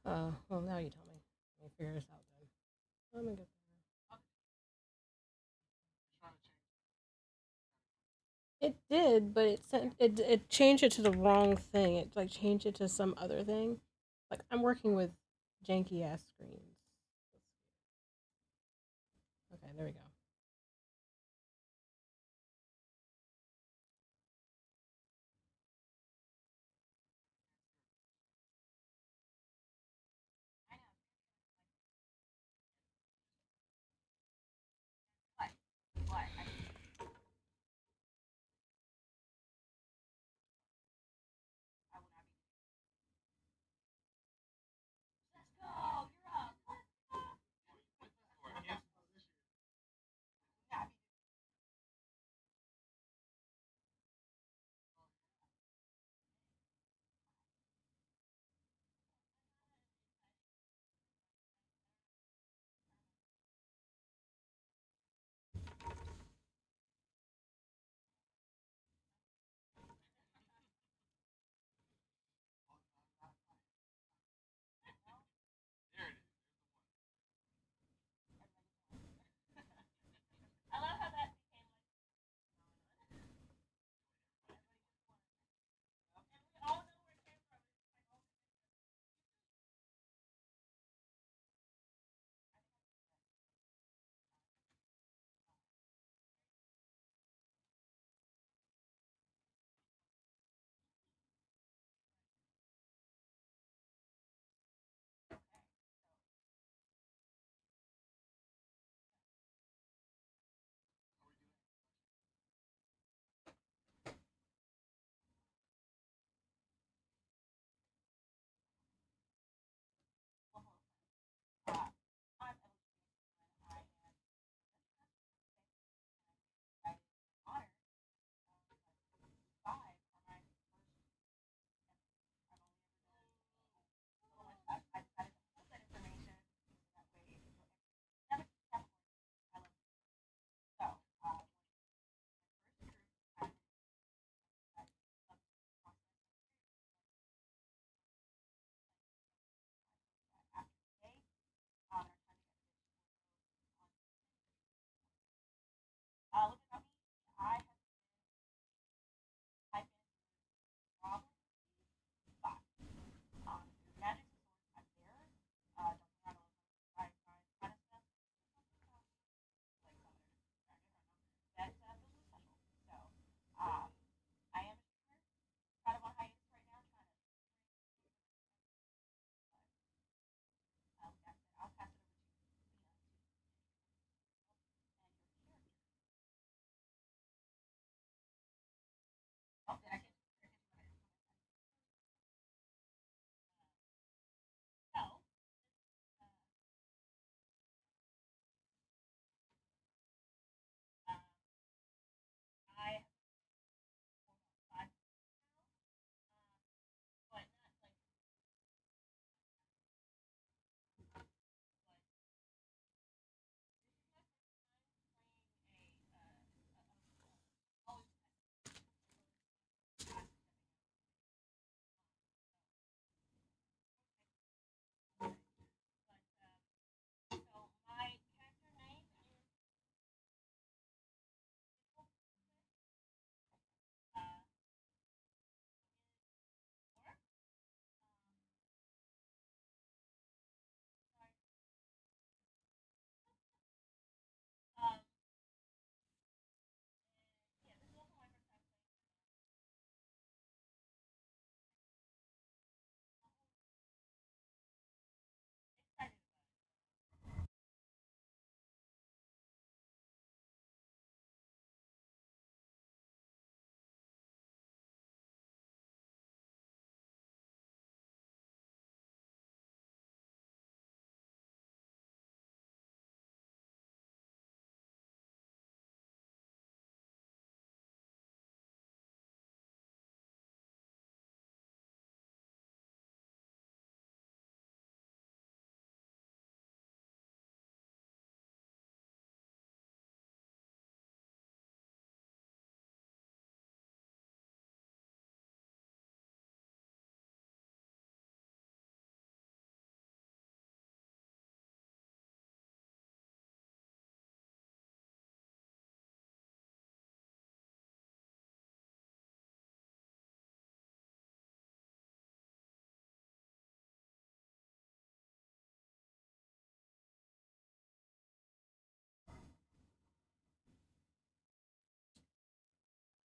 Well, now you tell me. Let me figure this out then. Let me get there. It did, but it changed it to the wrong thing. It like changed it to some other thing. Like I'm working with janky ass screens. Okay, there we go.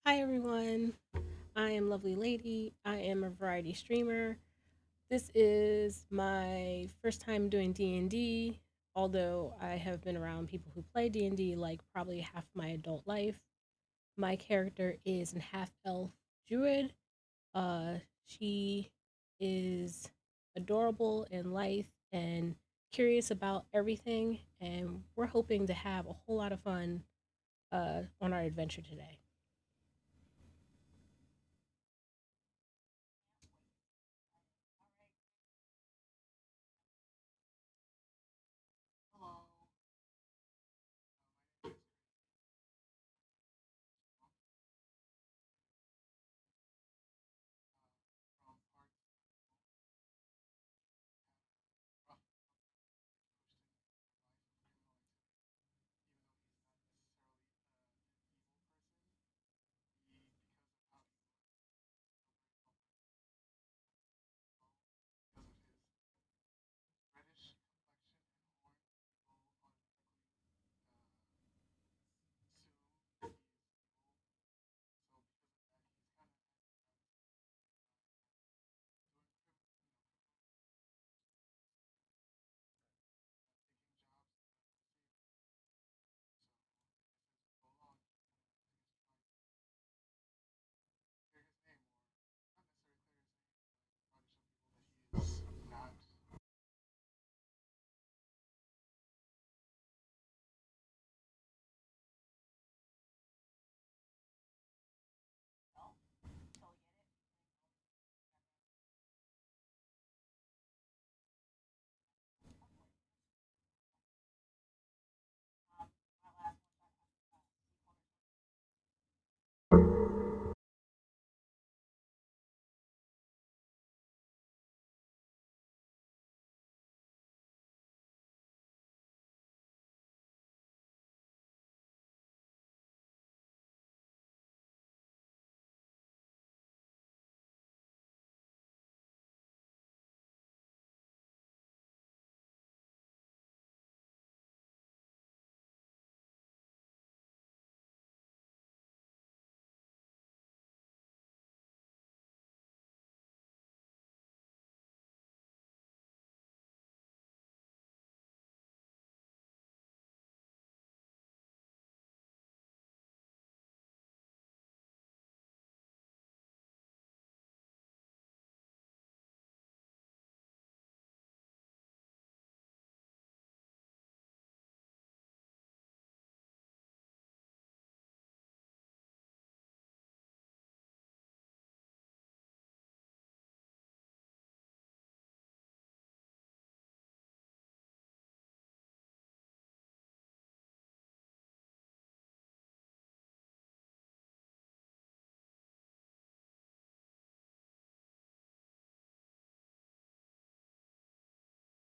Hi everyone. I am Lovely Lady. I am a variety streamer. This is my first time doing D&D, although I have been around people who play D&D like probably half my adult life. My character is an half elf druid. Uh she is adorable and lithe and curious about everything, and we're hoping to have a whole lot of fun on our adventure today.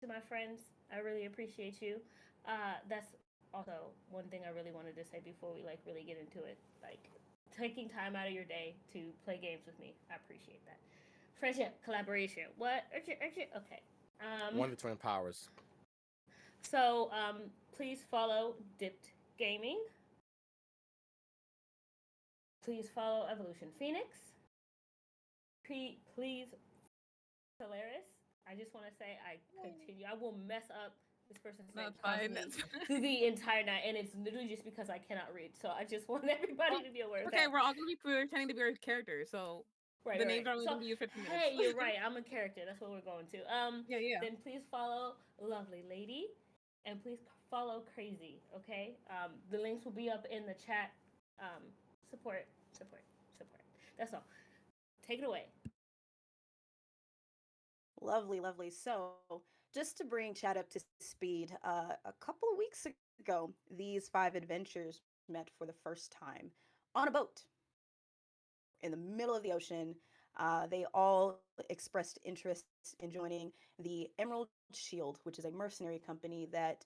To my friends, I really appreciate you. That's also one thing I really wanted to say before we like really get into it. Like taking time out of your day to play games with me, I appreciate that. Friendship, collaboration. What? Okay. Um, One of the twin powers. please follow Dipped Gaming. Please follow Evolution Phoenix. Please Hilarious. I just want to say I continue. I will mess up this person's No, name it's fine. constantly through the entire night, and it's literally just because I cannot read. So I just want Well, everybody to be aware it's of okay. that. We're all gonna be pretending to be our characters, so Right, the right, names right. are only So, gonna be used for 2 minutes. hey, you're right. I'm a character. That's what we're going to. Yeah, yeah. Then please follow Lovely Lady, and please follow Crazy. Okay. The links will be up in the chat. Um, support, support, support. That's all. Take it away. Lovely, lovely. So, just to bring chat up to speed, a couple of weeks ago, these five adventurers met for the first time on a boat in the middle of the ocean. They all expressed interest in joining the Emerald Shield, which is a mercenary company that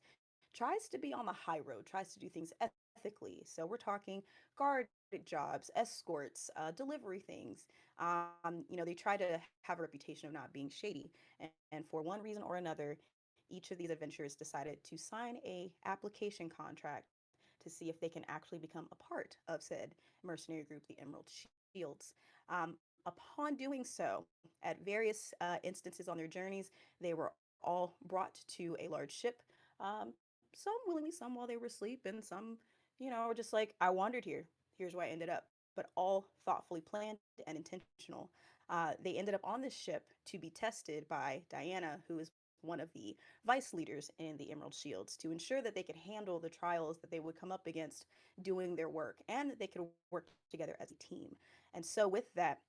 tries to be on the high road, tries to do things ethically. So we're talking guard jobs, escorts, delivery things. They try to have a reputation of not being shady. And for one reason or another, each of these adventurers decided to sign a application contract to join to see if they can actually become a part of said mercenary group, the Emerald Shields. Upon doing so, at various instances on their journeys, they were all brought to a large ship. Some willingly, some while they were asleep, and some, were just like, I wandered here. Here's where I ended up. But all thoughtfully planned and intentional. They ended up on this ship to be tested by Diana, who is one of the vice leaders in the Emerald Shields, to ensure that they could handle the trials that they would come up against doing their work and that they could work together as a team. And so, with that,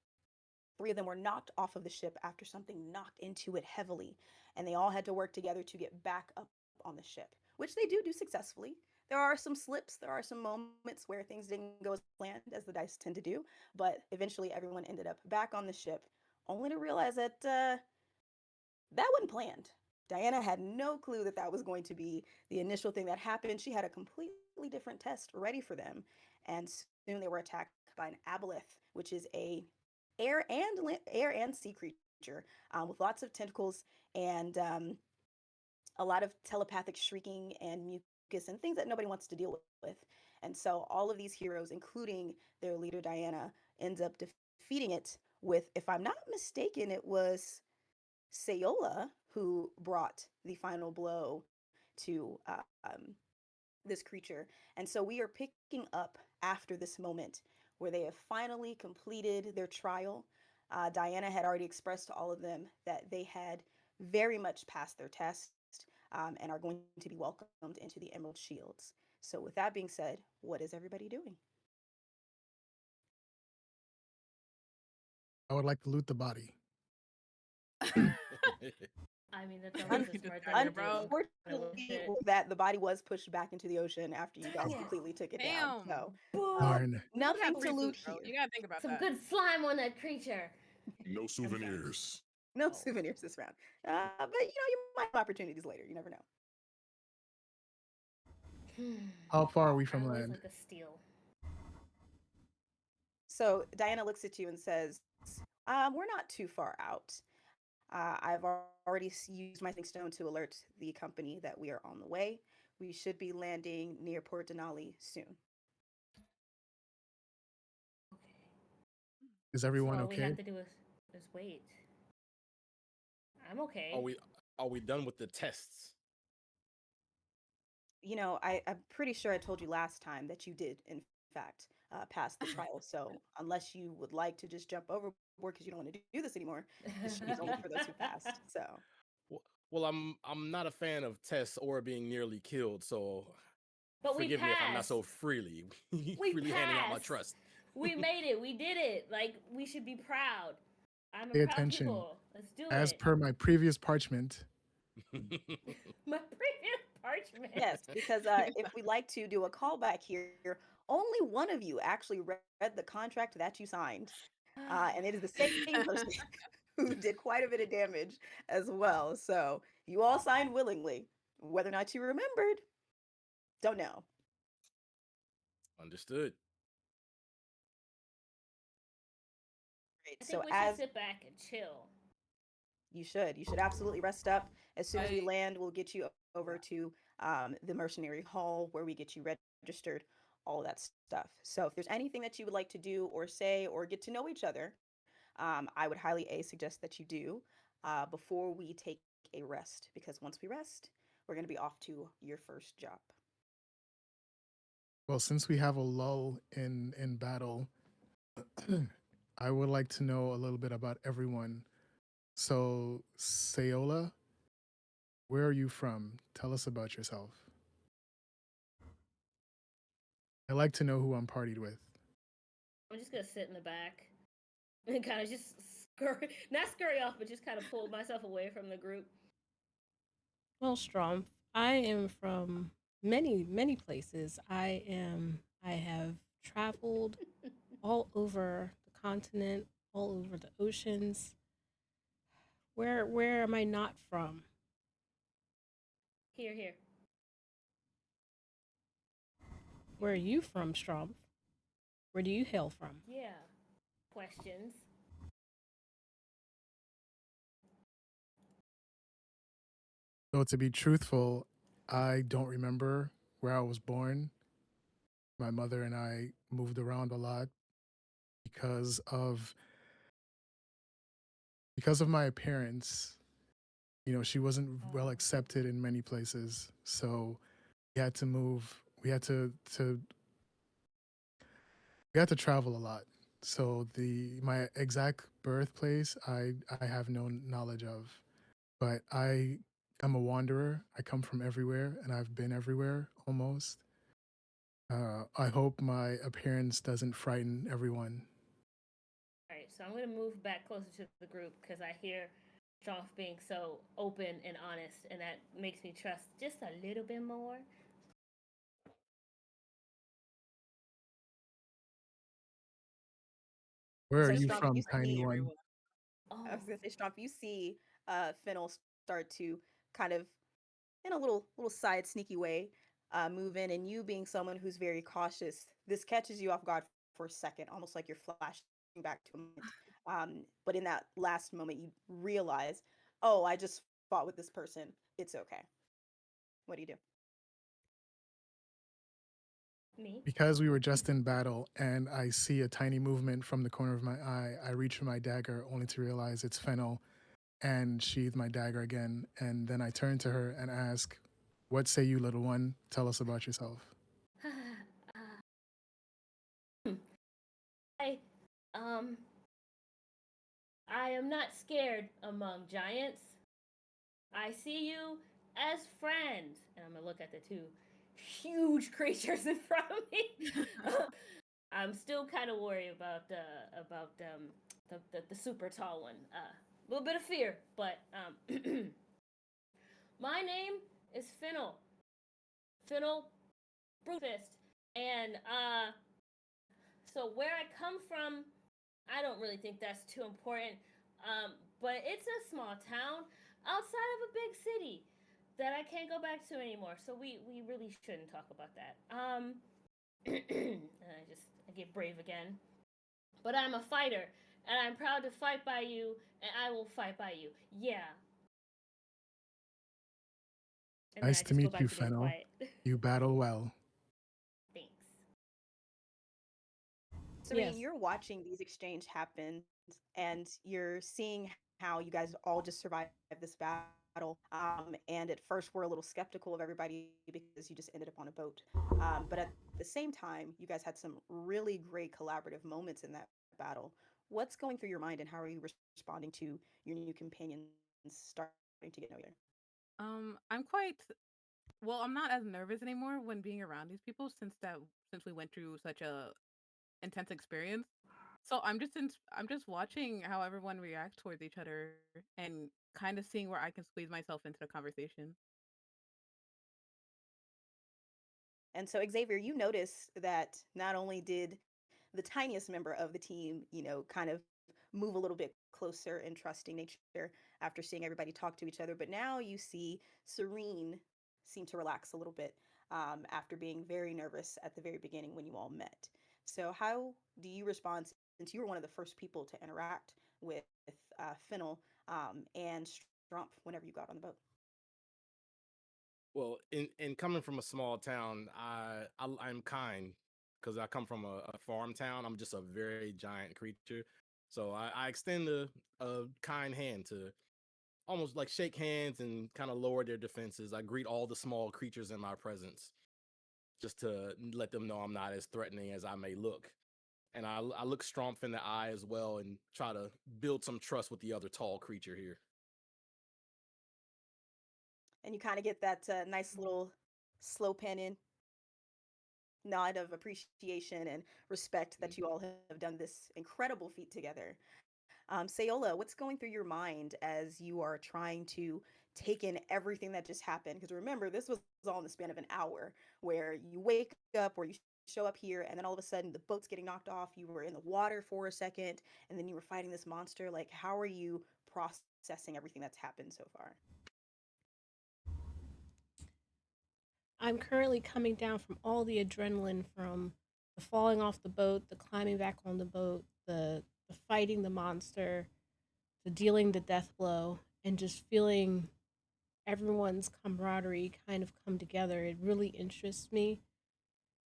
three of them were knocked off of the ship after something knocked into it heavily, and they all had to work together to get back up on the ship, which they do successfully. There are some slips, there are some moments where things didn't go as planned, as the dice tend to do, but eventually everyone ended up back on the ship, only to realize that that wasn't planned. Diana had no clue that that was going to be the initial thing that happened. She had a completely different test ready for them, and soon they were attacked by an aboleth, which is a air and sea creature with lots of tentacles and a lot of telepathic shrieking and mucus and things that nobody wants to deal with. And so all of these heroes, including their leader Diana, ends up defeating it with, if I'm not mistaken, it was Sayola who brought the final blow to this creature. And so we are picking up after this moment where they have finally completed their trial. Diana had already expressed to all of them that they had very much passed their test and are going to be welcomed into the Emerald Shields. So, with that being said, what is everybody doing? I would like to loot the body. I mean, that's always a You just smart got thing there, to do. bro. Unfortunately, that the body was pushed back into the ocean after you guys Yes. completely took it down. Damn. So, Boom! Darn. You have nothing to free loot food, bro. here. You gotta think about Some that. good slime on that creature. No souvenirs. No Oh. souvenirs this round. But you might have opportunities later. You never know. How far are we I from always land? like a steal. So Diana looks at you and says, we're not too far out. I've already used my sing stone to alert the company that we are on the way. We should be landing near Port Denali soon. Okay. Is So everyone all we okay? have to do is wait. I'm okay. Are we done with the tests? I'm pretty sure I told you last time that you did, in fact, pass the trial. So unless you would like to just jump overboard because you don't want to do this anymore, this should be only for those who passed. So Well, I'm not a fan of tests or being nearly killed, so But we forgive me if I'm not so passed. freely We freely handing out my passed. trust. We made it. We did it. Like, we should be proud. I'm a Pay proud attention. people. Let's do As it. per my previous parchment, My previous parchment. yes, because if we like to do a callback here, only one of you actually read the contract that you signed. And it is the same person who did quite a bit of damage as well. So you all signed willingly. Whether or not you remembered, don't know. Understood. Great. I So think we should as sit back and chill. you should absolutely rest up. As soon as we I- land, we'll get you over to the mercenary hall where we get you registered, all of that stuff. So if there's anything that you would like to do or say or get to know each other, I would highly suggest that you do before we take a rest, because once we rest, we're going to be off to your first job. well, since we have a lull in battle, I would like to know a little bit about everyone. So, Sayola, where are you from? Tell us about yourself. I like to know who I'm partied with. I'm just gonna sit in the back and kind of just scurry, not scurry off, but just kind of pull myself away from the group. Well, Strom, I am from many, many places. I have traveled all over the continent, all over the oceans. Where am I not from? Here, here. Where are you from, Strom? Where do you hail from? Yeah. Questions. So, to be truthful, I don't remember where I was born. My mother and I moved around a lot because of my appearance. You know, she wasn't well Oh. accepted in many places, so we had to move. We had to travel a lot. So the my exact birthplace, I have no knowledge of, but I am a wanderer. I come from everywhere, and I've been everywhere almost. I hope my appearance doesn't frighten everyone. All right, so I'm gonna move back closer to the group because I hear Joff being so open and honest, and that makes me trust just a little bit more. Where are So you Stromp, from, you tiny see, one? everyone. I was Oh, gonna say, Stromp, you see Fennel start to kind of in a little side sneaky way move in, and you being someone who's very cautious, this catches you off guard for a second, almost like you're flashing back to a moment. But in that last moment, you realize, oh, I just fought with this person. It's okay. What do you do? me? Because we were just in battle and I see a tiny movement from the corner of my eye, I reach for my dagger only to realize it's Fennel and sheathe my dagger again. And then I turn to her and ask, "What say you, little one? Tell us about yourself." I, um, I am not scared among giants. I see you as friends, and I'm gonna look at the two huge creatures in front of me. I'm still kind of worried about the super tall one. A little bit of fear, but my name is Finnel Brutist, and so where I come from, I don't really think that's too important. But it's a small town outside of a big city that I can't go back to anymore. So we really shouldn't talk about that. And I get brave again. But I'm a fighter, and I'm proud to fight by you, and I will fight by you. Yeah. And then Nice I to just go meet you, back to being Fennel. quiet. You battle well. Thanks. Serene, Yes. you're watching these exchange happen and you're seeing how you guys all just survived this battle. And at first, we're a little skeptical of everybody because you just ended up on a boat. But at the same time, you guys had some really great collaborative moments in that battle. What's going through your mind, and how are you responding to your new companions starting to get to know each other? I'm quite well. I'm not as nervous anymore when being around these people since we went through such a intense experience. So I'm just watching how everyone reacts towards each other and kind of seeing where I can squeeze myself into the conversation. And so, Xavier, you notice that not only did the tiniest member of the team, kind of move a little bit closer in trusting nature after seeing everybody talk to each other, but now you see Serene seem to relax a little bit after being very nervous at the very beginning when you all met. So, how do you respond since you were one of the first people to interact with Fennel and Strump whenever you got on the boat? Well, in coming from a small town, I'm kind because I come from a farm town. I'm just a very giant creature, so I extend a kind hand to almost like shake hands and kind of lower their defenses. I greet all the small creatures in my presence just to let them know I'm not as threatening as I may look. And I look Strumpf in the eye as well and try to build some trust with the other tall creature here. And you kind of get that nice little slow pen in nod of appreciation and respect that you all have done this incredible feat together. Sayola, what's going through your mind as you are trying to take in everything that just happened? Because remember, this was all in the span of an hour where you wake up or you show up here, and then all of a sudden the boat's getting knocked off. You were in the water for a second, and then you were fighting this monster. Like, how are you processing everything that's happened so far? I'm currently coming down from all the adrenaline from the falling off the boat, the climbing back on the boat, the fighting the monster, the dealing the death blow, and just feeling everyone's camaraderie kind of come together. It really interests me.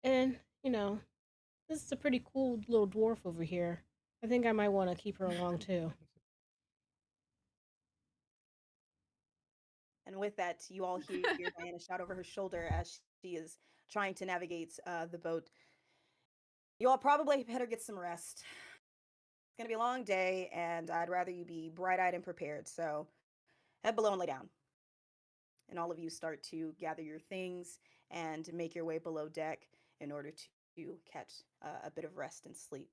And You know, this is a pretty cool little dwarf over here. I think I might want to keep her along too. And with that, you all hear Diana shout over her shoulder as she is trying to navigate the boat. You all probably better get some rest. It's going to be a long day, and I'd rather you be bright eyed and prepared. So head below and lay down. And all of you start to gather your things and make your way below deck in order to catch a bit of rest and sleep.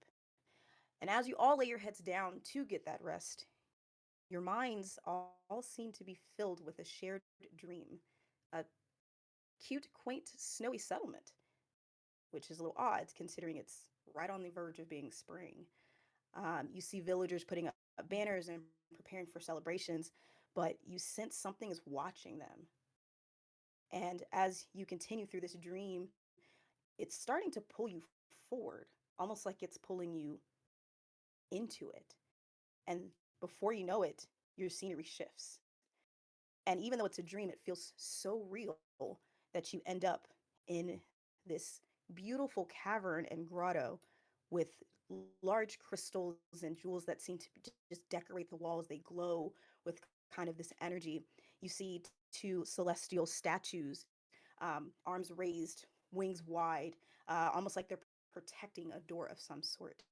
And as you all lay your heads down to get that rest, your minds all seem to be filled with a shared dream, a cute, quaint, snowy settlement, which is a little odd considering it's right on the verge of being spring. You see villagers putting up banners and preparing for celebrations, but you sense something is watching them. And as you continue through this dream, it's starting to pull you forward, almost like it's pulling you into it. And before you know it, your scenery shifts. And even though it's a dream, it feels so real that you end up in this beautiful cavern and grotto with large crystals and jewels that seem to just decorate the walls. They glow with kind of this energy. You see two celestial statues, arms raised, wings wide, almost like they're protecting a door of some sort.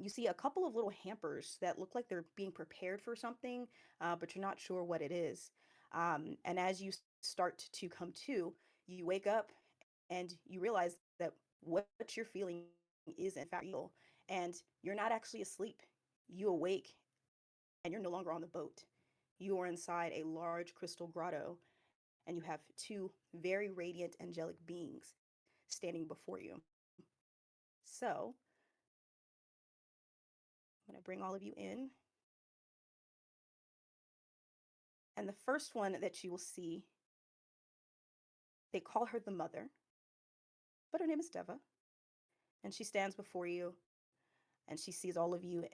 You see a couple of little hampers that look like they're being prepared for something, but you're not sure what it is. And as you start to come to, you wake up and you realize that what you're feeling is in fact real. And you're not actually asleep. You awake and you're no longer on the boat. You are inside a large crystal grotto and you have two very radiant angelic beings standing before you. So I'm going to bring all of you in. And the first one that you will see, they call her the mother, but her name is Deva. And she stands before you and she sees all of you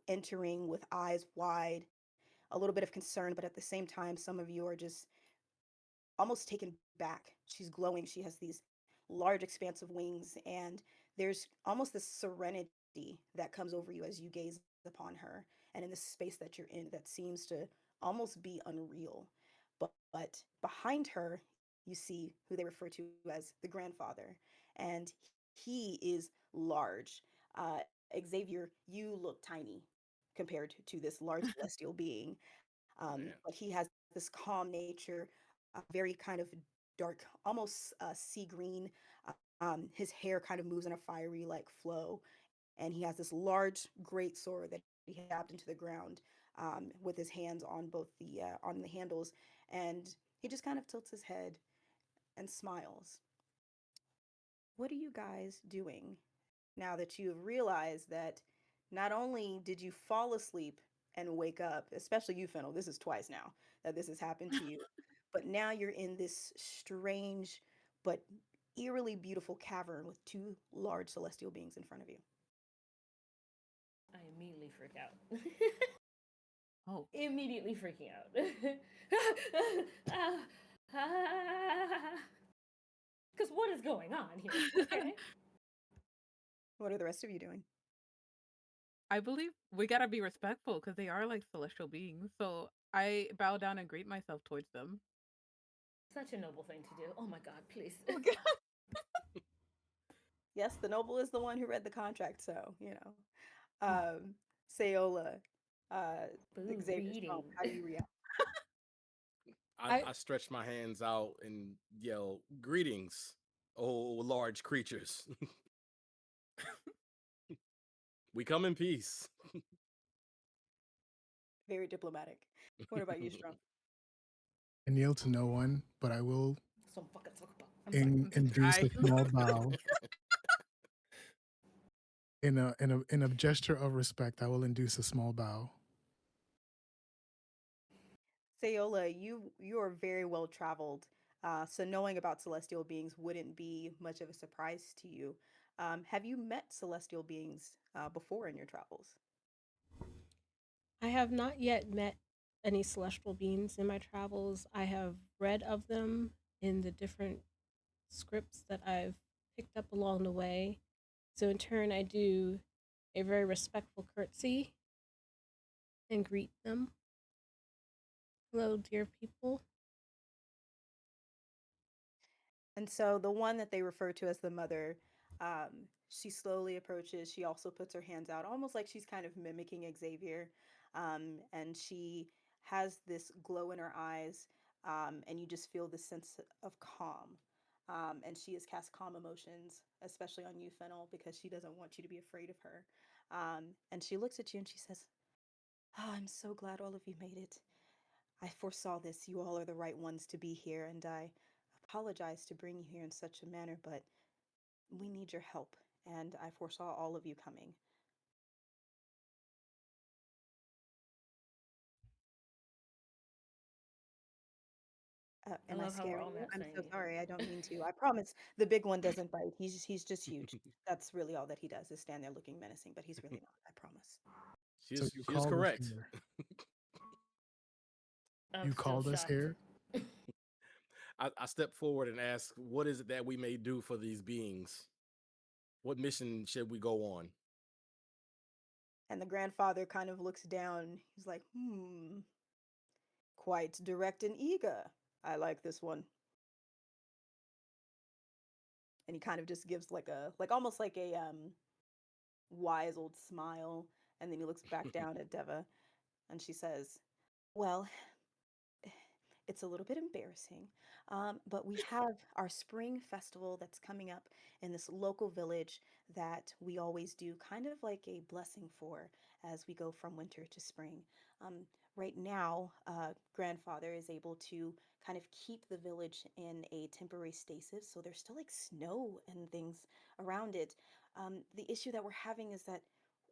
entering with eyes wide, a little bit of concern, but at the same time, some of you are just almost taken back. She's glowing. She has these large, expansive wings, and there's almost this serenity that comes over you as you gaze upon her and in the space that you're in that seems to almost be unreal. But behind her, you see who they refer to as the grandfather, and he is large. Xavier, you look tiny compared to this large celestial being, Man. but he has this calm nature, very kind of dark, almost sea green. His hair kind of moves in a fiery like flow, and he has this large great sword that he stabbed into the ground with his hands on both the on the handles, and he just kind of tilts his head and smiles. What are you guys doing now that you have realized that not only did you fall asleep and wake up, especially you, Fennel, this is twice now that this has happened to you, but now you're in this strange but eerily beautiful cavern with two large celestial beings in front of you. I immediately freak out. Oh, Immediately freaking out. Because what is going on here? Okay. What are the rest of you doing? I believe we gotta be respectful because they are like celestial beings. So I bow down and greet myself towards them. Such a noble thing to do. Oh my god, please. Oh god. Yes, the noble is the one who read the contract, so, you know. Sayola, uh, Boo, Xavier's phone, reading. how do you react? I I stretch my hands out and yell, "Greetings, oh large creatures! We come in peace." Very diplomatic. What about you, Strong? I kneel to no one, but I will So fucking talk about. I'm sorry. induce I a small bow in a gesture of respect. I will induce a small bow. Sayola, you are very well traveled, so knowing about celestial beings wouldn't be much of a surprise to you. Have you met celestial beings before in your travels? I have not yet met any celestial beings in my travels. I have read of them in the different scripts that I've picked up along the way. So, in turn, I do a very respectful curtsy and greet them. Hello, dear people. And so the one that they refer to as the mother, she slowly approaches. She also puts her hands out, almost like she's kind of mimicking Xavier. And she has this glow in her eyes, and you just feel this sense of calm. And she has cast calm emotions, especially on you, Fennel, because she doesn't want you to be afraid of her. And she looks at you and she says, "Oh, I'm so glad all of you made it. I foresaw this. You all are the right ones to be here, and I apologize to bring you here in such a manner, but we need your help, and I foresaw all of you coming." I Am I love how we're scaring all you? not I'm saying so anything. sorry. I don't mean to. I promise the big one doesn't bite. He's just huge. That's really all that he does is stand there looking menacing, but he's really not. I promise. So you She is called us correct. here. I'm You still called us shocked. here. I step forward and ask, what is it that we may do for these beings? What mission should we go on? And the grandfather kind of looks down. He's like, quite direct and eager. I like this one. And he kind of just gives like almost like a wise old smile, and then he looks back down at Deva, and she says, "Well, it's a little bit embarrassing, but we have our spring festival that's coming up in this local village that we always do, kind of like a blessing for as we go from winter to spring. Um, right now, grandfather is able to kind of keep the village in a temporary stasis, so there's still like snow and things around it. The issue that we're having is that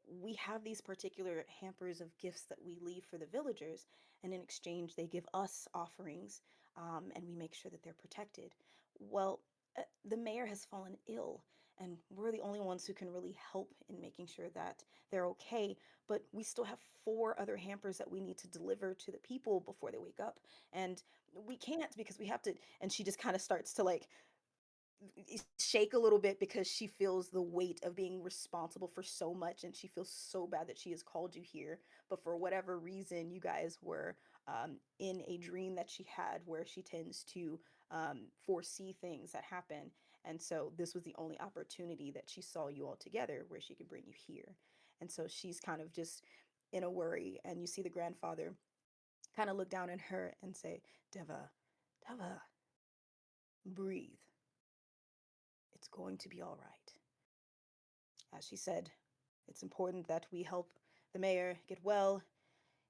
we have these particular hampers of gifts that we leave for the villagers, and in exchange they give us offerings, and we make sure that they're protected. Well, the mayor has fallen ill, and we're the only ones who can really help in making sure that they're okay, but we still have four other hampers that we need to deliver to the people before they wake up, and we can't because we have to. And she just kind of starts to like shake a little bit because she feels the weight of being responsible for so much, and she feels so bad that she has called you here, but for whatever reason you guys were in a dream that she had where she tends to foresee things that happen, and so this was the only opportunity that she saw you all together where she could bring you here. And so she's kind of just in a worry, and you see the grandfather kind of look down at her and say, "Deva, Deva, breathe. It's going to be all right." As she said, it's important that we help the mayor get well.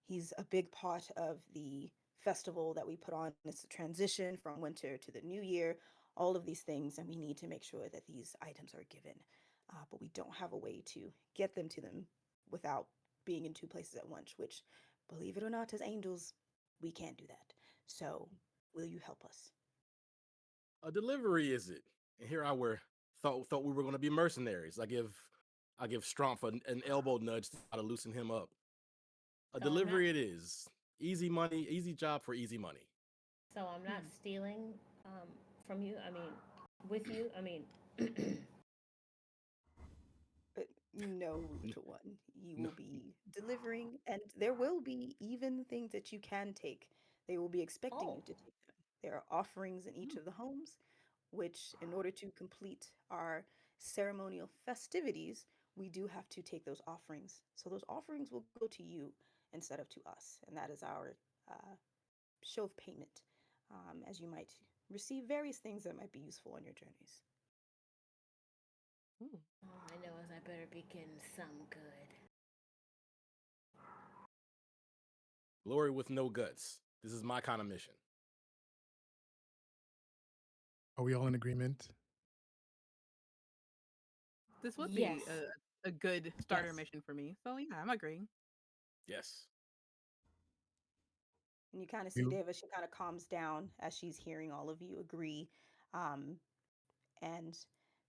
He's a big part of the festival that we put on. It's a transition from winter to the new year, all of these things, and we need to make sure that these items are given. But we don't have a way to get them to them without being in two places at once, which, believe it or not, as angels, we can't do that. So, will you help us? A delivery is it? And here I were thought we were going to be mercenaries. I give Strumpf an elbow nudge to try to loosen him up. A So I'm not. delivery it is. Easy money, easy job for easy money. So I'm not Hmm. stealing from you. I mean, with you. I mean, But no, little one, you No, will be delivering, and there will be even things that you can take. They will be expecting oh, you to take them. There are offerings in each Mm. of the homes, which, in order to complete our ceremonial festivities, we do have to take those offerings. So those offerings will go to you instead of to us, and that is our uh, show of payment, as you might receive various things that might be useful on your journeys. Ooh. all I know is I better be getting some good. glory with no guts. This is my kind of mission. Are we all in agreement? This would Yes, be a good yes. starter mission for me. So yeah, I'm agreeing. Yes. And you kind of see You Deva, she kind of calms down as she's hearing all of you agree. Um, and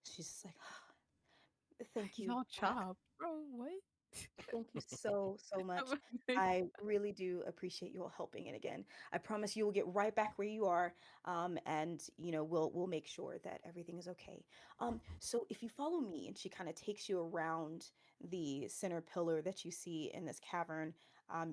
she's just like, "Thank you. Y'all chop, bro. What? Thank you so, so much. I really do appreciate you all helping. And again, I promise you will get right back where you are. And we'll make sure that everything is okay. So if you follow me, and she kind of takes you around the center pillar that you see in this cavern,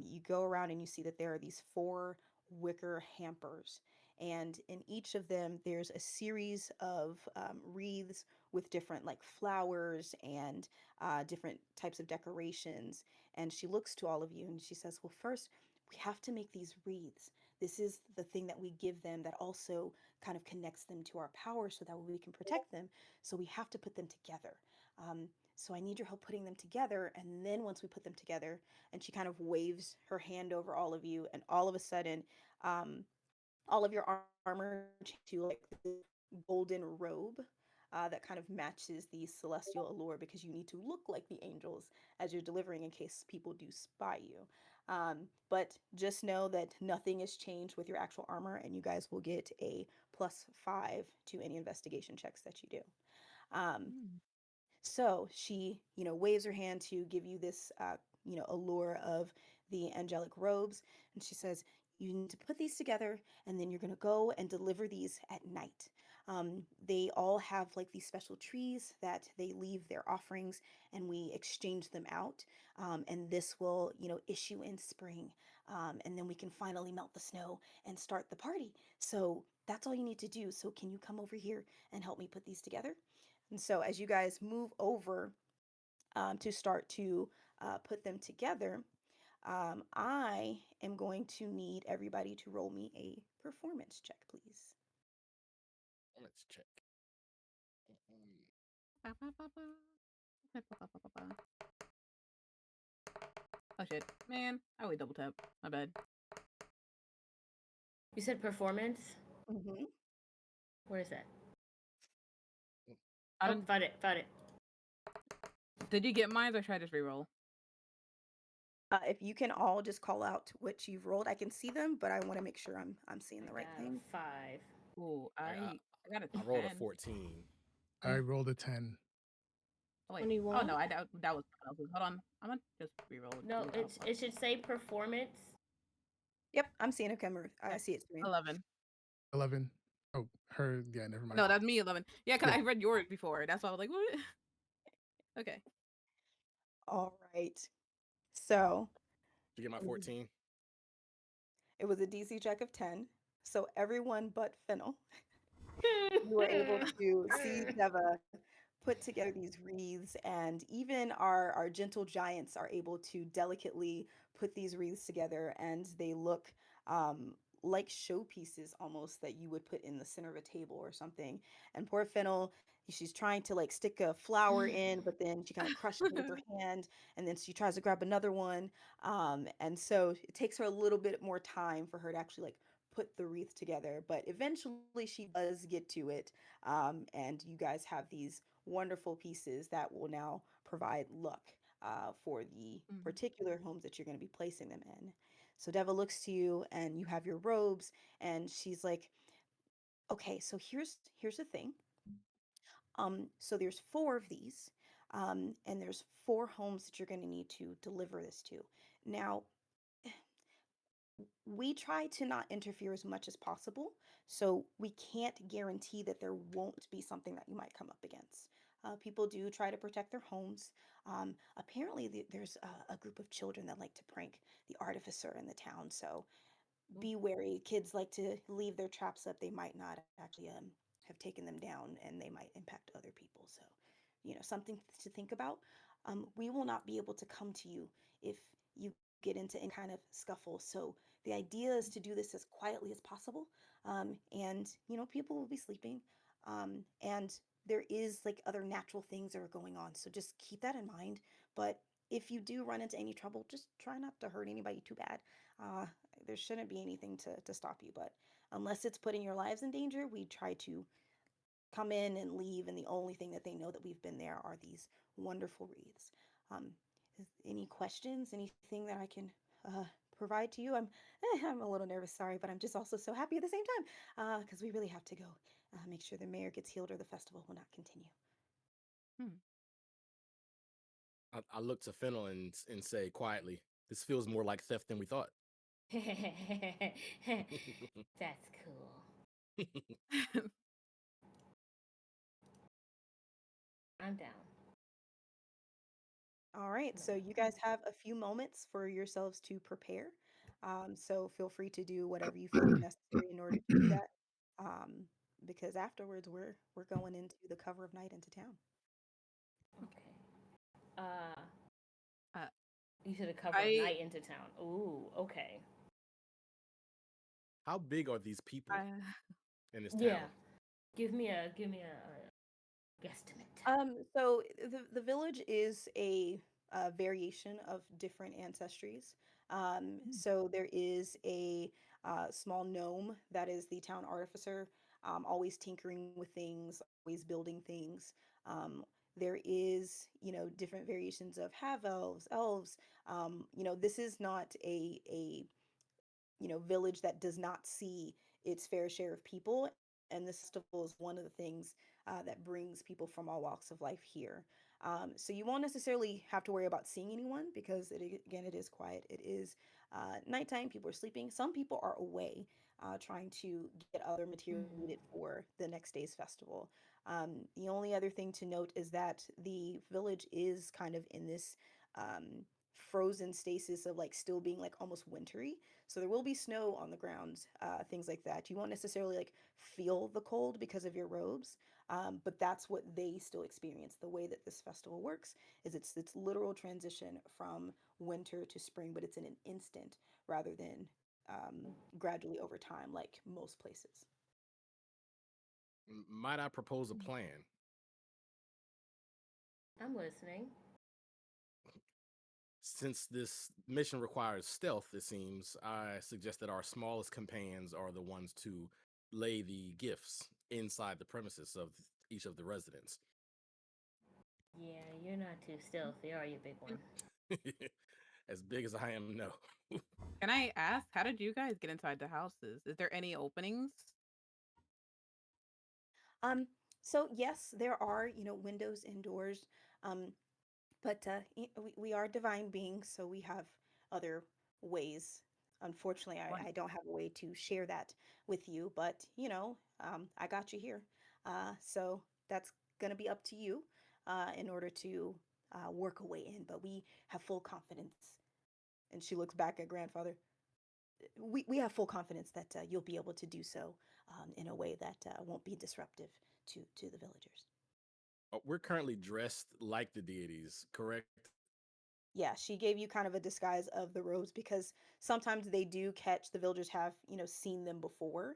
you go around and you see that there are these four wicker hampers. And in each of them, there's a series of wreaths with different like flowers and different types of decorations. And she looks to all of you and she says, well, first, we have to make these wreaths. This is the thing that we give them that also kind of connects them to our power so that we can protect them. So we have to put them together. So I need your help putting them together. And then once we put them together, and she kind of waves her hand over all of you, and all of a sudden, um, all of your armor changes to like this golden robe that kind of matches the celestial allure because you need to look like the angels as you're delivering in case people do spy you. But just know that nothing has changed with your actual armor, and you guys will get a +5 to any investigation checks that you do. Um, Mm. so she, waves her hand to give you this, allure of the angelic robes. And she says, you need to put these together, and then you're going to go and deliver these at night. They all have like these special trees that they leave their offerings, and we exchange them out. And this will, issue in spring. And then we can finally melt the snow and start the party. So that's all you need to do. So can you come over here and help me put these together? And so as you guys move over to start to put them together, I am going to need everybody to roll me a performance check, please. Let's check. Um, Oh shit, man! I always double tap. My bad. You said performance. Hmm. Where is that? I Oh, didn't. found it. Found it. Did you get mine, or should I just reroll? If you can all just call out what you've rolled, I can see them, but I want to make sure I'm seeing I the right got thing. a 5. Ooh, I, I got a I rolled a 10. 14. I rolled a 10. Oh wait. Oh 21. no, that was someone else's. Hold on. I'm gonna just reroll it No, too. it should say performance. Yep, I'm seeing it, Kimmer. I Okay. see it screen. 11. 11. Oh, her. Yeah, never mind. No, that's me. 11. Yeah, because Yeah. I read yours before. That's why I was like, what? Okay. All right. So Did you get my it was 14? it was a DC check of 10. So everyone but Fennel, you were able to see Deva put together these wreaths, and even our gentle giants are able to delicately put these wreaths together, and they look like showpieces almost that you would put in the center of a table or something. And poor Fennel, she's trying to like stick a flower in, but then she kind of crushes it with her hand, and then she tries to grab another one. And so it takes her a little bit more time for her to actually like put the wreath together, but eventually she does get to it. And you guys have these wonderful pieces that will now provide luck for the Mhm. particular homes that you're going to be placing them in. So Deva looks to you, and you have your robes, and she's like, "Okay, so here's the thing. So there's four of these, and there's four homes that you're going to need to deliver this to. Now, we try to not interfere as much as possible, so we can't guarantee that there won't be something that you might come up against. People do try to protect their homes. Apparently, there's a group of children that like to prank the artificer in the town, so Ooh. be wary. Kids like to leave their traps up. They might not actually have taken them down, and they might impact other people. So, something to think about. We will not be able to come to you if you get into any kind of scuffle. So the idea is to do this as quietly as possible. And people will be sleeping. And there is like other natural things that are going on. So just keep that in mind. But if you do run into any trouble, just try not to hurt anybody too bad. Uh, there shouldn't be anything to stop you. But unless it's putting your lives in danger, we try to come in and leave. And the only thing that they know that we've been there are these wonderful wreaths. Um, any questions? Anything that I can provide to you? I'm a little nervous, sorry, but I'm just also so happy at the same time because we really have to go make sure the mayor gets healed or the festival will not continue. Hmm. I look to Fennel and say quietly, "This feels more like theft than we thought." That's cool. I'm down. All right, so you guys have a few moments for yourselves to prepare. So feel free to do whatever you feel is necessary in order to do that. Um, because afterwards we're going into the cover of night into town. Okay. Uh, Uh, you should have covered I night into town. Ooh, okay. How big are these people I in this Yeah. town? Give me a guesstimate. So the village is a variation of different ancestries. So there is a small gnome that is the town artificer, always tinkering with things, always building things. There is, different variations of half elves, elves. This is not a village that does not see its fair share of people, and this festival is one of the things that brings people from all walks of life here. So you won't necessarily have to worry about seeing anyone because again, it is quiet. It is nighttime. People are sleeping. Some people are away trying to get other material needed for the next day's festival. The only other thing to note is that the village is kind of in this frozen stasis of like still being like almost wintry, so there will be snow on the ground, things like that. You won't necessarily like feel the cold because of your robes, but that's what they still experience. The way that this festival works is it's literal transition from winter to spring, but it's in an instant rather than gradually over time, like most places. Might I propose a plan? I'm listening. Since this mission requires stealth, it seems, I suggest that our smallest companions are the ones to lay the gifts inside the premises of each of the residents. Yeah, you're not too stealthy, are you, big one? As big as I am, no. can I ask, how did you guys get inside the houses? Is there any openings? Um, so yes, there are, windows indoors. Um, but we are divine beings, so we have other ways. Unfortunately, One I don't have a way to share that with you, but I got you here. So that's gonna be up to you in order to work a way in. But we have full confidence. And she looks back at grandfather. We have full confidence that you'll be able to do so in a way that won't be disruptive to the villagers. We're currently dressed like the deities, correct? Yeah, she gave you kind of a disguise of the robes because sometimes they do catch the villagers have, seen them before.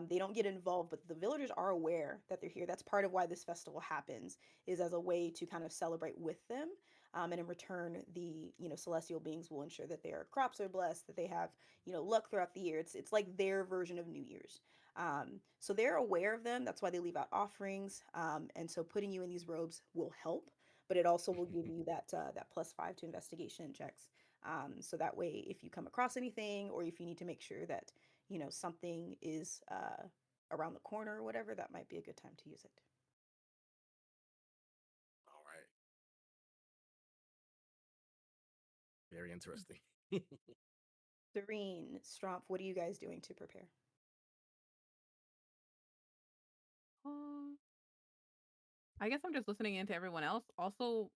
They don't get involved, but the villagers are aware that they're here. That's part of why this festival happens, is as a way to kind of celebrate with them. And in return, the, celestial beings will ensure that their crops are blessed, that they have, luck throughout the year. It's like their version of New Year's. So they're aware of them. That's why they leave out offerings. And so putting you in these robes will help, but it also will give you that +5 to investigation checks. So that way, if you come across anything, or if you need to make sure that something is around the corner or whatever, that might be a good time to use it. All right. Very interesting. Serene, Strumpf, what are you guys doing to prepare? Uh, I guess I'm just listening in to everyone else. Also,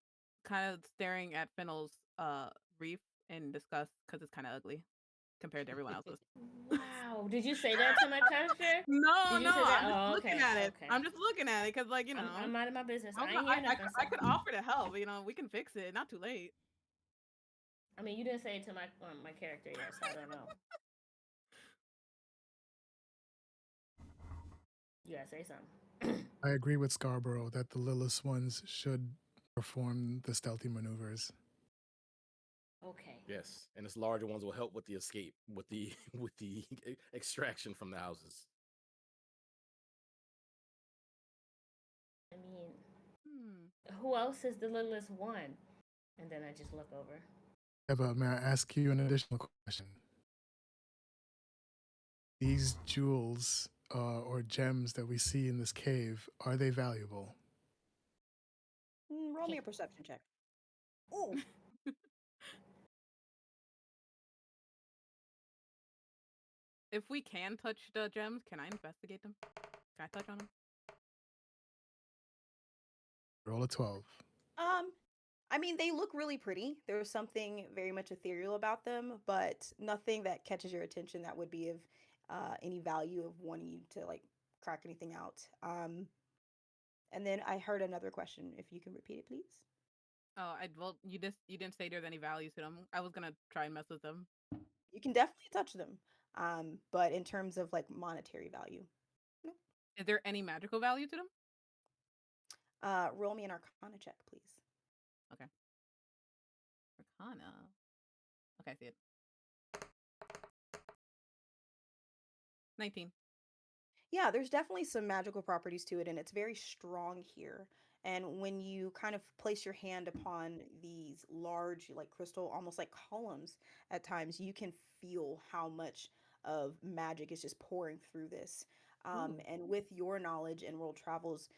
kind of staring at Fennel's reef in disgust because it's kind of ugly compared to everyone else's. Wow. Did you say that to my character? No, Did you no, say that? I'm just Oh, looking okay. at it. Okay. I'm just looking at it because, like, I'm minding my business. I, I ain't hear nothing. I could So. offer to help. We can fix it. Not too late. I mean, you didn't say it to my character yet, so I don't know. You gotta say something. I agree with Scarborough that the littlest ones should perform the stealthy maneuvers. Okay. Yes, and its larger ones will help with the escape, with the with the extraction from the houses. I mean, Hmm. who else is the littlest one? And then I just look over. Eva, may I ask you an additional question? These jewels or gems that we see in this cave, are they valuable? Roll me a perception check. Ooh. If we can touch the gems, can I investigate them? Can I touch on them? Roll a 12. Um, I mean, they look really pretty. There's something very much ethereal about them, but nothing that catches your attention that would be of any value of wanting you to like crack anything out. And then I heard another question. If you can repeat it, please. Oh, well, you didn't say there's any value to them. I was gonna try and mess with them. You can definitely touch them, but in terms of like monetary value, no. Is there any magical value to them? Roll me an Arcana check, please. Okay. Arcana. Okay, I see it. 19. Yeah, there's definitely some magical properties to it, and it's very strong here. And when you kind of place your hand upon these large, like crystal, almost like columns at times, you can feel how much of magic is just pouring through this. Ooh. And with your knowledge and world travels,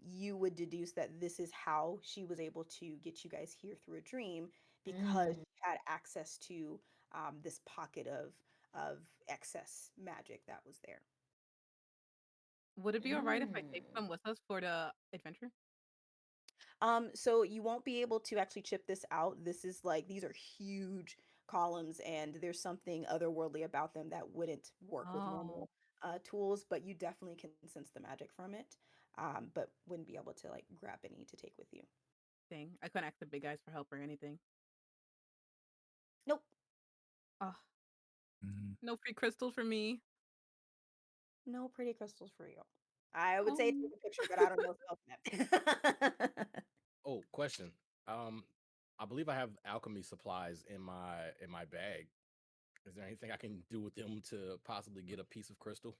you would deduce that this is how she was able to get you guys here through a dream because Mm. she had access to this pocket of excess magic that was there. Would it be all right if I take Mm. them with us for the adventure? So you won't be able to actually chip this out. This is like these are huge columns, and there's something otherworldly about them that wouldn't work with Oh, normal tools, but you definitely can sense the magic from it. But wouldn't be able to like grab any to take with you. dang. I couldn't ask the big guys for help or anything. Nope, Oh, Mhm. no free crystals for me. no pretty crystals for you. I would say Oh. take a picture, but I don't know if they'll Oh, question. Um, I believe I have alchemy supplies in my bag. Is there anything I can do with them to possibly get a piece of crystal?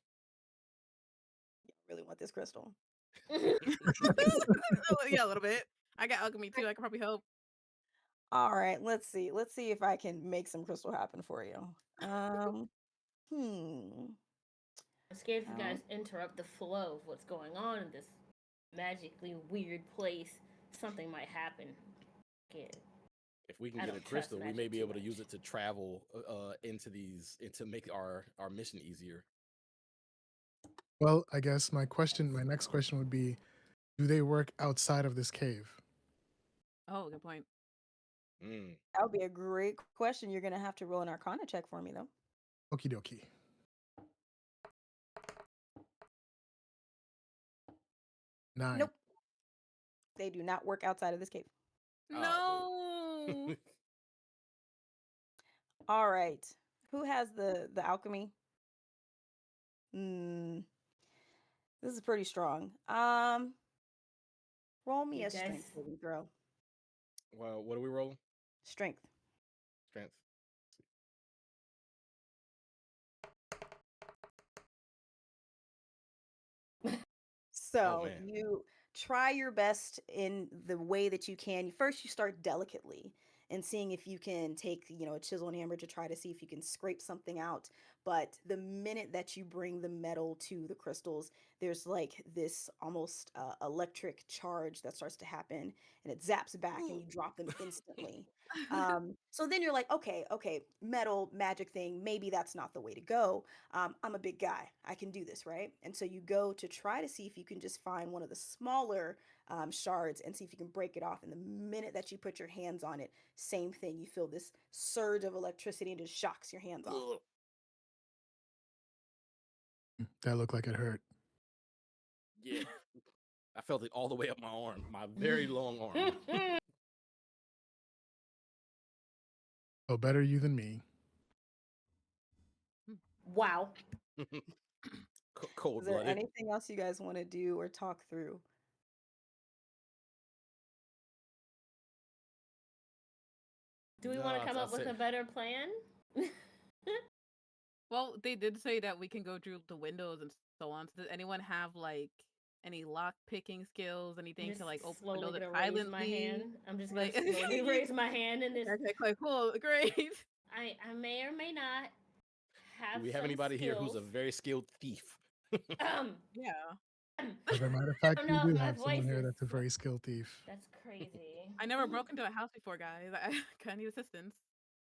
really want this crystal. Oh, yeah, a little bit. I got alchemy too. I could probably help. All right, let's see. Let's see if I can make some crystal happen for you. Um, hmm. I'm scared if you guys How interrupt the flow of what's going on in this magically weird place, something might happen. Scared. If we can I get a don't trust crystal, we may magic be too able to much. use it to travel into these and to make our mission easier. Well, I guess my next question would be, do they work outside of this cave? Oh, good point. Mm. That would be a great question. You're gonna have to roll an Arcana check for me, though. Okie dokie. 9. Nope, they do not work outside of this cave. Oh, No. All right, who has the alchemy? Hmm, this is pretty strong. Roll me You a guys, strength saving throw. well, what are we rolling? Strength. Strength. Oh So man. you try your best in the way that you can. First, you start delicately and seeing if you can take, a chisel and hammer to try to see if you can scrape something out. But the minute that you bring the metal to the crystals, there's like this almost electric charge that starts to happen, and it zaps back, and you drop them instantly. So then you're like, okay, metal magic thing. Maybe that's not the way to go. I'm a big guy. I can do this, right? And so you go to try to see if you can just find one of the smaller shards and see if you can break it off. And the minute that you put your hands on it, same thing. You feel this surge of electricity and it just shocks your hands off. Ugh. That looked like it hurt. Yeah. I felt it all the way up my arm, my very long arm. Oh, better you than me. wow. Cold Is there blooded. anything else you guys want to do or talk through? Do we No, want to come I up with said a better plan? Well, they did say that we can go through the windows and so on. So does anyone have like any lock picking skills, I'm anything just to like open slowly windows gonna raise my silently? hand. I'm just gonna Like slowly raise my hand in this. okay, quite cool, great. I may or may not do have we have some anybody here who's skills. a very skilled thief? Um, Yeah. As a matter of I fact, don't we know do if my have someone voice here is. that's a very skilled thief. That's crazy. I never broke into a house before, guys. I kind of need assistance.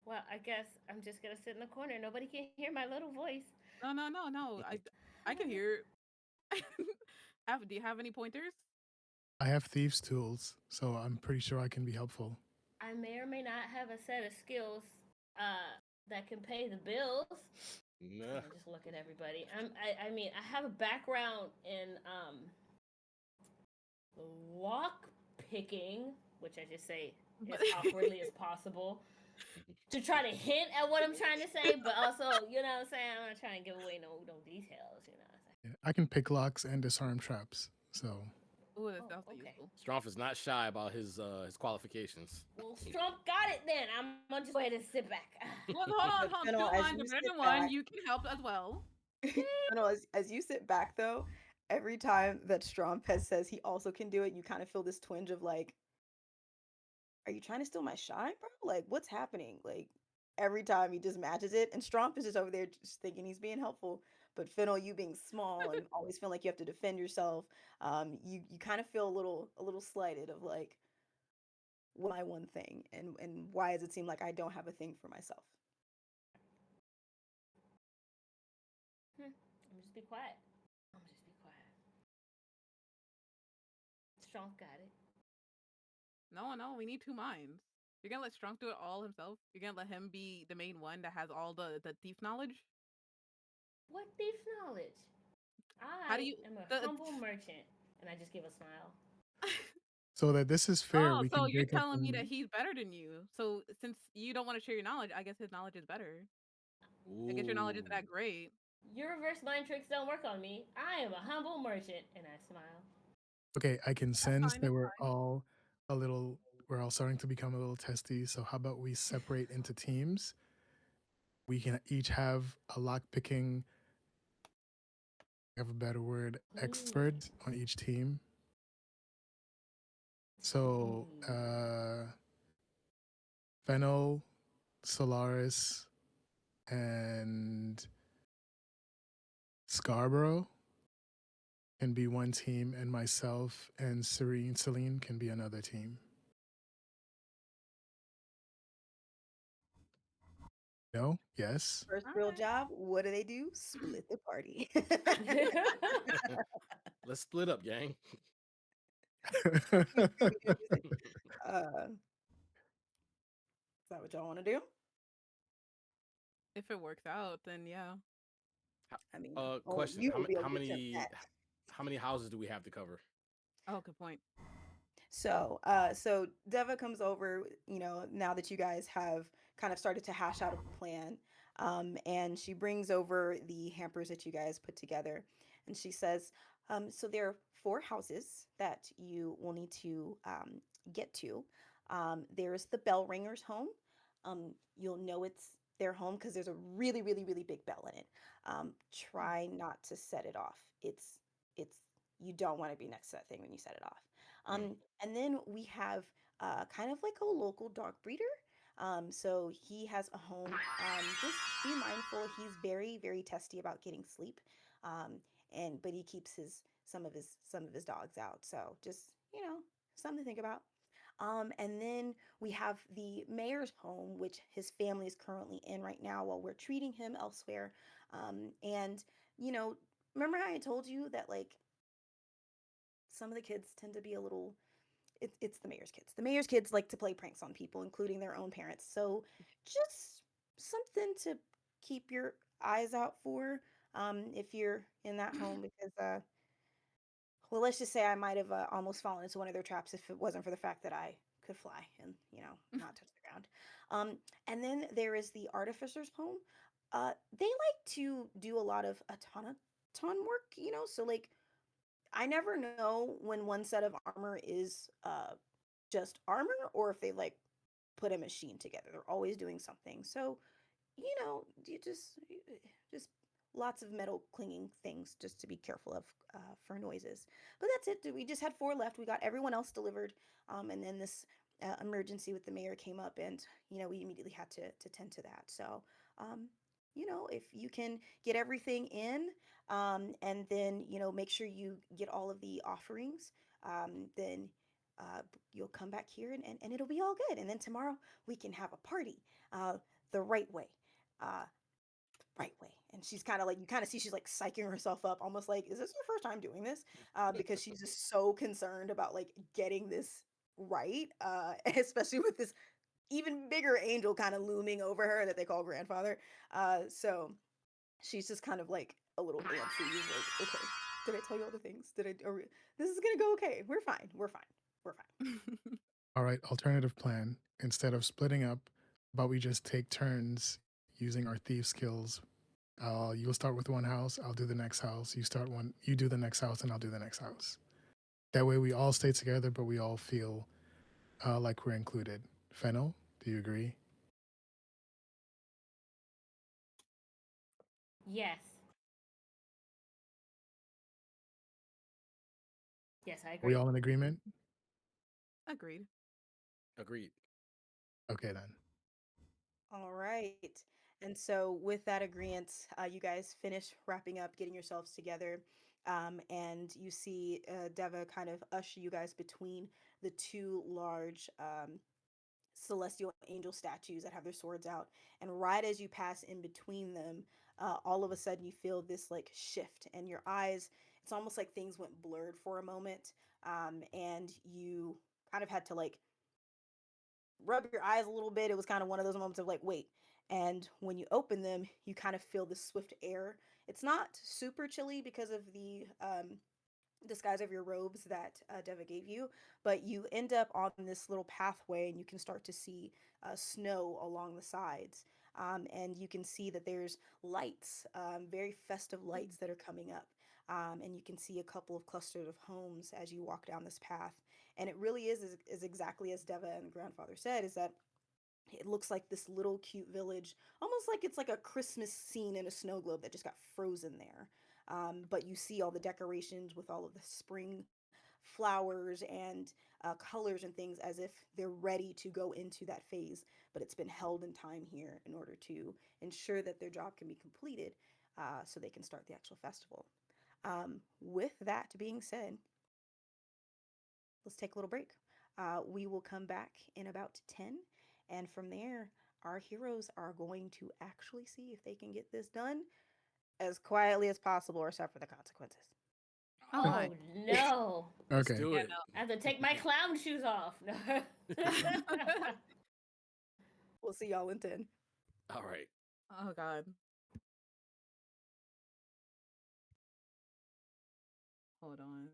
Well, I guess I'm just gonna sit in the corner. Nobody can hear my little voice. No, no, no, no. I can hear. Do you have any pointers? I have thieves' tools, so I'm pretty sure I can be helpful. I may or may not have a set of skills that can pay the bills. Nah. And I just look at everybody. I mean, I have a background in lock picking, which I just say as awkwardly as possible to try to hint at what I'm trying to say, but also, you know what I'm saying? I'm not trying to give away no details, you know what I'm saying? Yeah, I can pick locks and disarm traps. So Ooh, that's Oh, also okay. useful. Strumpf is not shy about his qualifications. Well, Strump got it then. I'm gonna just go ahead and sit back. Well, hold on, But hold on. Fennel, Two as lines you are better sit than one. back, You can help as well. Fennel, as you sit back though, every time that Strumpet says he also can do it, you kind of feel this twinge of like, are you trying to steal my shine, bro? Like, what's happening? Like, every time he just matches it, and Stromp is just over there just thinking he's being helpful. But Fennel, you being small and always feeling like you have to defend yourself, you kind of feel a little slighted of like, what my one thing, and why does it seem like I don't have a thing for myself? I'm just be quiet. I'm just be quiet. Strump got it. No, no, we need two minds. You're gonna let Strunk do it all himself? You're gonna let him be the main one that has all the thief knowledge? What thief knowledge? How do I you am a the humble merchant, and I just give a smile. so that this is fair, Oh, we so can you're break up telling me that in he's better than you. So since you don't want to share your knowledge, I guess his knowledge is better. I guess your knowledge isn't Ooh. that great. Your reverse mind tricks don't work on me. I am a humble merchant, and I smile. Okay, I can That's sense fine, that that's fine. a little we're all starting to become a little testy. So how about we separate into teams? We can each have a lock picking, have a better word, Ooh. expert on each team. So Fennel, Solaris, and Scarborough can be one team, and myself and Celine can be another team. No? Yes? First All real right. job, what do? Split the party. Let's split up, gang. uh, is that what y'all want to do? If it works out, then yeah. I mean, only Question. you will be able to determine that. How many houses do we have to cover? Oh, good point. So Deva comes over, now that you guys have kind of started to hash out a plan, and she brings over the hampers that you guys put together, and she says, so there are four houses that you will need to get to. There's the bell ringer's home. You'll know it's their home because there's a really, really, really big bell in it. Try not to set it off. It's you don't want to be next to that thing when you set it off. Mm. And then we have kind of like a local dog breeder. So he has a home. Just be mindful. He's very, very testy about getting sleep. Um, and but he keeps his some of his dogs out. So just something to think about. And then we have the mayor's home, which his family is currently in right now while we're treating him elsewhere. And you know, remember how I told you that like some of the kids tend to be a little it's the mayor's kids. The mayor's kids like to play pranks on people, including their own parents. So just something to keep your eyes out for if you're in that home because well, let's just say I might have almost fallen into one of their traps if it wasn't for the fact that I could fly and not touch the ground. And then there is the artificer's home. They like to do a lot of automaton work, so like I never know when one set of armor is just armor or if they like put a machine together. They're always doing something. So, you just lots of metal clinging things just to be careful of for noises. But that's it. We just had four left. We got everyone else delivered. And then this emergency with the mayor came up and we immediately had to tend to that. So, um if you can get everything in, and then, make sure you get all of the offerings, then you'll come back here, and it'll be all good. And then tomorrow we can have a party, uh, the right way. Uh, right way. And she's kind of like, you kind of see she's like psyching herself up, almost like, is this your first time doing this? Because she's just so concerned about like getting this right, especially with this even bigger angel kind of looming over her that they call grandfather. So she's just kind of like a little antsy. She's like, okay, did I tell you all the things? This is gonna go okay. We're fine. We're fine. We're fine. All right, alternative plan. Instead of splitting up, but we just take turns using our thief skills. You'll start with one house, I'll do the next house. You do the next house, and I'll do the next house. That way we all stay together, but we all feel like we're included. Fennel, do you agree? Yes. Yes, I Are we agree. all in agreement? Agreed. Agreed. Okay, then. All right. And so, with that agreement, you guys finish wrapping up, getting yourselves together, and you see Deva kind of usher you guys between the two large celestial angel statues that have their swords out. And right as you pass in between them, all of a sudden you feel this like shift, and your eyes, it's almost like things went blurred for a moment, and you kind of had to like rub your eyes a little bit. It was kind of one of those moments of like, wait. And when you open them, you kind of feel the swift air. It's not super chilly because of the disguise of your robes that Deva gave you, but you end up on this little pathway, and you can start to see snow along the sides. And you can see that there's lights, very festive lights that are coming up. And you can see a couple of clusters of homes as you walk down this path. And it really is exactly as Deva and grandfather said, is that it looks like this little cute village, almost like it's like a Christmas scene in a snow globe that just got frozen there. But you see all the decorations with all of the spring flowers and colors and things, as if they're ready to go into that phase, but it's been held in time here in order to ensure that their job can be completed, so they can start the actual festival. With that being said, let's take a little break. We will come back in about 10. And from there, our heroes are going to actually see if they can get this done as quietly as possible or suffer the consequences. Oh Oh my. no. Let's Okay. do Yeah, it. I have to take my clown shoes off. No. no. We'll see y'all in 10. All right. Oh god. Hold on.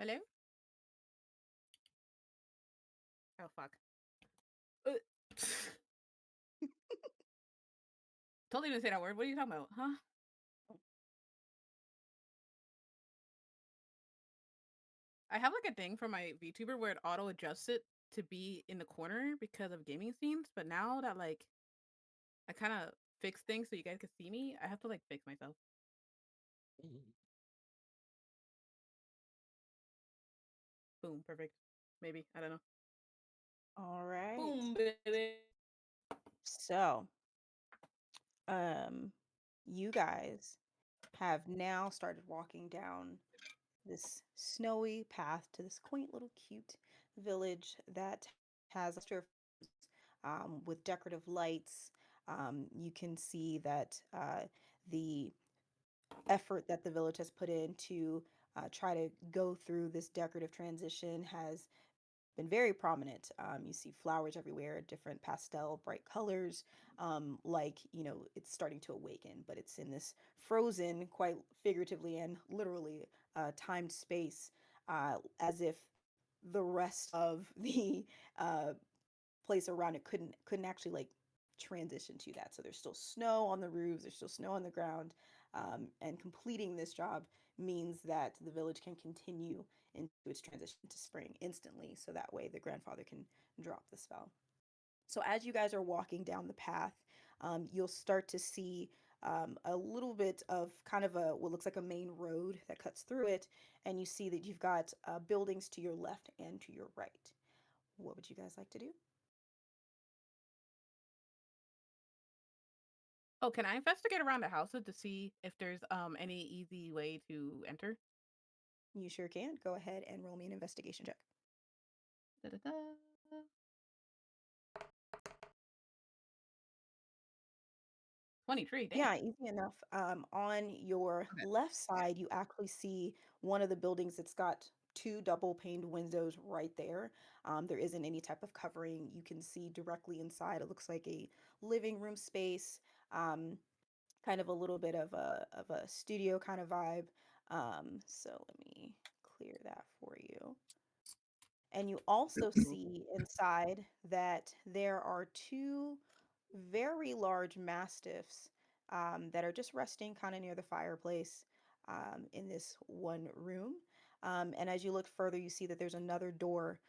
Hello? Oh, fuck. Uh, totally didn't say that word. What are you talking about? Huh? I have like a thing for my VTuber where it auto adjusts it to be in the corner because of gaming scenes, but now that like I kind of fix things so you guys can see me, I have to like fix myself. Boom, perfect. Maybe, I don't know. All right. Boom, baby. So, you guys have now started walking down this snowy path to this quaint little cute village that has a cluster of with decorative lights. You can see that the effort that the village has put in to try to go through this decorative transition has been very prominent. You see flowers everywhere, different pastel, bright colors, like, it's starting to awaken, but it's in this frozen, quite figuratively and literally, timed space, as if the rest of the uh, place around it couldn't actually like transition to that. So there's still snow on the roofs, there's still snow on the ground, and completing this job means that the village can continue into its transition to spring instantly. So that way the grandfather can drop the spell. So as you guys are walking down the path, you'll start to see a little bit of kind of what looks like a main road that cuts through it, and you see that you've got buildings to your left and to your right. What would you guys like to do? Oh, can I investigate around the houses to see if there's any easy way to enter? You sure can. Go ahead and roll me an investigation check. Da-da-da. 23, dang. Yeah, easy enough. On your Okay. left side, you actually see one of the buildings that's got two double paned windows right there. There isn't any type of covering. You can see directly inside. It looks like a living room space, um, kind of a little bit of a studio kind of vibe. So let me clear that for you. And you also see inside that there are two very large mastiffs that are just resting kind of near the fireplace in this one room. And as you look further, you see that there's another door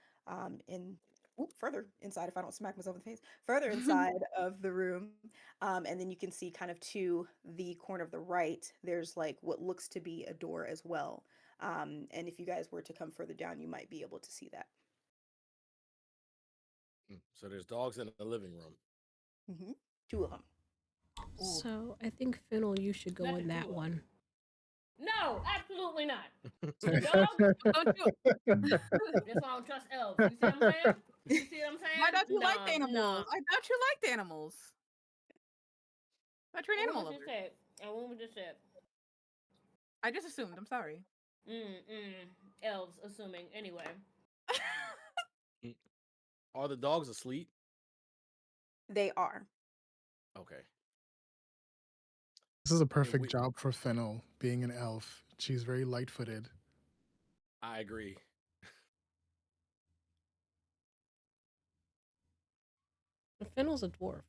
further inside, if I don't smack myself in the face, further inside of the room. And then you can see kind of to the corner of the right, there's like what looks to be a door as well. And if you guys were to come further down, you might be able to see that. So there's dogs in the living room. Mm-hmm. Two of them. Ooh. So I think Fennel, you should go Not in the that two of one. No, absolutely not. The dog. Don't you? That's why I don't trust elves. You see what I'm saying? You see what I'm Why saying? don't you like Nah. animals? I thought you liked animals. I thought you're an And animal what was lover. just said? And what was just said? I just assumed. I'm sorry. Elves, assuming. Anyway. Are the dogs asleep? They are. Okay. This is a And perfect job for Fennel, being an elf. She's very light-footed. I agree. But Fennel's a dwarf.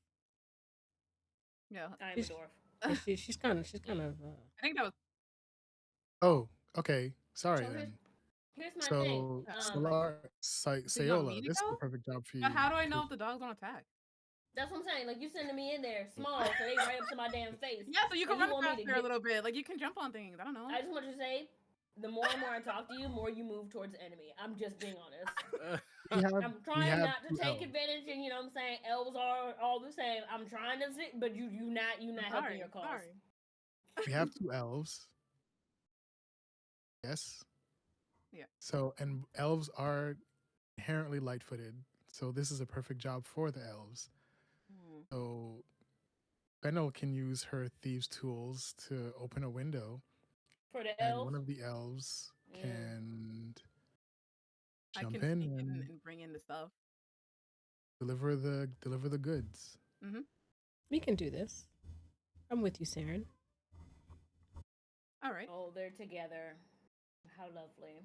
Yeah. I am a She's dwarf. yeah, she's kind of I think that was. Oh, okay. Sorry So then. here's my thing. So, Solar, So you want me Sayola, to this is go? the perfect job for But you. how do I know if the dogs don't attack? That's what I'm saying. Like, you sending me in there small, so they right up to my damn face. Yeah, so you can And run want me to faster a little bit. Like you can jump on things. I don't know. I just want you to say, the more and more I talk to you, more you move towards the enemy. I'm just being honest. We have I'm we trying have not to two take elves. advantage, and you know what I'm saying. Elves are all the same. I'm trying to sit, but you not I'm helping sorry. your cause. Sorry. We have two elves. Yes. Yeah. So, and elves are inherently light-footed. So this is a perfect job for the elves. Hmm. So Fennel can use her thieves' tools to open a window, For the and elves, one of the elves can I jump can in sneak in and and bring in the stuff. deliver the goods. Mm-hmm. We can do this. I'm with you, Saren. All right. oh, they're together. How lovely.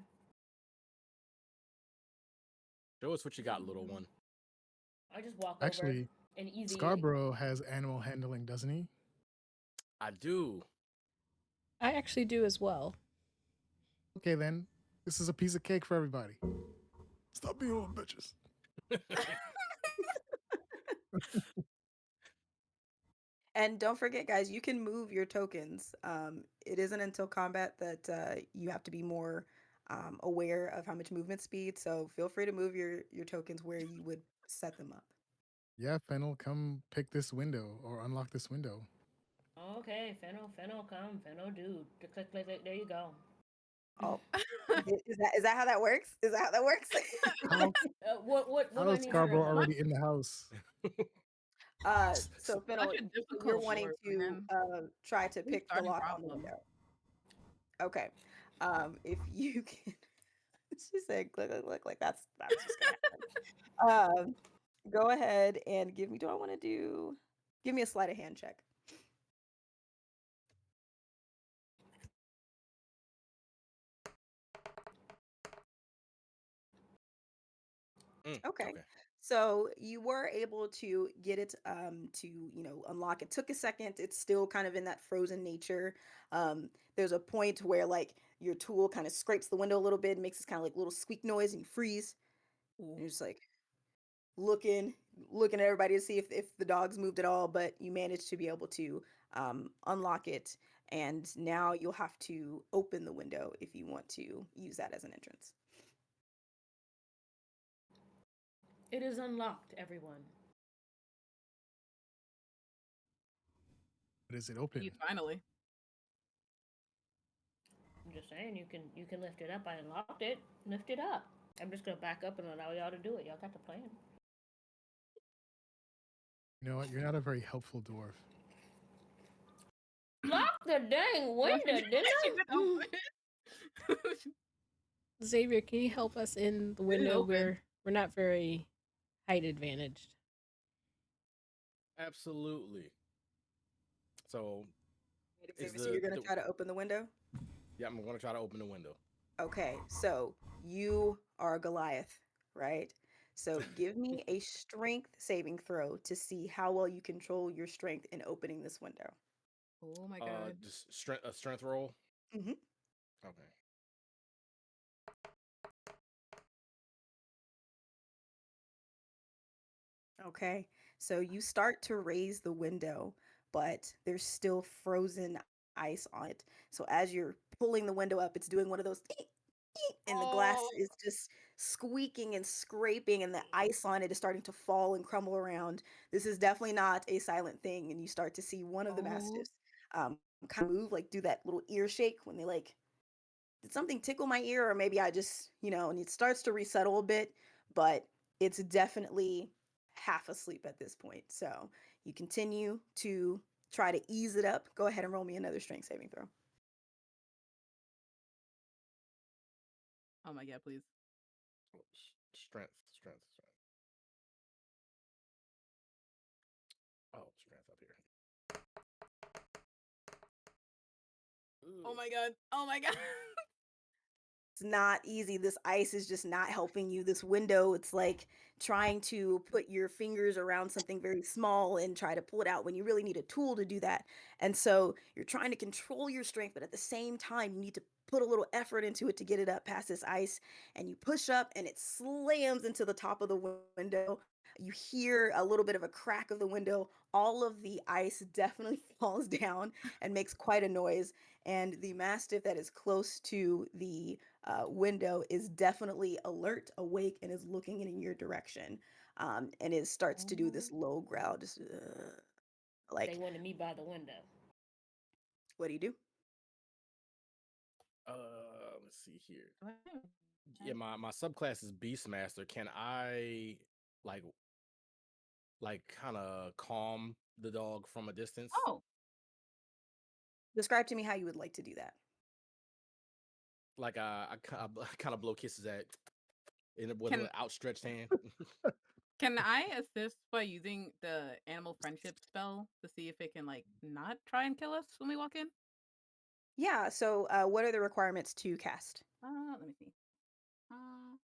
Show us what you got, little one. I just walk over Actually, and easy. Scarborough has animal handling, doesn't he? I do. I actually do as well. Okay, then. This is a piece of cake for everybody. Stop being little bitches. And don't forget, guys, you can move your tokens. It isn't until combat that you have to be more aware of how much movement speed. So feel free to move your tokens where you would set them up. Yeah, Fennel, come pick this window or unlock this window. Okay, Fennel, come, Fennel, dude. Click, click, click. There you go. Oh, is that how that works? Is that how that works? How What how do I is need to Scarborough unlock? already in the house? So Fennel, Such a you're difficult wanting door, to man. try to Who's pick the starting lock on the problems? window. Okay. If you can, she said, click, click, click, like that's just gonna happen. Go ahead and give me. Do I want to do? Give me a sleight of hand check. Okay. Okay. So you were able to get it to unlock. It took a second. It's still kind of in that frozen nature. There's a point where like your tool kind of scrapes the window a little bit, makes this kind of like little squeak noise, and you freeze. And Ooh. you're just like looking, looking at everybody to see if the dogs moved at all. But you managed to be able to unlock it, and now you'll have to open the window if you want to use that as an entrance. It is unlocked, everyone. But is it open? He's finally. I'm just saying you can lift it up. I unlocked it. Lift it up. I'm just gonna back up and allow y'all to do it. Y'all got the plan. You know what? You're not a very helpful dwarf. Lock the dang Well, window, didn't she I? did open it. Xavier, can you help us in the Did it window? open? We're not very height advantaged. Absolutely. So is So you're going to the try to open the window? yeah, I'm gonna try to open the window. Okay, so you are Goliath, right? So give me a strength saving throw to see how well you control your strength in opening this window. Oh my god. Just strength roll. Hmm. Okay. Okay, so you start to raise the window, but there's still frozen ice on it. So as you're pulling the window up, it's doing one of those "Eek, eek," and the glass Oh. is just squeaking and scraping, and the ice on it is starting to fall and crumble around. This is definitely not a silent thing, and you start to see one of the Oh. mastiffs kind of move, like do that little ear shake when they like did something tickle my ear or maybe I just, and it starts to resettle a bit, but it's definitely half asleep at this point. So you continue to try to ease it up. Go ahead and roll me another strength saving throw. Oh my god, please. Strength. Oh, strength up here. Oh Ooh. my god. Oh my god. It's not easy. This ice is just not helping you. This window, it's like trying to put your fingers around something very small and try to pull it out when you really need a tool to do that. And so you're trying to control your strength, but at the same time, you need to put a little effort into it to get it up past this ice. And you push up and it slams into the top of the window. You hear a little bit of a crack of the window. All of the ice definitely falls down and makes quite a noise. And the mastiff that is close to the window is definitely alert, awake, and is looking in your direction. And it starts to do Oh. this low growl, just They like, wanted me by the window. what do you do? Let's see here. Yeah, my subclass is Beastmaster. Can I like kind of calm the dog from a distance? Oh. Describe to me how you would like to do that. Like I kind of blow kisses at with Can an outstretched hand. can I assist by using the animal friendship spell to see if it can like not try and kill us when we walk in? Yeah. So, what are the requirements to cast? Let me see. Uh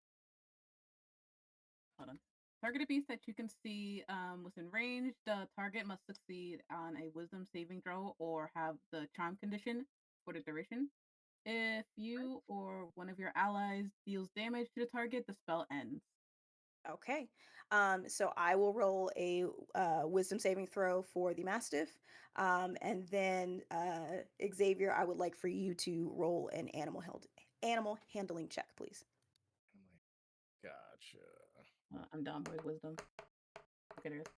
Hold on. Targeted beast that you can see within range. The target must succeed on a Wisdom saving throw or have the charm condition for the duration. If you or one of your allies deals damage to the target, the spell ends. Okay. So I will roll a wisdom saving throw for the Mastiff. And then Xavier, I would like for you to roll an animal handling check, please. I'm like, gotcha. I'm down by Wisdom. Okay, there it is.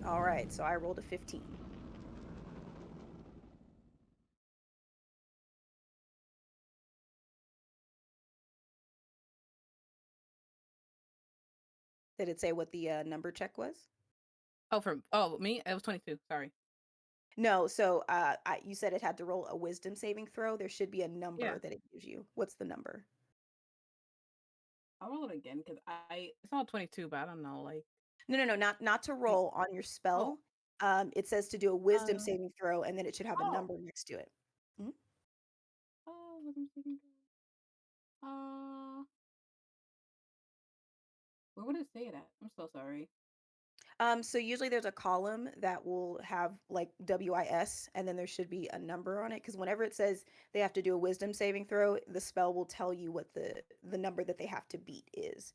All right. So I rolled a 15. Did it say what the number check was? Me? It was 22. Sorry. No. So you said it had to roll a wisdom saving throw. There should be a Yeah. number that it gives you. What's the number? I'll roll it again because I saw 22, but I don't know. Like, No, not to wait. roll on your Oh, spell. It says to do a wisdom uh, saving throw, and then it should have a oh, number next to it. Mhm. Wisdom saving throw. Where would it say it at? I'm so sorry. So usually there's a column that will have like WIS, and then there should be a number on it. Because whenever it says they have to do a wisdom saving throw, the spell will tell you what the number that they have to beat is.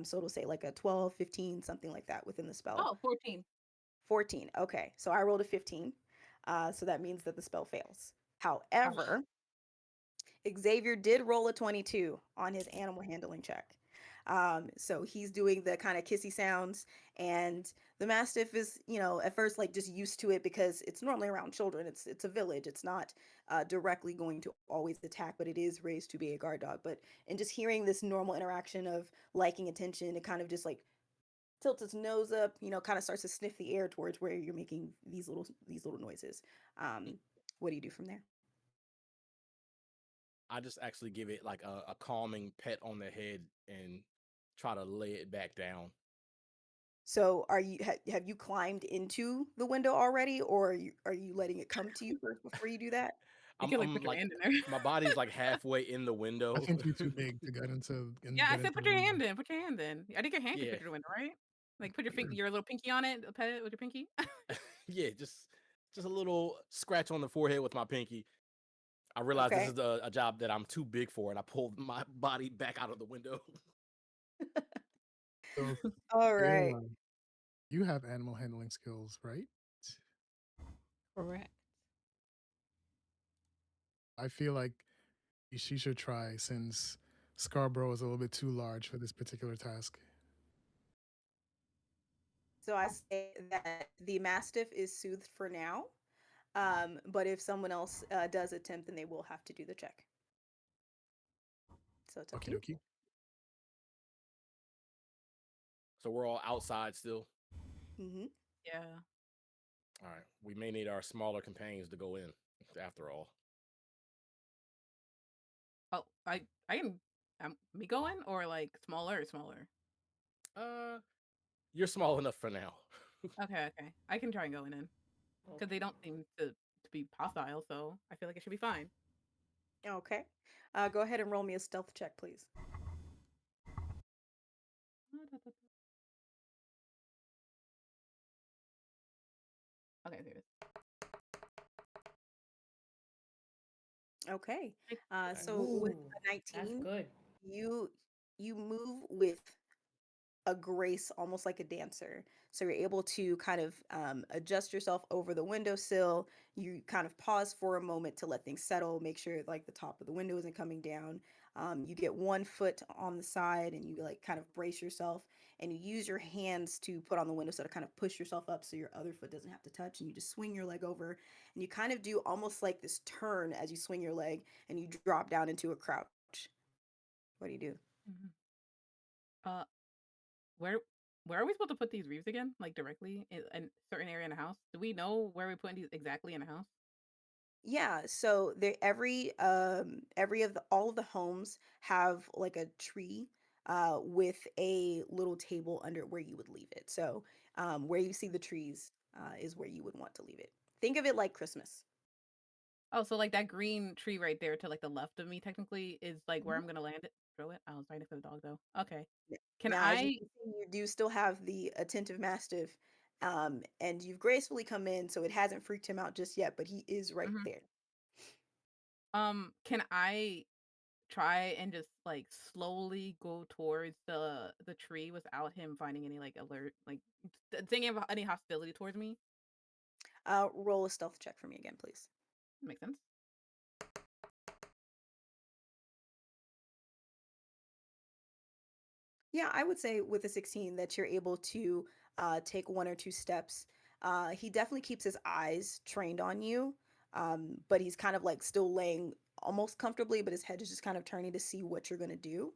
So it'll say like a 12, 15, something like that within the spell. Oh, 14. 14. Okay, so I rolled a 15. So that means that the spell fails. Oh, However, Xavier did roll a 22 on his animal handling check. So he's doing the kind of kissy sounds, and the mastiff is, at first like just used to it because it's normally around children. It's a village. It's not directly going to always attack, but it is raised to be a guard dog. But in just hearing this normal interaction of liking attention, it kind of just like tilts its nose up, kind of starts to sniff the air towards where you're making these little noises. What do you do from there? I just actually give it like a calming pet on the head and try to lay it back down. So have you climbed into the window already, or are you letting it come to you first before you do that? you I'm can like I'm put your like hand in there. my body's like halfway in the I window. think you're too big to get into Yeah, and I get said into put the your window. hand in. Put your hand in. I think your hand can Yeah. fit through the window, right? Like put your little pinky on it, pet it with your pinky. Yeah, just a little scratch on the forehead with my pinky. I realized this Okay. is a job that I'm too big for, and I pulled my body back out of the window. So, All right. Sayla, you have animal handling skills, right? Correct. I feel like she should try since Scarborough is a little bit too large for this particular task. So I say that the mastiff is soothed for now. But if someone else does attempt, then they will have to do the check. So it's up to Okie you. dokie. So we're all outside still. Hmm. Yeah. All right, we may need our smaller companions to go in after all. Oh, I can me going or like smaller. Uh, you're small enough for now. Okay. I can try and go in because they Okay. don't seem to be hostile, so I feel like it should be fine. Okay. Go ahead and roll me a stealth check, please. Okay, there it is. Okay. Nice. So with Ooh. a That's 19, good. you you move with a grace, almost like a dancer. So you're able to kind of adjust yourself over the windowsill. You kind of pause for a moment to let things settle, make sure like the top of the window isn't coming down. You get one foot on the side and you like kind of brace yourself, and you use your hands to put on the windowsill to kind of push yourself up so your other foot doesn't have to touch. And you just swing your leg over, and you kind of do almost like this turn as you swing your leg, and you drop down into a crouch. What do you do? Mhm. Uh, where where are we supposed to put these reefs again? Like directly in a certain area in the house? Do we know where we're putting these exactly in the house? Yeah, so there every of the all of the homes have like a tree with a little table under where you would leave it. So where you see the trees is where you would want to leave it. Think of it like Christmas. Oh, so like that green tree right there to like the left of me technically is like where Mhm. I'm gonna land it. Throw it. I was right next to the dog though. Okay. N- Can Now, as you I? can see, you do still have the attentive mastiff, and you've gracefully come in, so it hasn't freaked him out just yet, but he is right Mhm. there. Can I try and just like slowly go towards the tree without him finding any like alert, like thinking of any hostility towards me? Roll a stealth check for me again, please. Makes sense. Yeah, I would say with a 16 that you're able to take one or two steps. He definitely keeps his eyes trained on you, but he's kind of like still laying almost comfortably, but his head is just kind of turning to see what you're going to do.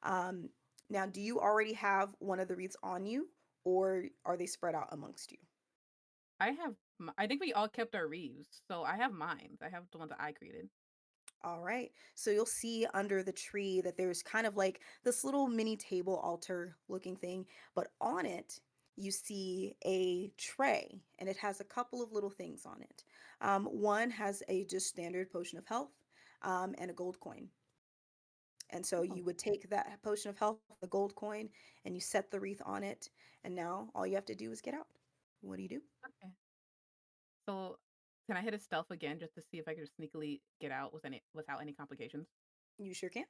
Um, Now, do you already have one of the wreaths on you, or are they spread out amongst you? I think we all kept our reeves, so I have mine. I have the ones that I created. All right. So you'll see under the tree that there's kind of like this little mini table altar looking thing, but on it, you see a tray and it has a couple of little things on it. One has a just standard potion of health, and a gold coin. And so Oh, you would take that potion of health, the gold coin, and you set the wreath on it. And now all you have to do is get out. What do you do? okay. So can I hit a stealth again just to see if I could just sneakily get out without any complications? You sure can.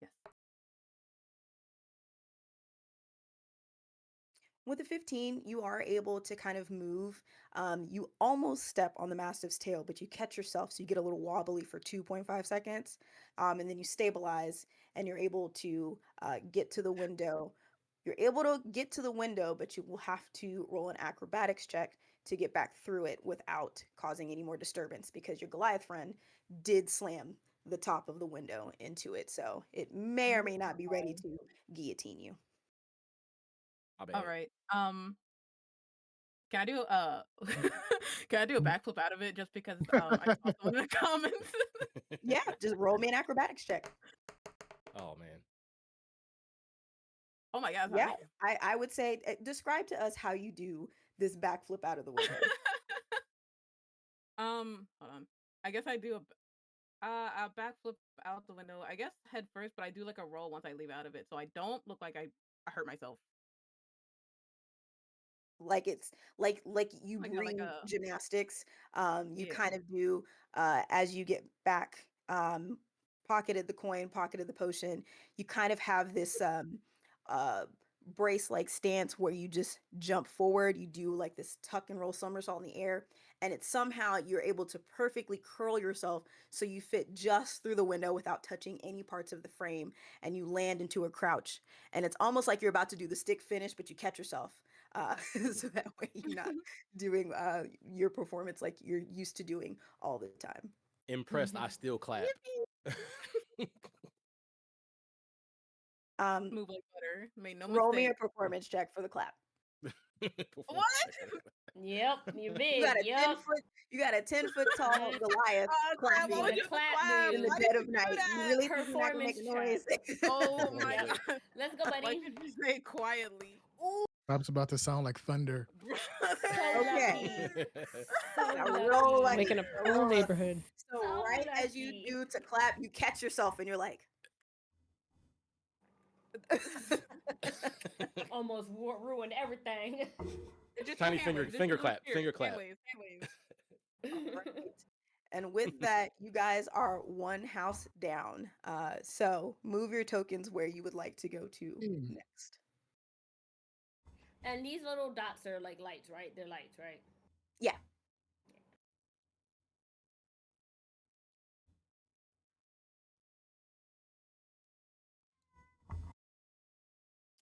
Yes. With a 15, you are able to kind of move. You almost step on the mastiff's tail, but you catch yourself, so you get a little wobbly for 2.5 seconds, and then you stabilize, and you're able to get to the window. You're able to get to the window, but you will have to roll an acrobatics check to get back through it without causing any more disturbance, because your Goliath friend did slam the top of the window into it, so it may or may not be ready Wow. to guillotine you. I All bet. right. Can I do can I do a backflip out of it just because I saw someone in the comments? Yeah, just roll me an acrobatics check. Oh man. Oh my god, it's Yeah, high. I would say describe to us how you do this backflip out of the window. Hold on. I guess I do a backflip out the window. I guess head first, but I do like a roll once I leave out of it, so I don't look like I hurt myself. Like it's like you Like bring a gymnastics. You yeah. kind of do as you get back, pocketed the coin, pocketed the potion. You kind of have this uh brace like stance where you just jump forward. You do like this tuck and roll somersault in the air, and it's somehow you're able to perfectly curl yourself so you fit just through the window without touching any parts of the frame, and you land into a crouch. And it's almost like you're about to do the stick finish, but you catch yourself, uh, so that way you're not doing your performance like you're used to doing all the time. Impressed, I still clap. Yippee! Um, Move like butter. Made no Roll me a mistake. performance check for the clap. What? Performance check for the clap. Yep, you're You big. got a Yep. 10-foot, you got a 10-foot tall Mm, Goliath Oh crap, what need was clapping a just a clap, do clap? in the you? Why did dead you of do night. You that? really think you're not gonna make Performance a trap. noise? Oh my Yep. god. Let's go, Why buddy. could you say it quietly? Ooh, Clap's about to sound like thunder. So brother. Okay, lucky. So now roll lucky. lucky. Waking up the whole Roll lucky. neighborhood. So So right as you lucky. do to clap, you catch yourself and you're like, Almost ruined everything. Just Tiny hand wave. Just finger do a clap, spirit. finger Hand clap. wave. Hand wave. all right. And with that, you guys are one house down. So move your tokens where you would like to go to Hmm. next. And these little dots are like lights, right? They're lights, right? Yeah.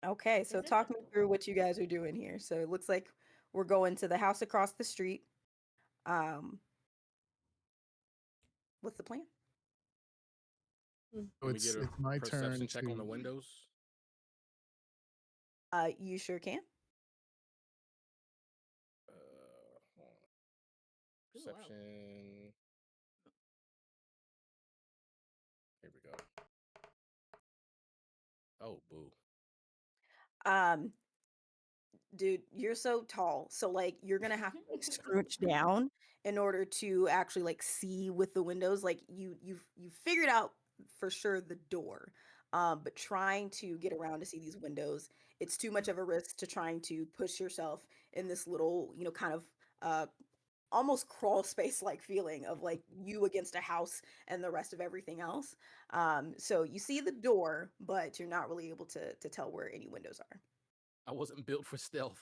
Okay. So Is this a talk me through what you guys are doing here. So it looks like we're going to the house across the street. Um, what's the plan? Mm. So Can we get a it's my perception turn check on the to. windows? You sure can. Hold on. Ooh, wow. Perception. Here we go. Oh, boo. Um, Dude, you're so tall. So like you're gonna have to like scrunch down in order to actually like see with the windows. Like you've figured out for sure the door. But trying to get around to see these windows, it's too much of a risk to trying to push yourself in this little, kind of uh almost crawl space like feeling of like you against a house and the rest of everything else. So you see the door, but you're not really able to tell where any windows are. I wasn't built for stealth.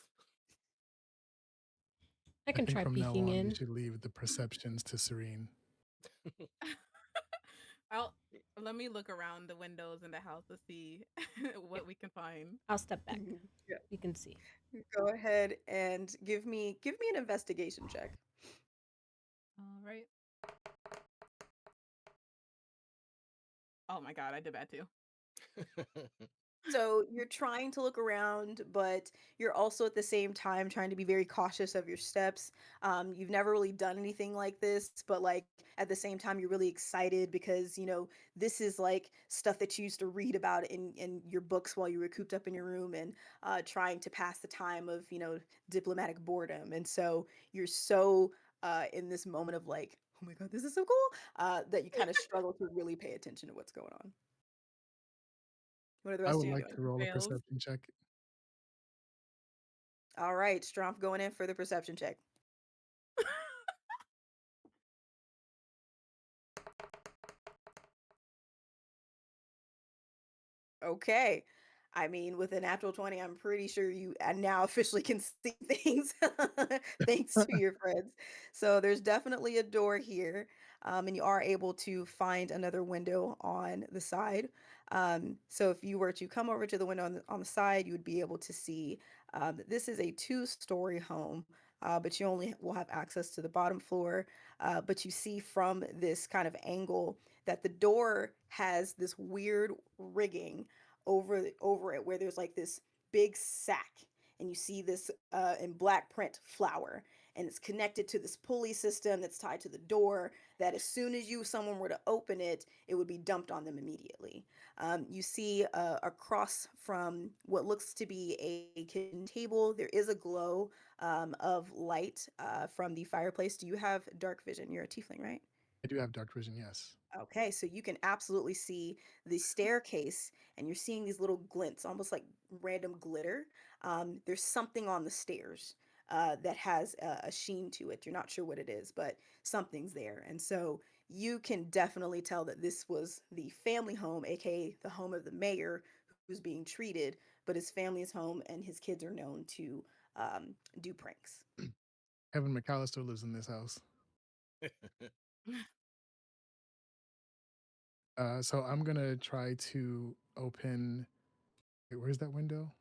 I I can think try from now peeking on, we in. should leave the perceptions to Serene. I'll let me look around the windows in the house to see what we can find. I'll step back. Yeah. You can see. Go ahead and give me an investigation check. All right. Oh my god, I did bad too. So you're trying to look around, but you're also at the same time trying to be very cautious of your steps. You've never really done anything like this, but like at the same time, you're really excited because this is like stuff that you used to read about in your books while you were cooped up in your room and trying to pass the time of diplomatic boredom. And so you're so in this moment of like, oh my god, this is so cool, that you kind of struggle to really pay attention to what's going on. What are the I rest would of you like doing? to roll a Fails. perception check. All right, Strumpf going in for the perception check. Okay. I mean, with a natural 20, I'm pretty sure you now officially can see things thanks to your friends. So there's definitely a door here, and you are able to find another window on the side. So if you were to come over to the window on the side, you would be able to see that this is a two-story home, but you only will have access to the bottom floor. But you see from this kind of angle that the door has this weird rigging over it where there's like this big sack, and you see this in black print flower, and it's connected to this pulley system that's tied to the door, that as soon as someone were to open it, it would be dumped on them immediately. You see across from what looks to be a kitchen table, there is a glow of light from the fireplace. Do you have dark vision? You're a tiefling, right? I do have dark vision, yes. Okay, so you can absolutely see the staircase, and you're seeing these little glints, almost like random glitter. There's something on the stairs that has a sheen to it. You're not sure what it is, but something's there. And so you can definitely tell that this was the family home, aka the home of the mayor who's being treated, but his family's home, and his kids are known to do pranks. Evan McAllister lives in this house. So I'm gonna try to open. Wait, where's that window?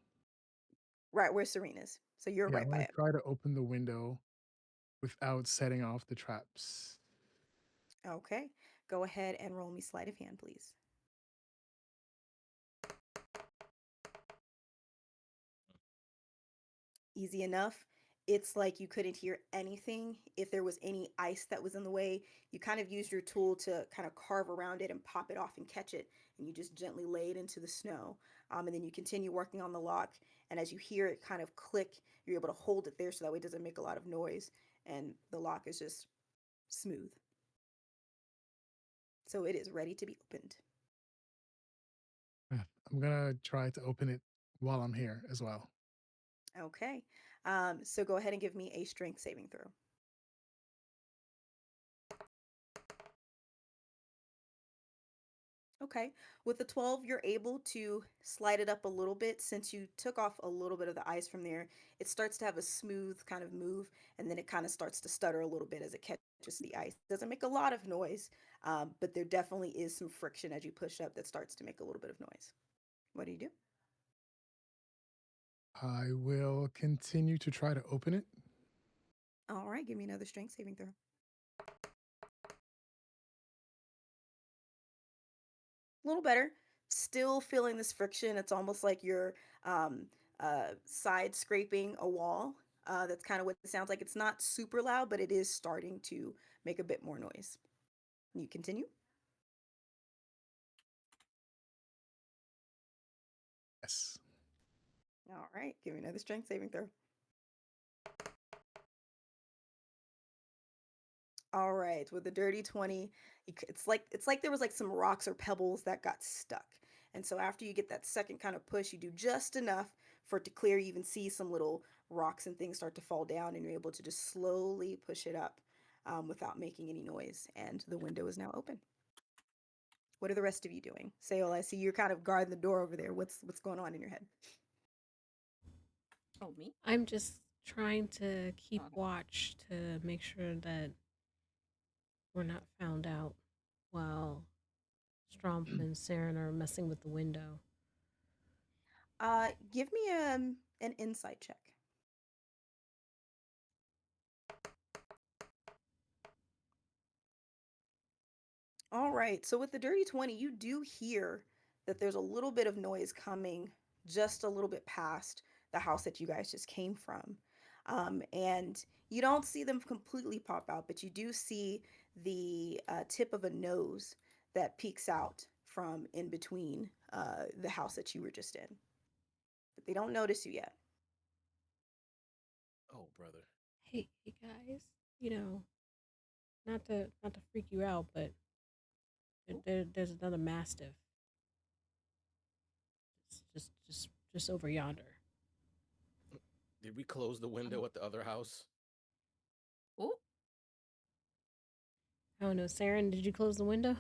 Right where Serena's. So you're Yeah, I'm right by gonna it. try to open the window without setting off the traps. Okay, go ahead and roll me sleight of hand, please. Easy enough. It's like you couldn't hear anything. If there was any ice that was in the way, you kind of used your tool to kind of carve around it and pop it off and catch it, and you just gently lay it into the snow. And then you continue working on the lock, and as you hear it kind of click, you're able to hold it there so that way it doesn't make a lot of noise, and the lock is just smooth. So it is ready to be opened. I'm gonna try to open it while I'm here as well. Okay. So go ahead and give me a strength saving throw. Okay. With the 12, you're able to slide it up a little bit. Since you took off a little bit of the ice from there, it starts to have a smooth kind of move, and then it kind of starts to stutter a little bit as it catches the ice. Doesn't make a lot of noise, but there definitely is some friction as you push up that starts to make a little bit of noise. What do you do? I will continue to try to open it. All right, give me another strength saving throw. A little better. Still feeling this friction. It's almost like you're um, side scraping a wall. That's kind of what it sounds like. It's not super loud, but it is starting to make a bit more noise. You continue? Yes. All right, give me another strength saving throw. All right, with the dirty 20, it's like there was like some rocks or pebbles that got stuck. And so after you get that second kind of push, you do just enough for it to clear. You even see some little rocks and things start to fall down, and you're able to just slowly push it up without making any noise. And the window is now open. What are the rest of you doing? Sayol, I see you're kind of guarding the door over there. What's going on in your head? Oh, me? I'm just trying to keep Oh, okay. watch to make sure that we're not found out while Stromp and Saren are messing with the window. Give me an insight check. All right. So with the dirty 20, you do hear that there's a little bit of noise coming just a little bit past the house that you guys just came from. And you don't see them completely pop out, but you do see the tip of a nose that peeks out from in between the house that you were just in. But they don't notice you yet. Oh, brother. Hey guys, you know, not to freak you out, but there's another mastiff just over yonder. Did we close the Um, window at the other house? oh, I don't know, Saren, did you close the window?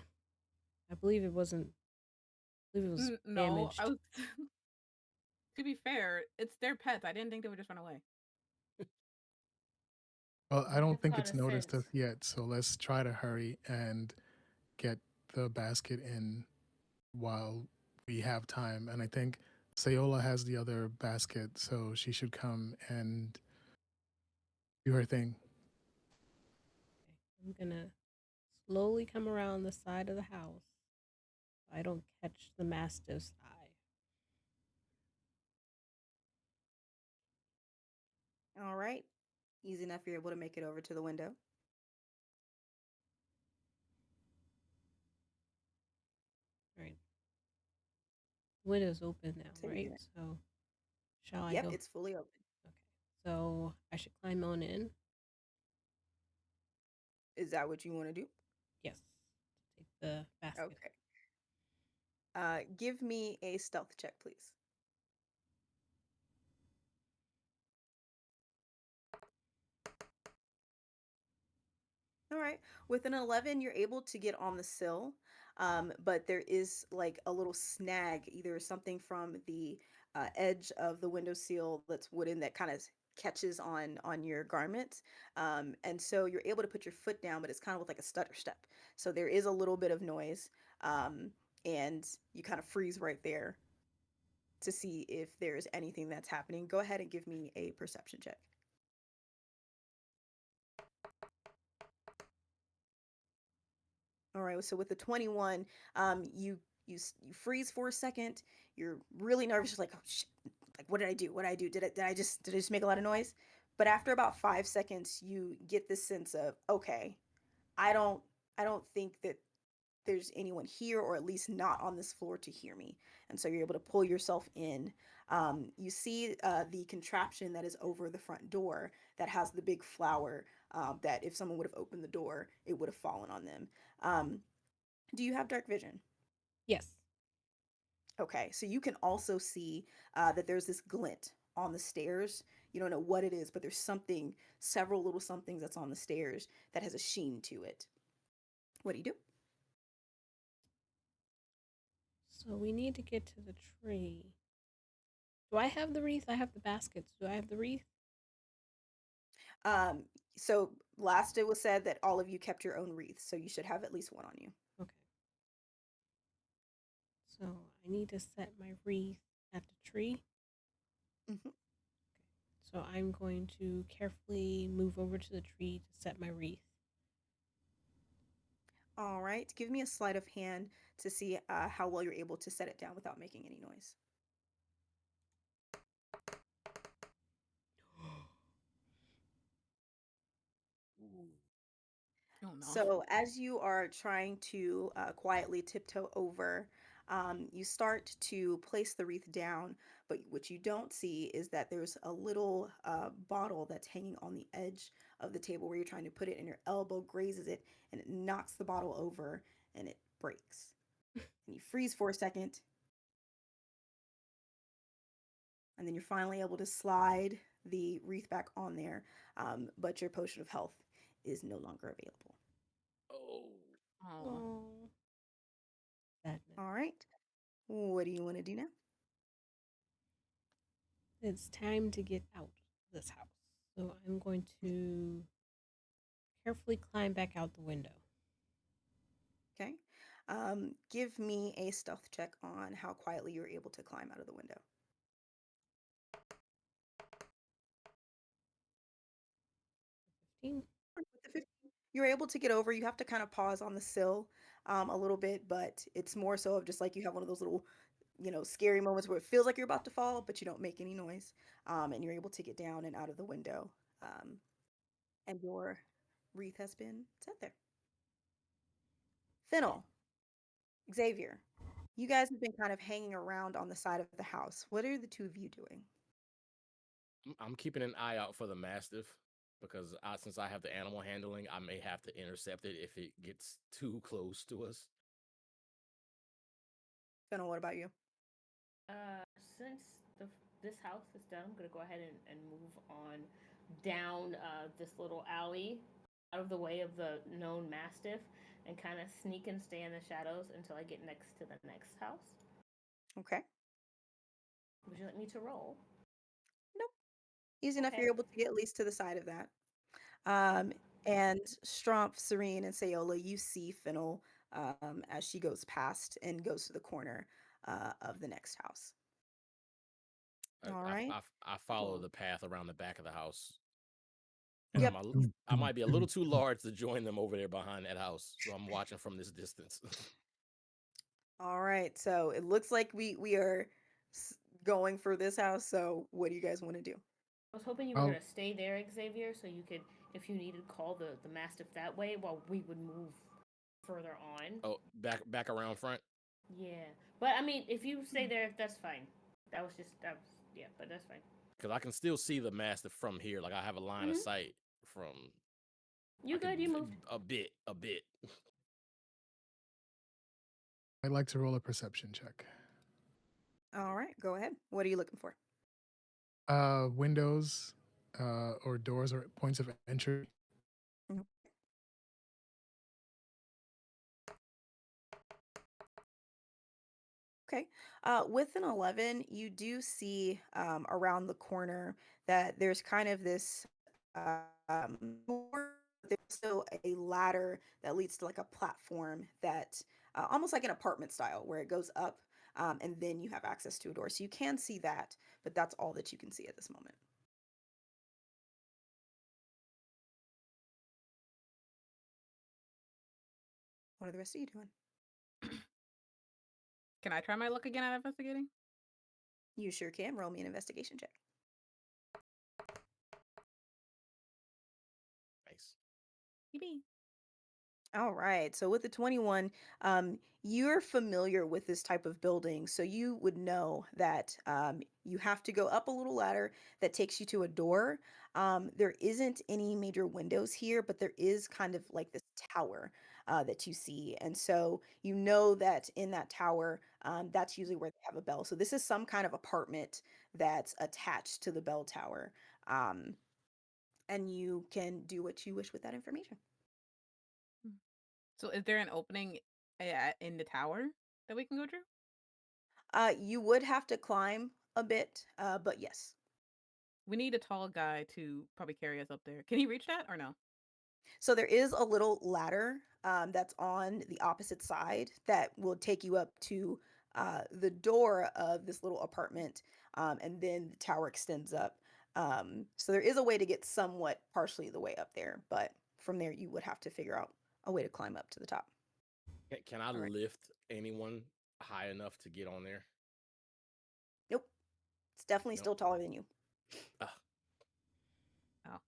I believe it wasn't. I believe it was no. I damaged. was. To be fair, it's their pets. I didn't think they would just run away. Well, I don't That's think called it's a noticed us sense. yet, so let's try to hurry and get the basket in while we have time. And I think Sayola has the other basket, so she should come and do her thing. Okay, I'm gonna slowly come around the side of the house. So I don't catch the mastiff's eye. All right. Easy enough. You're able to make it over to the window. All right, window's open now, Take right? it. So shall I Yep, go? it's fully open. Okay, so I should climb on in. Is that what you want to do? Yes, take the basket. Okay. Give me a stealth check, please. All right. With an 11, you're able to get on the sill, but there is like a little snag, either something from the edge of the window sill that's wooden that kind of catches on your garment, and so you're able to put your foot down, but it's kind of with like a stutter step. So there is a little bit of noise, um, and you kind of freeze right there to see if there's anything that's happening. Go ahead and give me a perception check. All right. So with the 21, you freeze for a second. You're really nervous. You're like, oh shit! Like, what did I do? What did I do? Did I just make a lot of noise? But after about 5 seconds, you get this sense of, okay, I don't I don't think that there's anyone here, or at least not on this floor to hear me. And so you're able to pull yourself in. You see the contraption that is over the front door that has the big flower, that if someone would have opened the door, it would have fallen on them. Um, do you have dark vision? Yes. Okay, so you can also see that there's this glint on the stairs. You don't know what it is, but there's something, several little somethings that's on the stairs that has a sheen to it. What do you do? So we need to get to the tree. Do I have the wreath? I have the baskets. Do I have the wreath? Um, so last it was said that all of you kept your own wreath, so you should have at least one on you. Okay. So I need to set my wreath at the tree. Mhm. So I'm going to carefully move over to the tree to set my wreath. All right, give me a sleight of hand to see how well you're able to set it down without making any noise. Ooh. Oh no. So, as you are trying to quietly tiptoe over, you start to place the wreath down, But what you don't see is that there's a little bottle that's hanging on the edge of the table where you're trying to put it, and your elbow grazes it, and it knocks the bottle over, and it breaks. And you freeze for a second, and then you're finally able to slide the wreath back on there. But your potion of health is no longer available. Oh, Oh. Oh, sadness. All right. What do you want to do now? It's time to get out of this house. So I'm going to carefully climb back out the window. Okay. Give me a stealth check on how quietly you were able to climb out of the window. 15. With the 15, you're able to get over. You have to kind of pause on the sill a little bit, but it's more so of just like you have one of those little, scary moments where it feels like you're about to fall, but you don't make any noise. And you're able to get down and out of the window. Um, and your wreath has been set there. Fennel, Xavier, you guys have been kind of hanging around on the side of the house. What are the two of you doing? I'm keeping an eye out for the mastiff because since I have the animal handling, I may have to intercept it if it gets too close to us. Fennel, what about you? Since this house is done, I'm gonna go ahead and move on down this little alley out of the way of the known mastiff and kind of sneak and stay in the shadows until I get next to the next house. Okay. Would you like me to roll? Nope. Easy enough. Okay. You're able to get at least to the side of that. Um, and Strumpf, Serene, and Sayola, you see Fennel as she goes past and goes to the corner of the next house. All right. I follow Cool. the path around the back of the house, and Yep. I might be a little too large to join them over there behind that house, so I'm watching from this distance. All right. So it looks like we are going for this house. So what do you guys want to do? I was hoping you were I'll gonna stay there, Xavier, so you could, if you needed, call the mastiff that way while we would move further on. Oh, back around front. Yeah, but I mean, if you stay there, that's fine. That was yeah, but that's fine. Because I can still see the mastiff from here. Like I have a line of Mhm. sight from. You I could good? You moved. a bit. I'd like to roll a perception check. All right. Go ahead. What are you looking for? Windows, or doors or points of entry. Mhm. Okay. With an 11, you do see around the corner that there's kind of this more, there's still a ladder that leads to like a platform that almost like an apartment style where it goes up and then you have access to a door. So you can see that, but that's all that you can see at this moment. What are the rest of you doing? Can I try my luck again at investigating? You sure can. Roll me an investigation check. Nice. Maybe. All right. So with the 21, you're familiar with this type of building. So you would know that you have to go up a little ladder that takes you to a door. There isn't any major windows here, but there is kind of like this tower that you see. And so you know that in that tower, that's usually where they have a bell. So this is some kind of apartment that's attached to the bell tower. Um, and you can do what you wish with that information. Hmm. So is there an opening in the tower that we can go through? You would have to climb a bit, but yes. We need a tall guy to probably carry us up there. Can he reach that or no? So there is a little ladder that's on the opposite side that will take you up to the door of this little apartment, and then the tower extends up. So there is a way to get somewhat partially the way up there, but from there you would have to figure out a way to climb up to the top. Can I All right. lift anyone high enough to get on there? Nope. It's definitely No. still taller than you. Ah, Oh.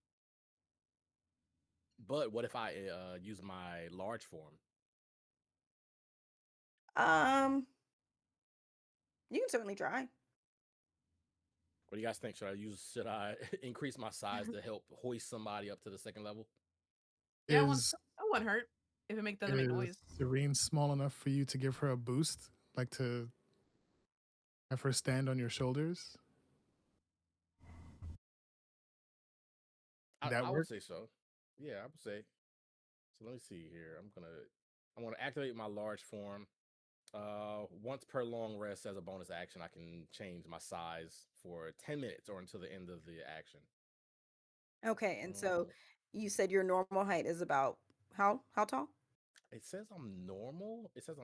but what if I use my large form? Um, you can certainly try. What do you guys think? Should I increase my size to help hoist somebody up to the second level? Yeah, one Is that wouldn't hurt if it doesn't make is noise. Serene small enough for you to give her a boost, like to have her stand on your shoulders? That I would work? say so. Yeah, I would say. So let me see here. I'm gonna activate my large form. Once per long rest as a bonus action, I can change my size for 10 minutes or until the end of the action. Okay, and so Uh, you said your normal height is about how tall? it says I'm normal. It says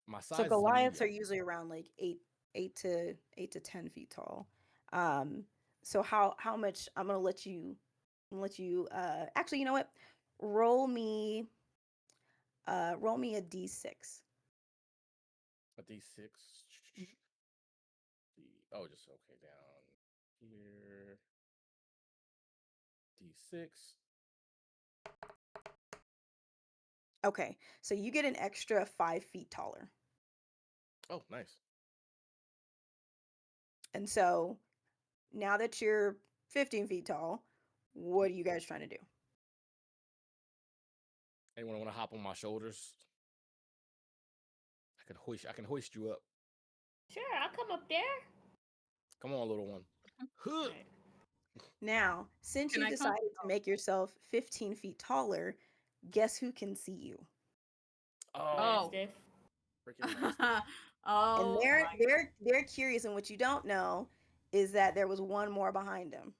my So size is Goliaths are medium. usually around like 8 to 10 feet tall. Um, so how much I'm gonna let you actually, you know what? Roll me roll me a d6. A D6. Oh, just okay down here. D6. Okay, so you get an extra 5 feet taller. Oh, nice. And so now that you're 15 feet tall, what are you guys trying to do? Anyone want to hop on my shoulders? I can hoist you up. Sure, I'll come up there. Come on, little one. All Huh. right. Now, since Can you I come? decided to make yourself 15 feet taller, guess who can see you? Oh, Oh. Mastiff. freaking mastiff. And Oh they're my they're they're curious, and what you don't know is that there was one more behind him.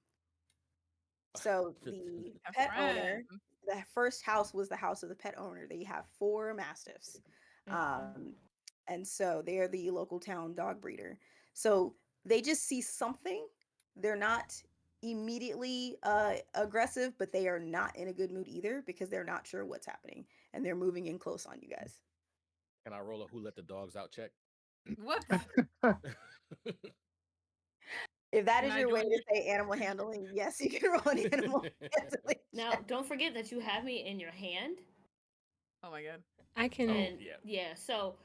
So the god, pet friend. owner, the first house was the house of the pet owner. They have four mastiffs. Mm-hmm. And so they're the local town dog breeder. So they just see something. They're not immediately aggressive, but they are not in a good mood either because they're not sure what's happening and they're moving in close on you guys. Can I roll a who let the dogs out check? What? If that Can is I your way join to your say animal handling, yes, you can roll an animal handling Now, check. don't forget that you have me in your hand. Oh my god. I Oh can. And yeah. yeah, so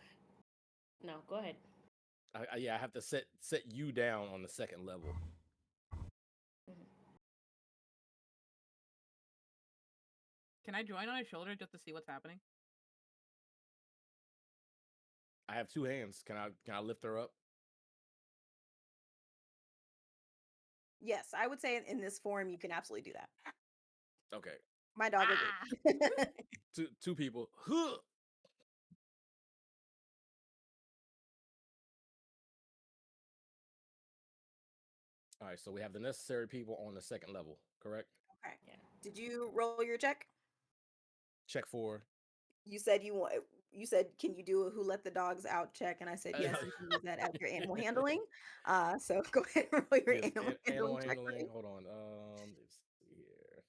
no, go ahead. Yeah, I have to set you down on the second level. Mhm. Can I join on his shoulder just to see what's happening? I have two hands. Can I lift her up? Yes, I would say in this form, you can absolutely do that. Okay. My dog agrees. Ah! Two people. Huh. All right, so we have the necessary people on the second level, correct? Okay. Yeah. Did you roll your check? Check for. You said you said, can you do a who let the dogs out check? And I said, yes, you can use that as your animal handling. So go ahead and roll your Yes, animal animal handling check for handling. me. Hold on. Let's see here.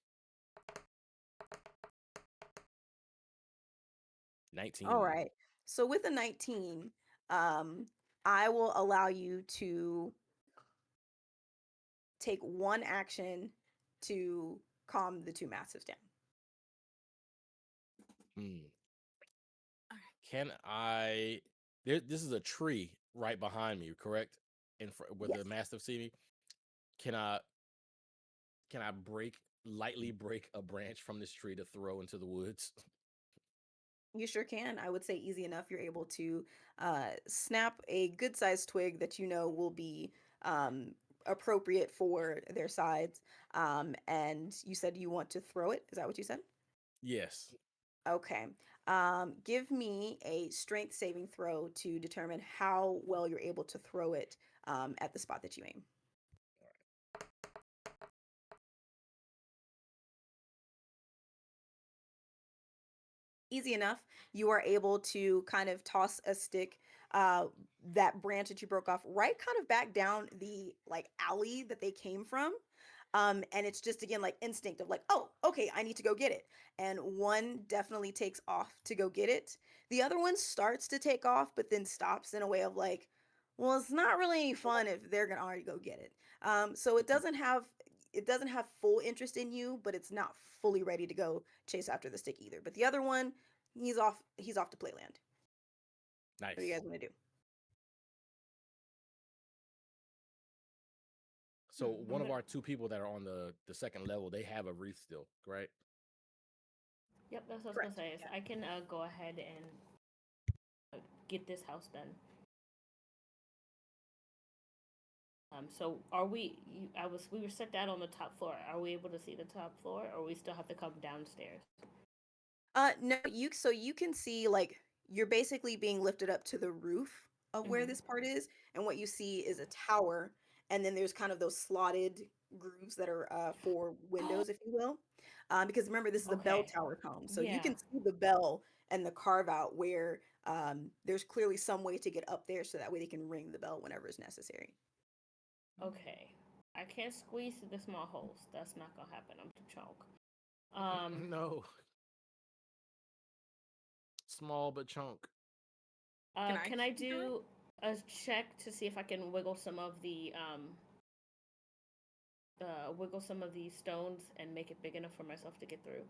19. All right. So with a 19, um, I will allow you to take one action to calm the two mastiffs down. Hmm. Can I? This is a tree right behind me, correct? Where Yes, the mastiff see me. Can I? Can I lightly break a branch from this tree to throw into the woods? you sure can. I would say easy enough. You're able to snap a good sized twig that you know will be um, appropriate for their sides. And you said you want to throw it. Is that what you said? Yes. Okay. Give me a strength saving throw to determine how well you're able to throw it at the spot that you aim. Easy enough. You are able to kind of toss a stick, uh, that branch that you broke off, right kind of back down the like alley that they came from. And it's just again like instinct of like, oh, okay, I need to go get it. And one definitely takes off to go get it. The other one starts to take off, but then stops in a way of like, well, it's not really any fun if they're gonna already go get it. So it doesn't have full interest in you, but it's not fully ready to go chase after the stick either. But the other one, he's off to playland. What do you Nice. guys want to do? So one of Okay. our two people that are on the second level, they have a wreath still, right? Yep, that's what I was gonna Correct. say. Is I can go ahead and get this house done. So are we? We were set down on the top floor. Are we able to see the top floor, or we still have to come downstairs? No, you can see like you're basically being lifted up to the roof of where Mm-hmm. this part is, and what you see is a tower, and then there's kind of those slotted grooves that are for Oh, windows, if you will. Because remember, this is a bell okay. tower home, so you Yeah. can see the bell and the carve out where there's clearly some way to get up there, so that way they can ring the bell whenever it's necessary. Okay. I can't squeeze through the small holes. That's not gonna happen. I'm too chunk. Um. No, small but chunk. Can I Can I do it? do a check to see if I can wiggle some of the wiggle some of these stones and make it big enough for myself to get through?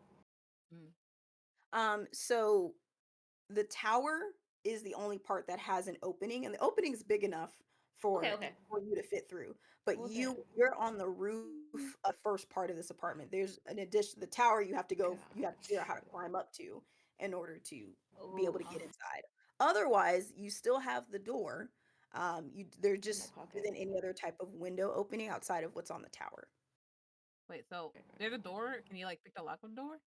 Mm. So the tower is the only part that has an opening, and the opening is big enough Okay. for Okay. for you to fit through. But Well then. you're on the roof of first part of this apartment. There's an addition the tower you have to figure out how to Gotcha. climb up to in order to be able to Oof. get inside. Otherwise, you still have the door. There In my just pocket. isn't any other type of window opening outside of what's on the tower. Wait, so there's a door. Can you like pick the lock of the door?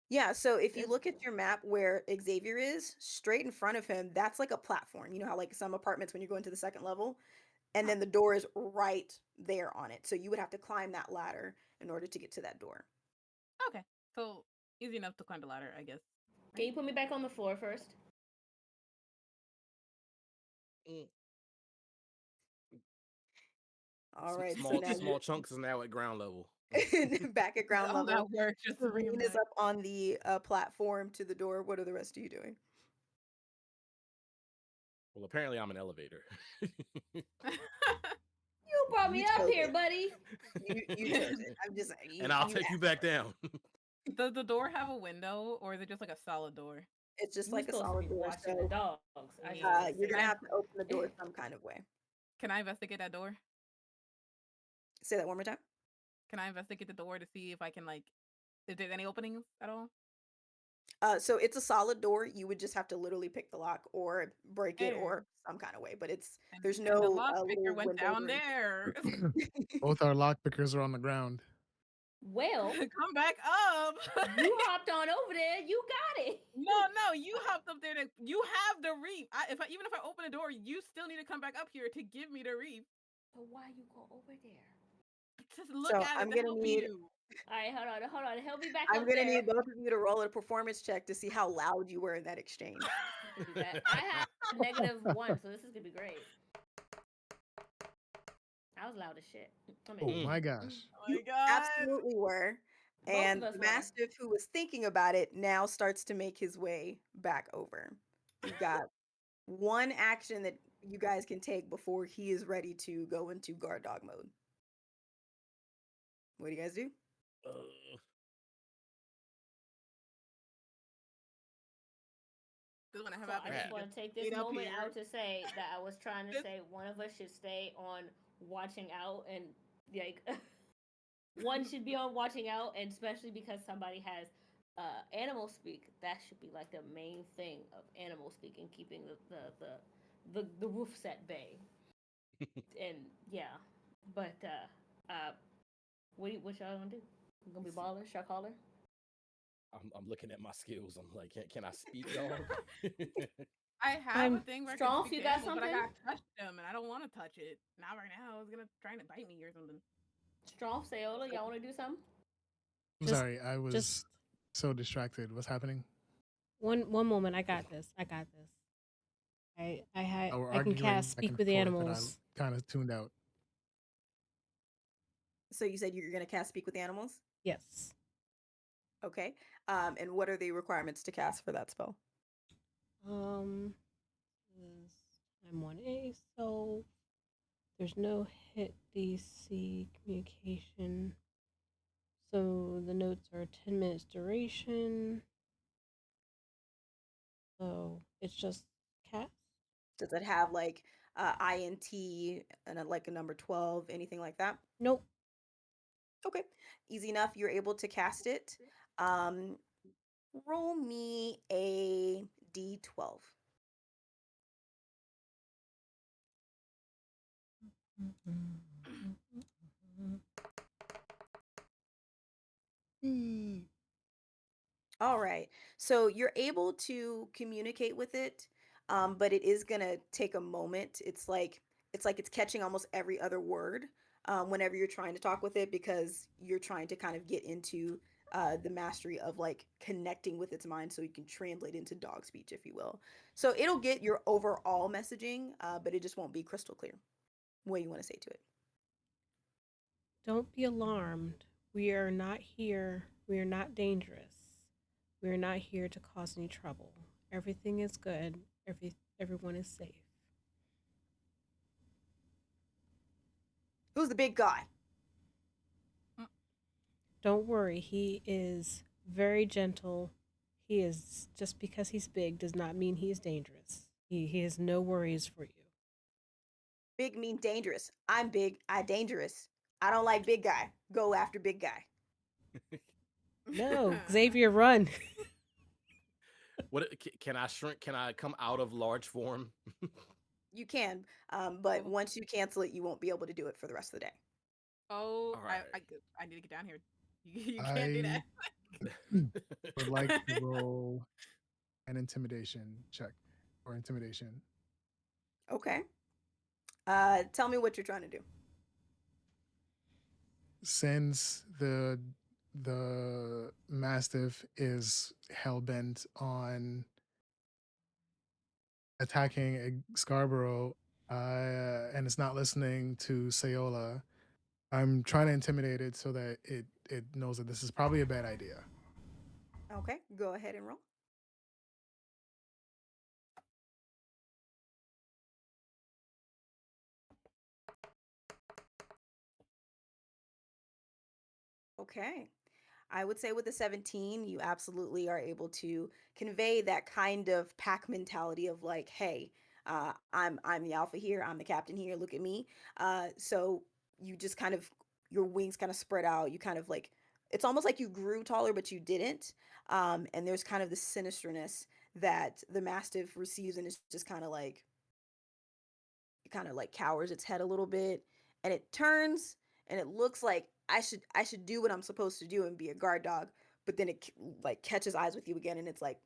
Yeah, so if you There's look at your map where Xavier is, straight in front of him, that's like a platform. You know how like some apartments when you go into the second level, and Huh. then the door is right there on it. So you would have to climb that ladder in order to get to that door. Okay. So easy enough to climb the ladder, I guess. Can Right? you put me back on the floor first? Mm. All right, so Small now small chunks is now at ground level. you're back at ground All level. that work just to bring him Serene is back. up on the platform to the door. What are the rest of you doing? Well, apparently I'm an elevator. You brought me You up chose here, it. buddy. You chose it. I'm just And I'll you take you asked back for it. down. Does the door have a window, or is it just like a solid door? It's just You were like a supposed to solid be door. watching the So dogs. I just Yeah. want to you're say Can gonna I have to open the door that. some kind of way. can I investigate that door? Say that one more time. Can I investigate the door to see if I can like if there's any openings at all? So it's a solid door. You would just have to literally pick the lock or break it There. or some kind of way. But And there's the no lock picker little went windows down or there. anything. Both our lock pickers are on the ground. Well, Come back up. you hopped on over there. You got it. No, you hopped up there. You have the reef. Even if I open the door, you still need to come back up here to give me the reef. But why you go over there? Just look So at it to help you. All right, hold on. Help me back I'm up gonna there. need both of you to roll a performance check to see how loud you were in that exchange. I can do that. I have -1, so this is gonna be great. I was loud as shit. I Oh mean, my gosh. Oh You my god. absolutely were. both of And us the were. mastiff who was thinking about it now starts to make his way back over. You've got one action that you guys can take before he is ready to go into guard dog mode. What do you guys do? Just want to have So I just Appleseed want just to take this stayed up moment here. out to say that I was trying to Just say one of us should stay on watching out and like one should be on watching out, and especially because somebody has animal speak, that should be like the main thing of animal speak and keeping the roofs at bay. And yeah, but what y'all gonna do? You gonna be balling, shot caller? I'm looking at my skills. I'm like, can I speak dog? I have a I'm thing where I can Strong. speak You to got animals, but I something? got touched them, and I don't want to touch it. Not right now. It's gonna trying to bite me or something. Strong, Sayola, y'all want to do something? I'm just sorry, I was just so distracted. What's happening? one moment. I got this. I got this. We're I can arguing cast back speak and with forth, and I animals. kind of tuned out. So you said you're gonna cast speak with animals? Yes. Okay. And what are the requirements to cast for that spell? This I'm 1A, so there's no hit DC communication. So the notes are 10 minutes duration. So it's just cast. Does it have like INT, and like a number 12, anything like that? Nope. Okay, easy enough. You're able to cast it. Um, roll me a d12. All right. So you're able to communicate with it, but it is gonna take a moment. It's like it's catching almost every other word whenever you're trying to talk with it because you're trying to kind of get into the mastery of like connecting with its mind so you can translate into dog speech, if you will. So it'll get your overall messaging, but it just won't be crystal clear. What do you want to say to it? Don't be alarmed. We are not here. We are not dangerous. We are not here to cause any trouble. Everything is good. Everyone is safe. Who's the big guy? Don't worry. He is very gentle. He is just because he's big does not mean he is dangerous. He has no worries for you. Big mean dangerous. I'm big. I dangerous. I don't like big guy. Go after big guy. No, Xavier, run. What can I shrink? Can I come out of large form? You can, but Oh, once you cancel it, you won't be able to do it for the rest of the day. oh, All right. I need to get down here. You can't do I that. would like to roll an intimidation check or intimidation. Okay. Tell me what you're trying to do. Since the mastiff is hell bent on attacking Scarborough, and it's not listening to Sayola, I'm trying to intimidate it so that it knows that this is probably a bad idea. Okay, go ahead and roll. Okay. I would say with the 17, you absolutely are able to convey that kind of pack mentality of like, hey, I'm the alpha here, I'm the captain here, look at me. So you just kind of your wings kind of spread out. You kind of like it's almost like you grew taller, but you didn't. And there's kind of this sinisterness that the mastiff receives, and it's just kind of like cowers its head a little bit, and it turns and it looks like I should do what I'm supposed to do and be a guard dog, but then it like catches eyes with you again, and it's like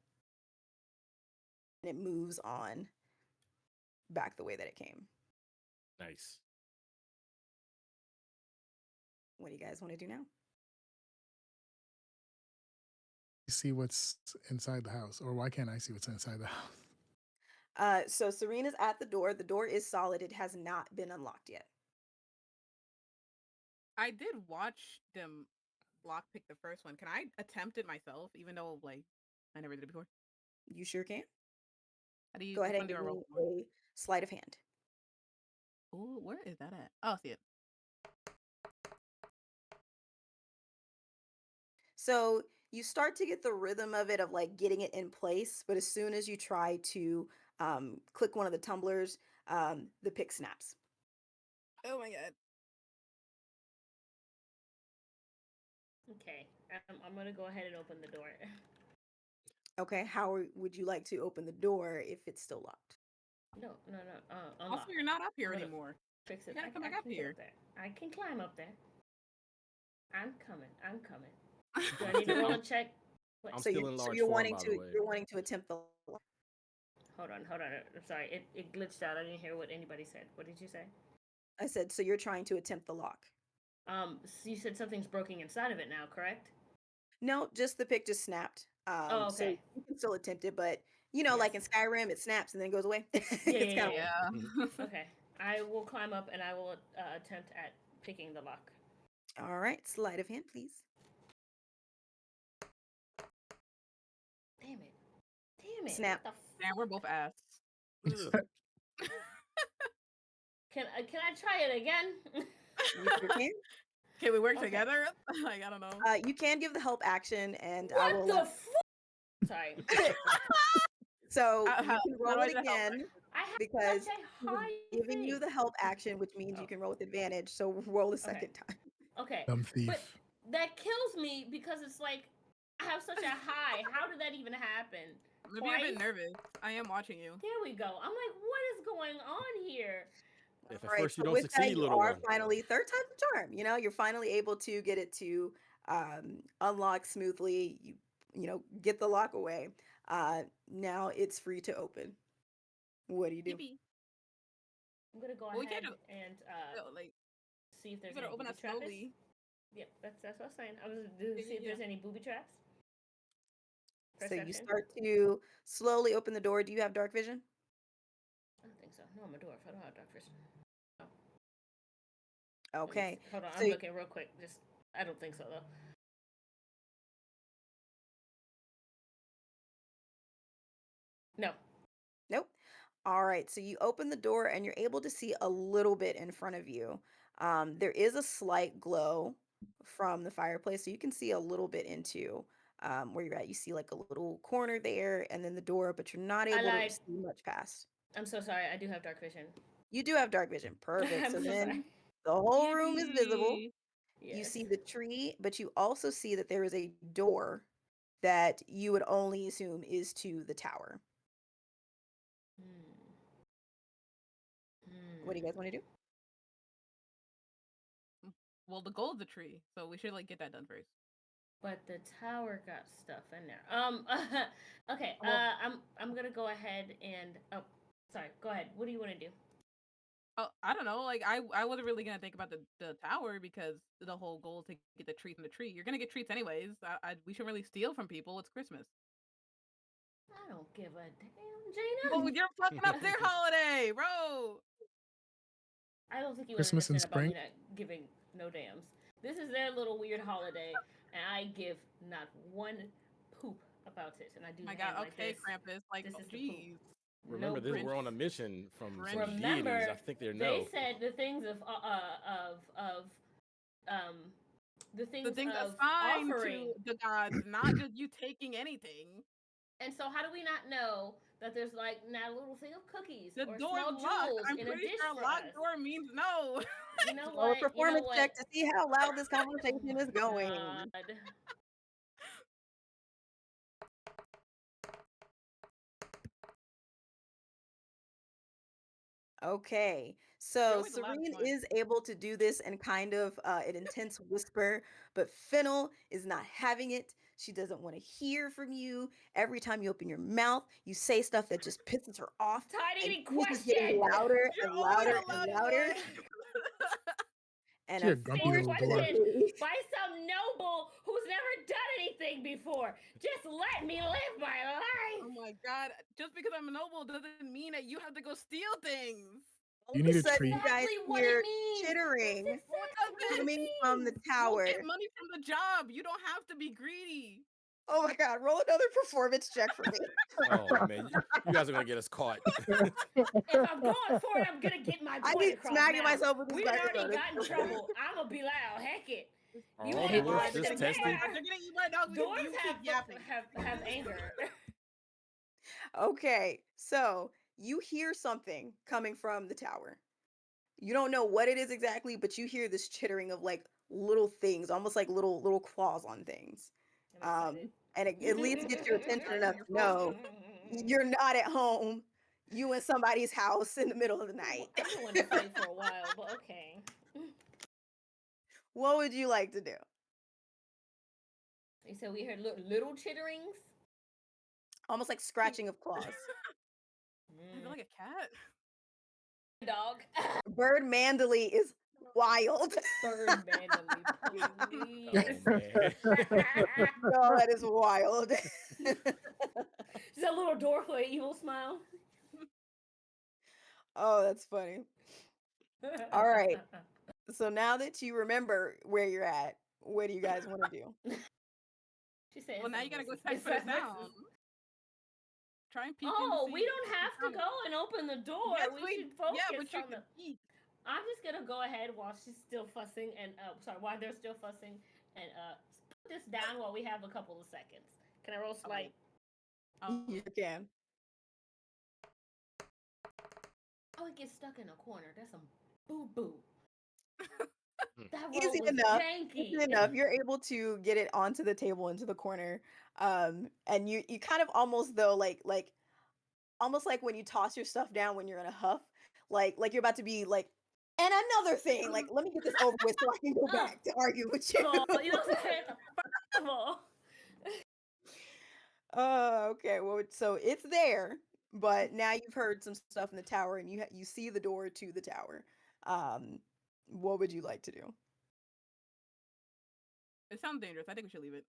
and it moves on back the way that it came. Nice. What do you guys want to do now? See what's inside the house, or why can't I see what's inside the house? So Serena's at the door. The door is solid. It has not been unlocked yet. I did watch them lockpick the first one. Can I attempt it myself, even though like I never did it before? You sure can. How do you? Go Which ahead one and do give I roll me for? a sleight of hand. Oh, where is that at? Oh, I see it. So you start to get the rhythm of it of like getting it in place, but as soon as you try to click one of the tumblers, the pick snaps. Oh my god. Okay, I'm gonna go ahead and open the door. Okay, would you like to open the door if it's still locked? No, no, no. Also, Unlock. you're not up here I'm gonna anymore. fix You it. gotta come back I up can get here. up there. I can climb up there. I'm coming. I'm coming. Do I need to roll a check? What? I'm So still you're in so large you're form, wanting by the to way. you're wanting to attempt the Hold on, hold on. I'm sorry. It glitched out. I didn't hear what anybody said. What did you say? I said so you're trying to attempt the lock. So you said something's broken inside of it now, correct? No, just the pick just snapped. Oh, So okay. you can still attempt it, but Yes. like in Skyrim, it snaps and then goes away. Yeah, It's yeah, kind yeah, of Yeah. yeah. Okay. I will climb up and I will attempt at picking the lock. all right. Sleight of hand, please. Damn it. Damn it. Snap. What Damn, we're both ass. the Ugh. Can I try it again? You sure can. Can we work Okay. together? Like I don't know. You can give the help action, and I What will. the Sorry. So How you can how do roll I it do the help again. I have because such a he was high giving you thing. the help action, which means Oh, you can roll with advantage. So roll a okay. second time. Okay. Dumb But thief. that kills me because it's like I have such a high. How did that even happen? Maybe you're a bit Twice? nervous. I am watching you. There we go. I'm like, what is going on here? If All at right. first you So don't with that, succeed, you little are one. finally third time's a charm. You know, you're finally able to get it to unlock smoothly. Get the lock away. Now it's free to open. What do you do? Yippee. I'm gonna go Well, we can't ahead and like see if you there's better any open booby that traps. slowly. Yep, that's what I was saying. I was to Yeah, see if yeah, there's any booby traps. So you Perception. start to slowly open the door. Do you have dark vision? I don't think so. No, I'm a dwarf. I don't have dark vision. Oh, let me Okay. see. Hold on. So I'm looking real quick. Just I don't think so though. No. nope. All right. So you open the door and you're able to see a little bit in front of you. There is a slight glow from the fireplace, so you can see a little bit into where you're at. You see like a little corner there, and then the door, but you're not I able to lied. see much past. I'm so sorry. I do have dark vision. You do have dark vision. Perfect. I'm So so then sorry. the whole room is visible. Yippee. You Yes. see the tree, but you also see that there is a door that you would only assume is to the tower. Hmm. What do you guys want to do? Well, the gold's a tree, so we should like get that done first. But the tower got stuff in there. Okay. Well, I'm gonna go ahead and oh, sorry. Go ahead. What do you want to do? I don't know. Like I wasn't really gonna think about the tower because the whole goal is to get the treat from the tree. You're gonna get treats anyways. We shouldn't really steal from people. It's Christmas. I don't give a damn, Oh, Jaina. you're fucking up their holiday, bro. I don't think you Christmas in understand about me spring. not giving no dams. This is their little weird holiday, and I give not one poop about it. And I do My God. hand like Okay, this. Krampus. Like, This oh, is the poop. jeez. No Remember this, poop. we're on a mission from Grinch. some deities. I Remember, think they they know. said um the The things things of assigned offering. to the gods, not just you taking anything. And so, how do we not know that there's like not a little thing of cookies The or door's small locked. jewels I'm in a pretty dish sure a for locked us? door means no. You know Roll a what? You know performance what? check to see how loud this Oh conversation is my going. god. Okay, You're so always the loudest Serene one. is able to do this in kind of an intense whisper, but Fennel is not having it. She doesn't want to hear from you. Every time you open your mouth, you say stuff that just pisses her off, and Tiny she is just getting question. louder You're and always louder the and loudest louder. one. And She a grumpy Same little dwarf. question unfortunately, by some noble who's never done anything before. Just let me live my Oh life. my God. Just because I'm a noble doesn't mean that you have to go steal things. all You of a need a That's sudden you treat. guys exactly what it hear means. That's chittering Well, exactly what it coming from the means. you'll tower. get money from the job. You don't have to be greedy. Oh my god, roll another performance check for me. Oh man, you guys are gonna get us caught. If I'm going for it, I'm gonna get my I point be across. smacking Now myself with this we've already microphone. got in trouble. I'm gonna be loud. Heck it. Are You all want Hey, a you dwarves guys are question? just gonna get testy? They're There. gonna eat my dog because Dwarves you keep yapping. have anger. okay. So you hear something coming from the tower. You don't know what it is exactly, but you hear this chittering of like little things, almost like little claws on things. I'm excited. And it at least gets your attention Got you. enough You're to focused. know you're not at home. You in somebody's house in the middle of the night. I've been wanting to fight for a while, but okay. What would you like to do? You said we heard little chitterings. Almost like scratching of claws. Is it like a cat? Dog. Bird Mandely is wild. Bird Mandely, Oh please. man. No, that is wild. Just a little dwarf with an evil smile. Oh, that's funny. All right. So now that you remember where you're at, what do you guys want to do? She said, Well, now you gotta go it's put a it down. Try and peek in to Oh, see we if don't you can have to count it. go and open the door. Yes, We should focus yeah, but you on the. can peek. I'm just gonna go ahead while she's still fussing and sorry, while they're still fussing and put this down while we have a couple of seconds. Can I roll slight? You can. Oh, it gets stuck in a corner. That's some boo boo. That roll Easy was enough. janky. Easy enough. You're able to get it onto the table into the corner. And you kind of almost though like almost like when you toss your stuff down when you're in a huff, like you're about to be like, and another thing, like let me get this over with so I can go Uh, back to argue with First of all, you know you. what I'm saying? First of all. Okay. Well, so it's there, but now you've heard some stuff in the tower, and you see the door to the tower. Um, what would you like to do? It sounds dangerous. I think we should leave it.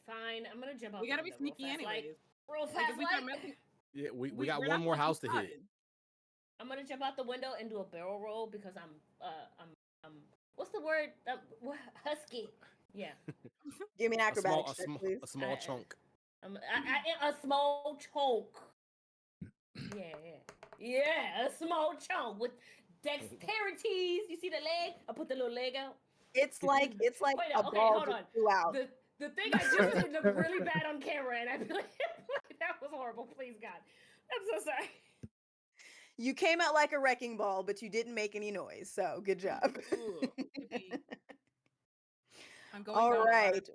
Fine, I'm gonna jump out We the gotta be window real sneaky fast. anyways. Real Like if fast, we start messing, Yeah, we got we're one not more gonna be house to hit. spotted. I'm gonna jump out the window and do a barrel roll because I'm what's the word? Husky. Yeah. Give me an A small acrobatics check, please. a small chunk. A small chunk. Yeah, yeah, a small chunk with dexterities. You see the leg? I put the little leg out. It's like Wait, a okay, ball hold just on. flew out. The thing I just did looked really bad on camera, and I feel like that was horrible. Please God, I'm so sorry. You came out like a wrecking ball, but you didn't make any noise. So good job. Ooh, yippee. I'm going All down the ladder. right.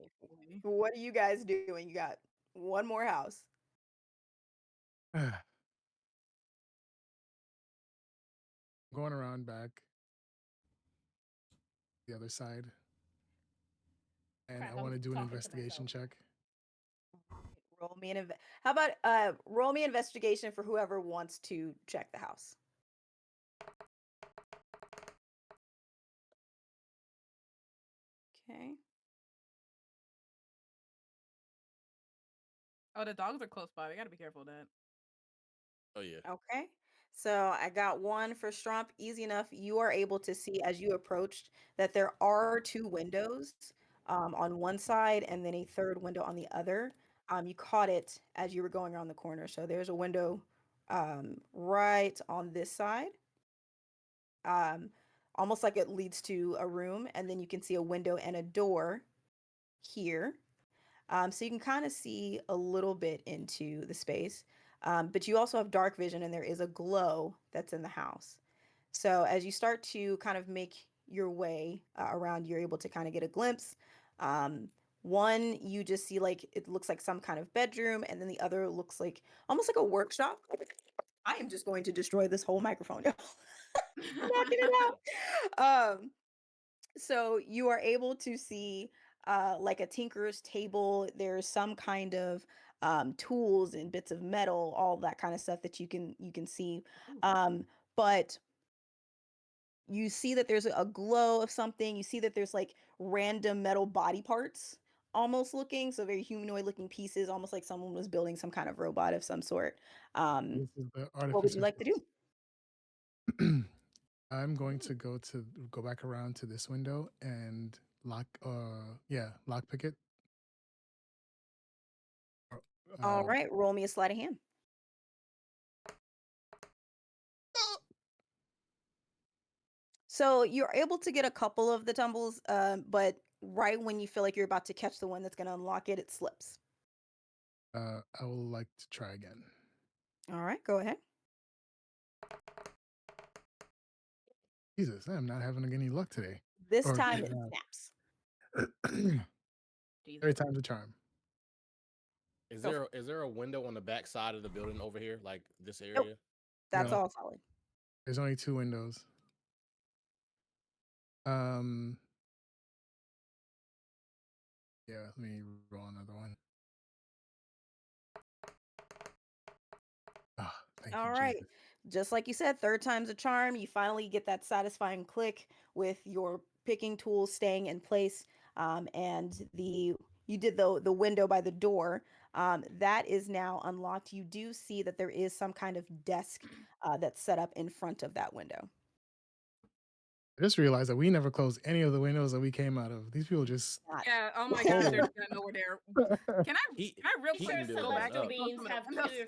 What are you guys doing? You got one more house. Going around back the other side, and Crap, I I'm want to do an talking to investigation myself. check. Roll me an how about roll me investigation for whoever wants to check the house. Okay. Oh, the dogs are close by. We gotta be careful of that. Oh yeah. Okay. So I got one for Stromp. Easy enough. You are able to see as you approached that there are two windows on one side and then a third window on the other. You caught it as you were going around the corner. So there's a window right on this side, um, almost like it leads to a room, and then you can see a window and a door here. So you can kind of see a little bit into the space, but you also have dark vision, and there is a glow that's in the house. So as you start to kind of make your way around, you're able to kind of get a glimpse. Um, one, you just see like it looks like some kind of bedroom, and then the other looks like almost like a workshop. I am just going to destroy this whole microphone. Knocking it out. So you are able to see like a tinkerer's table. There's some kind of tools and bits of metal, all that kind of stuff that you can see. Ooh. But you see that there's a glow of something. You see that there's like random metal body parts almost looking, so very humanoid looking pieces, almost like someone was building some kind of robot of some sort. Um, This is the what would you artificer's like to do? house. I'm going to go back around to this window and lock pick it. All Uh, right, roll me a sleight of hand. So you're able to get a couple of the tumbles, but right when you feel like you're about to catch the one that's going to unlock it, it slips. I will like to try again. All right, go ahead. Jesus, I'm not having any luck today. This Or time it snaps. Jesus. every time's a charm. Go for it. Is there a window on the back side of the building over here, like this Nope, area? that's No, all solid. there's only two windows. Um, yeah, let me roll another one. Oh, thank All you, right. Jesus. Just like you said, third time's a charm. You finally get that satisfying click with your picking tools staying in place. And you did the window by the door. That is now unlocked. You do see that there is some kind of desk that's set up in front of that window. I just realized that we never closed any of the windows that we came out of. These people just Not Yeah. Oh my Oh. God. There's nowhere there. Can I? Heat, Can I real I'm heat quick sure and go building back celestial up. and close beings some of have the windows? cure.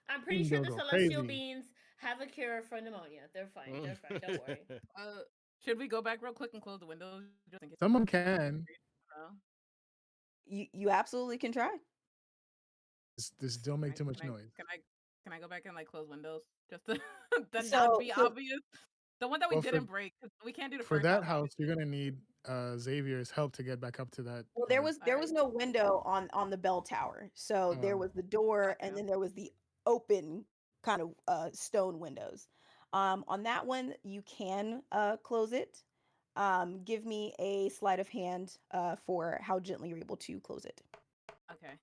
I'm pretty These sure the girls go celestial crazy. beings have a cure for pneumonia. They're fine. They're fine. Don't worry. Should we go back real quick and close the windows just in case? Someone can. Uh, You absolutely can try. This don't make too much can I? noise. Can I? Can I go back and like close windows just to not So be so obvious? The one that we Well, didn't break, 'cause we can't do the for first that house, house, obviously. you're gonna need Xavier's help to get back up to that well, there part. was All there right. was no window on the bell tower. So there Um, was the door, and Okay. then there was the open kind of stone windows. On that one, you can close it. Give me a sleight of hand for how gently you're able to close it. Okay.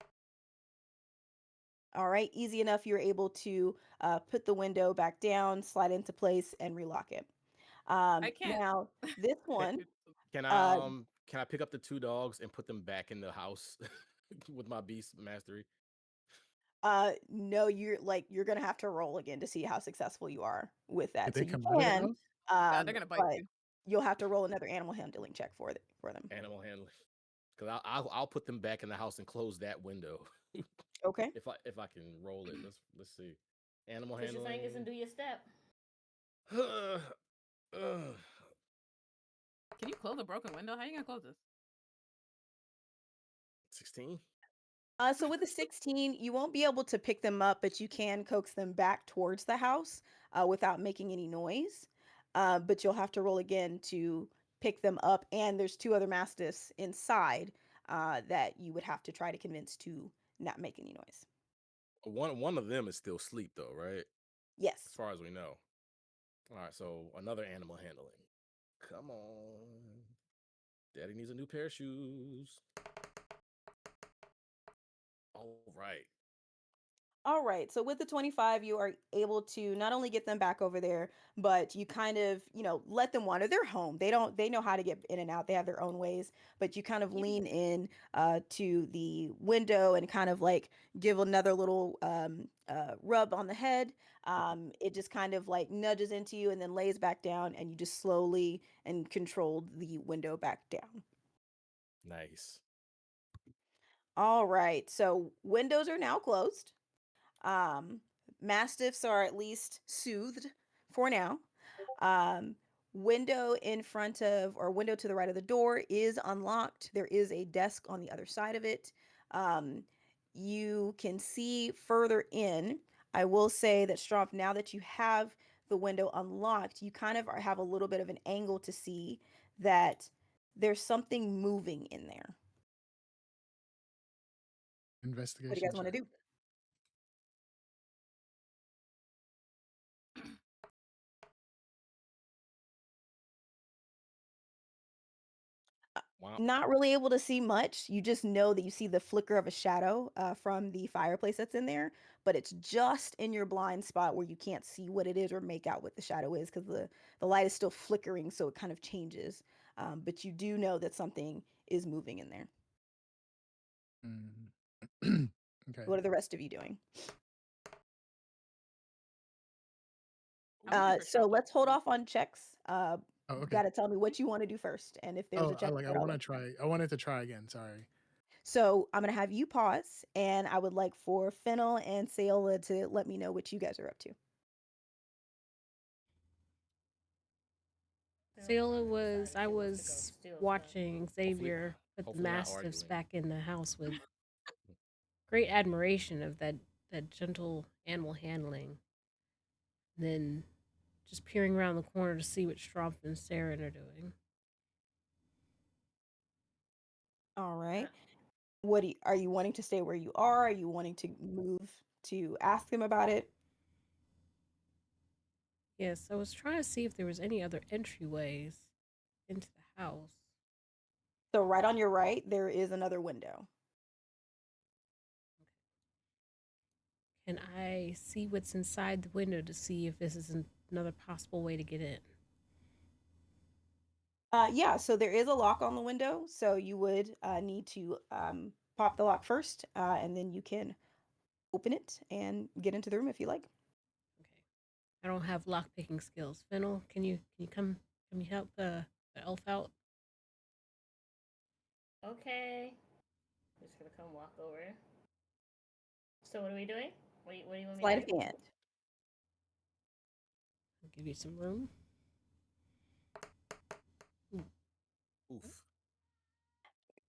All right, easy enough. You're able to put the window back down, slide into place, and relock it. I can't. Now, this one, uh, Can I pick up the two dogs and put them back in the house with my beast mastery? no, you're gonna have to roll again to see how successful you are with did that. they So you come out of the can, house? Yeah, they're gonna bite but you. you'll have to roll another animal handling check for them. Animal handling. Because I'll put them back in the house and close that window Okay. if I can roll it. Let's see. Animal Push your fingers and handling. do your step. Uh, Can you close a broken window? How you gonna close this? 16. So with the 16, you won't be able to pick them up, but you can coax them back towards the house without making any noise. But you'll have to roll again to pick them up. And there's two other mastiffs inside that you would have to try to convince to not make any noise. One of them is still asleep though, right? As Yes. far as we know. All right, so another animal handling. Come on. Daddy needs a new pair of shoes. All right. All right. So with the 25, you are able to not only get them back over there, but you kind of, let them wander. They're home. They know how to get in and out. They have their own ways, but you kind of You lean in to the window and kind of like give another little rub on the head. It just kind of like nudges into you and then lays back down, and you just slowly and controlled the window back down. Nice. All right. So windows are now closed. Um, Mastiffs are at least soothed for now. Um, Window in front of or window to the right of the door is unlocked. There is a desk on the other side of it. Um, you can see further in. I will say that Strumpf, now that you have the window unlocked, you kind of have a little bit of an angle to see that there's something moving in there. What do you Investigation guys want to check. do? Wow. Not really able to see much. You just know that you see the flicker of a shadow from the fireplace that's in there, but it's just in your blind spot where you can't see what it is or make out what the shadow is because the light is still flickering, so it kind of changes. But you do know that something is moving in there. Mm. Okay. What are the rest of you doing? I'm looking for So Stromp let's hold actually. off on checks. Oh, You okay. got to tell me what you want to do first, and if there's Oh, a check I for it, I'll want to let you know. try. I wanted to try again. Sorry. So I'm gonna have you pause, and I would like for Fennel and Sayola to let me know what you guys are up to. Phil's Sayola trying to decide was if I she wants to go was steal stuff. watching Hopefully, Xavier put the hopefully not mastiffs arguing. back in the house with great admiration of that gentle animal handling. Then just peering around the corner to see what Strumpf and Saren are doing. All Uh, right. Are you wanting to stay where you are? Are you wanting to move to ask them about it? Yes, I was trying to see if there was any other entryways into the house. So right on your right, there is another window. Can I see what's inside the window to see if this is another possible way to get in? Yeah, so there is a lock on the window, so you would need to pop the lock first, and then you can open it and get into the room if you like. Okay. I don't have lock picking skills. Fennel, can you come you help the elf out? okay. I'm just gonna come walk over. So what are we doing? What do you want me to Sleight do? of hand. I'll give you some room. Ooh, Oof.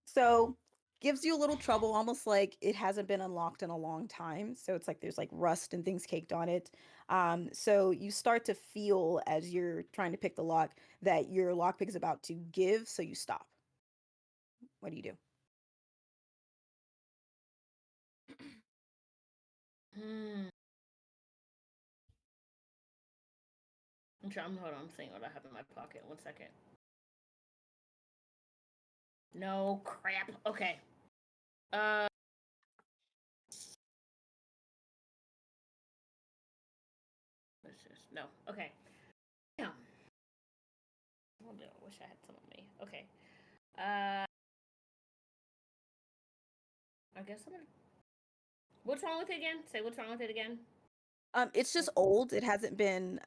So gives you a little trouble, almost like it hasn't been unlocked in a long time. So it's like there's like rust and things caked on it. So you start to feel as you're trying to pick the lock that your lockpick is about to give. So you stop. What do you do? Hmm. Hold on. I'm seeing what I have in my pocket. 1 second. No crap. Okay. Uh. Let's just no. Okay. Damn. Oh, no, I wish I had some on me. Okay. Uh. I guess I'm gonna. What's wrong with it again? Say what's wrong with it again. It's just old. It hasn't been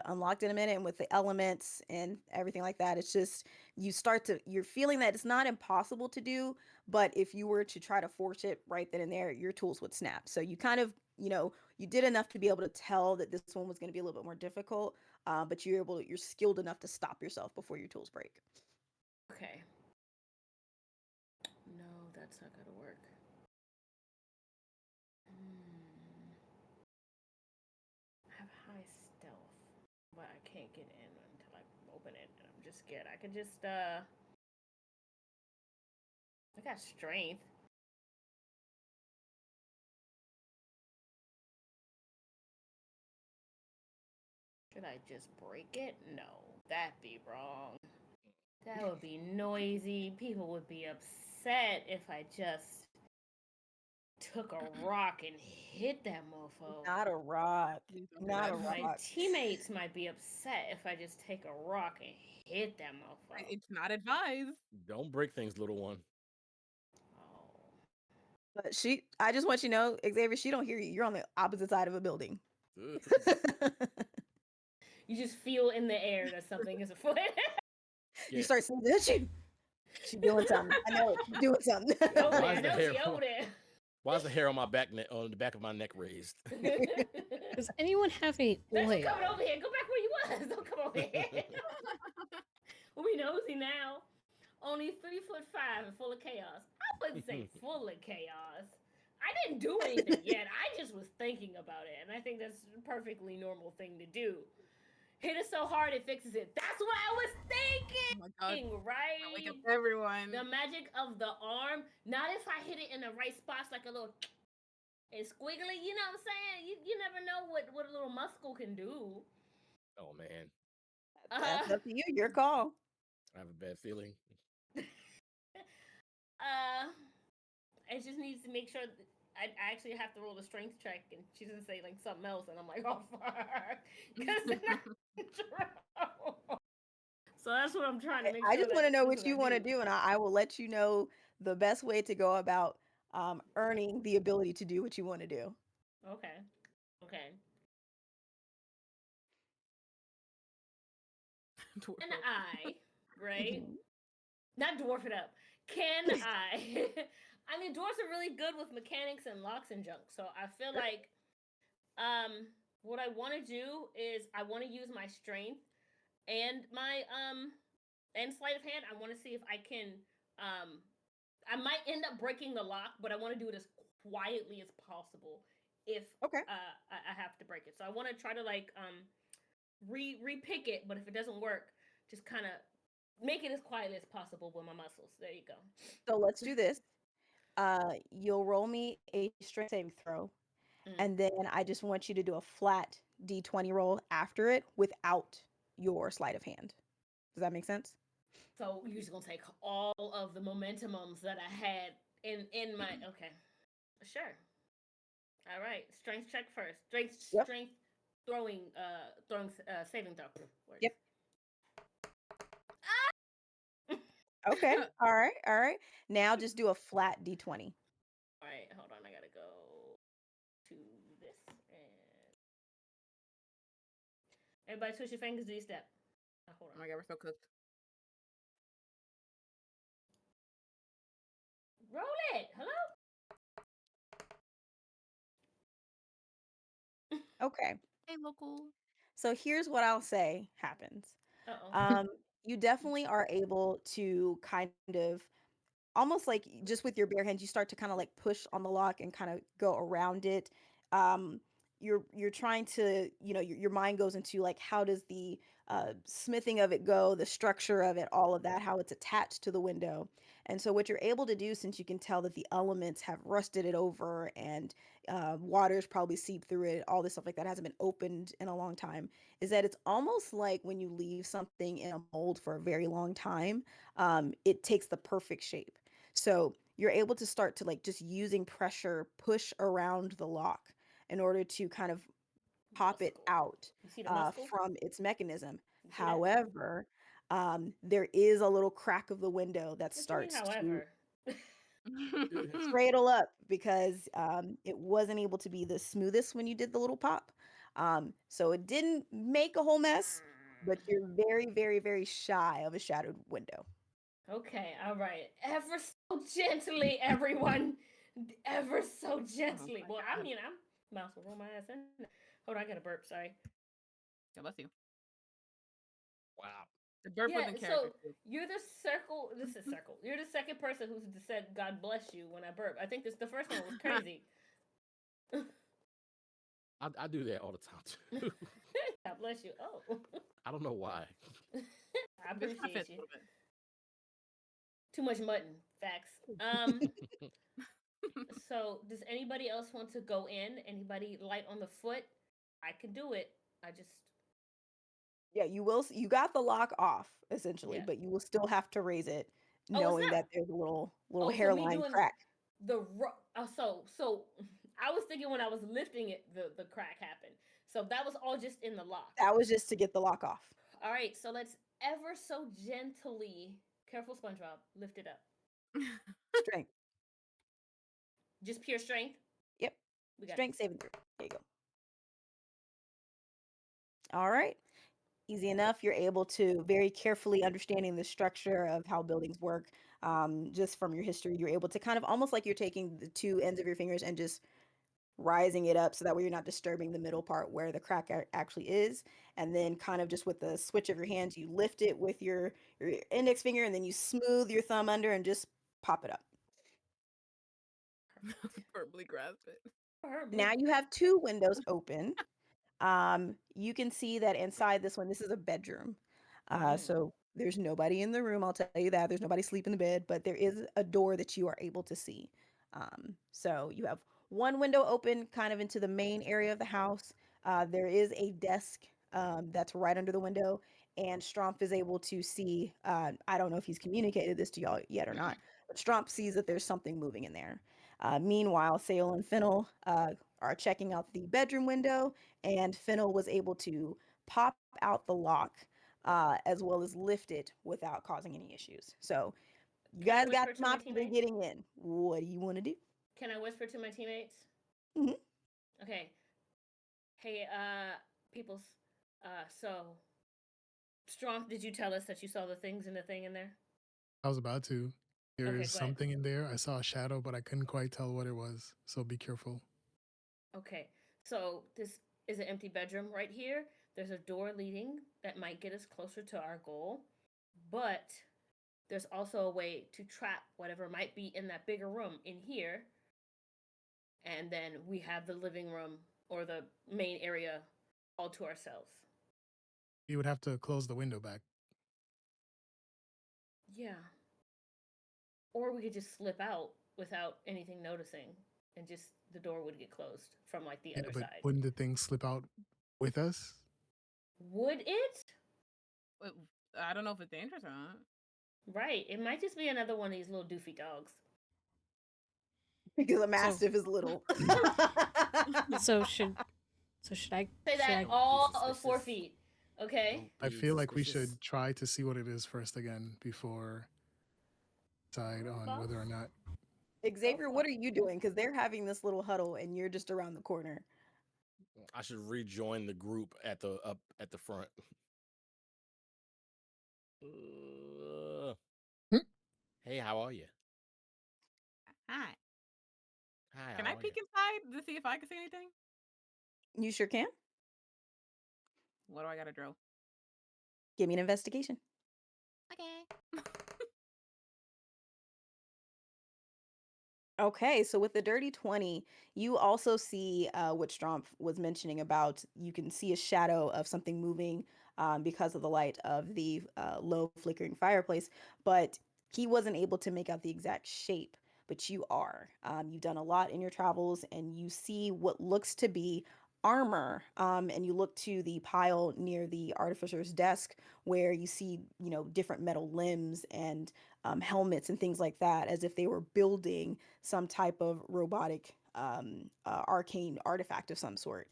unlocked in a minute, and with the elements and everything like that, it's just you're feeling that it's not impossible to do, but if you were to try to force it right then and there, your tools would snap. So you kind of, you did enough to be able to tell that this one was going to be a little bit more difficult, but you're skilled enough to stop yourself before your tools break. Okay. No, that's not gonna work. I have high stealth, but I can't get in until I open it, and I'm just scared. I could just I got strength. Should I just break it? No, that'd be wrong. That would be noisy. People would be upset if I just took a rock and hit that mofo. Not a rock. Please don't do Not that. a My rock. teammates might be upset if I just take a rock and hit that mofo. It's not advised. Don't break things, little one. Oh. But I just want you to know, Xavier, she don't hear you. You're on the opposite side of a building. You just feel in the air that something is afoot. You Yeah. start saying that she doing something. I know it. She's doing something. Over Why there. I is the know hair? she over there. Why is the hair on my back on the back of my neck raised? Does anyone have any Don't you oil? coming over here. Go back where you was. Don't come over here. We nosy now. Only 3'5" and full of chaos. I wouldn't say full of chaos. I didn't do anything yet. I just was thinking about it, and I think that's a perfectly normal thing to do. Hit it so hard it fixes it. That's what I was Oh my god. thinking, Wake up right? everyone. The magic of the arm. Not if I hit it in the right spots, like a little and squiggly. You know what I'm saying? You never know what a little muscle can do. Oh man, That's up to you. Your call. I have a bad feeling. uh, it just needs to make sure. I actually have to roll a strength check, and she doesn't say like something else, and I'm like, oh fuck, because then so that's what I'm trying to make I sure just that want to know that's what you want to do, and I will let you know the best way to go about earning the ability to do what you want to do. Okay, okay. Dwarf And up. I, right? Mhm. Not dwarf it up. Can I? I mean, dwarves are really good with mechanics and locks and junk. So I feel like what I want to do is I want to use my strength and my and sleight of hand. I want to see if I can I might end up breaking the lock, but I want to do it as quietly as possible if Okay. I have to break it. So I want to try to like repick it, but if it doesn't work, just kind of make it as quietly as possible with my muscles. There you go. So let's do this. You'll roll me a strength saving throw, Mm. and then I just want you to do a flat d20 roll after it without your sleight of hand. Does that make sense? So you're just gonna take all of the momentumums that I had in my okay, sure. All right, strength check first. Yep. Strength throwing saving throw. Words. Yep. Okay. All right. All right. Now just do a flat d20. All right, hold on. I gotta go to this and everybody switch your fingers. Do your step. Hold Oh on. my god, we're so cooked. Roll it. Hello. Okay. Hey, local. So here's what I'll say happens. Uh oh. Um, you definitely are able to kind of almost like just with your bare hands, you start to kind of like push on the lock and kind of go around it. Um, you're trying to, your mind goes into like how does the smithing of it go, the structure of it, all of that, how it's attached to the window. And so what you're able to do, since you can tell that the elements have rusted it over and water's probably seeped through it, all this stuff like that hasn't been opened in a long time, is that it's almost like when you leave something in a mold for a very long time, it takes the perfect shape. So you're able to start to like just using pressure push around the lock in order to kind of pop it Muscle. out You see the muscle? from its mechanism. You see that? However, there is a little crack of the window that What you mean, starts to however? cradle up because it wasn't able to be the smoothest when you did the little pop. So it didn't make a whole mess, but you're very, very, very shy of a shattered window. Okay, all right. Ever so gently, everyone. Ever so Oh gently. my Well, I god. mean, I'm mouse will roll my ass in. Hold on, I got a burp. Sorry. God bless you. Wow. The burp was Yeah. in character So too. you're the circle. This is circle. You're the second person who's said "God bless you" when I burp. I think this the first one was crazy. I do that all the time too. God bless you. Oh, I don't know why. I Just kind of appreciate fits a you. little bit. Too much mutton. Facts. So does anybody else want to go in? Anybody light on the foot? I can do it. I just Yeah, you got the lock off essentially, yeah. but you will still have to raise it Oh, it's knowing not. that there's a little Oh, so me hairline doing crack. so I was thinking when I was lifting it, the crack happened. So that was all just in the lock. That was just to get the lock off. All right, so let's ever so gently, careful SpongeBob, lift it up. Strength. Just pure strength. Yep. We got Strength this. saving throw. There you go. All right. Easy enough. You're able to very carefully understanding the structure of how buildings work. Just from your history, you're able to kind of almost like you're taking the two ends of your fingers and just rising it up so that way you're not disturbing the middle part where the crack actually is. And then kind of just with the switch of your hands, you lift it with your index finger and then you smooth your thumb under and just pop it up. Verbally grasp it. Now Perfect. you have two windows open. You can see that inside this one, this is a bedroom. Mm. So there's nobody in the room. I'll tell you that there's nobody sleeping in the bed, but there is a door that you are able to see. So you have one window open kind of into the main area of the house. There is a desk that's right under the window, and Stromp is able to see. I don't know if he's communicated this to y'all yet or not, but Stromp sees that there's something moving in there. Meanwhile, Sale and Fennel are checking out the bedroom window, and Fennel was able to pop out the lock as well as lift it without causing any issues. So you Can I guys got whisper to some my options in teammates? getting in. What do you want to do? Can I whisper to my teammates? Mhm. Okay. Hey, peoples. So Strong, did you tell us that you saw the things in the thing in there? I was about to. Okay, There's go ahead. something in there. I saw a shadow, but I couldn't quite tell what it was. So be careful. Okay. So this is an empty bedroom right here. There's a door leading that might get us closer to our goal, but there's also a way to trap whatever might be in that bigger room in here, and then we have the living room or the main area all to ourselves. You would have to close the window back. Yeah. Or we could just slip out without anything noticing and just the door would get closed from like the Yeah, other but side. wouldn't the thing slip out with us? Would it? Wait, I don't know if it's dangerous or not. Right. It might just be another one of these little doofy dogs. Because a So mastiff is little. so should I Say should that I Don't be all of 4 suspicious. feet. Okay? Don't I be feel like we suspicious. should try to see what it is first again before decide Oh, on boss. whether or not. Go Xavier, for what are it. you doing? Because they're having this little huddle and you're just around the corner. I should rejoin the group at the up at the front. Hmm? Hey, how are you? Hi. Hi, Can how I are you? peek inside to see if I can see anything? You sure can. What do I gotta draw? Give me an investigation. Okay. Okay, so with the dirty 20, you also see what Stromp was mentioning about you can see a shadow of something moving because of the light of the low flickering fireplace, but he wasn't able to make out the exact shape, but you are. You've done a lot in your travels and you see what looks to be armor, and you look to the pile near the artificer's desk where you see, different metal limbs and helmets and things like that, as if they were building some type of robotic arcane artifact of some sort.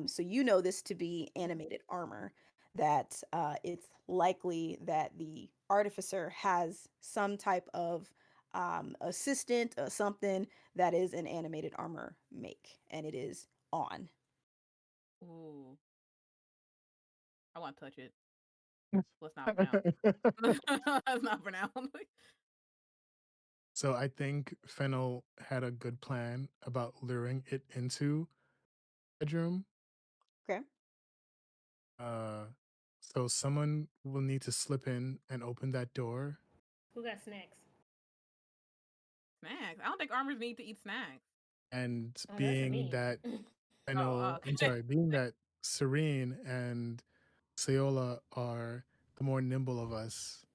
So you know this to be animated armor, that it's likely that the artificer has some type of assistant or something that is an animated armor make, and it is on. Ooh, I want to touch it. Let's not for now. Let's not for now. So I think Fennel had a good plan about luring it into bedroom. Okay. Uh, so someone will need to slip in and open that door. Who got snacks? Snacks. I don't think armors need to eat snacks. And Oh, that's for being me. that Oh, Fennel, I'm okay. sorry, being that Serene and Seola are the more nimble of us,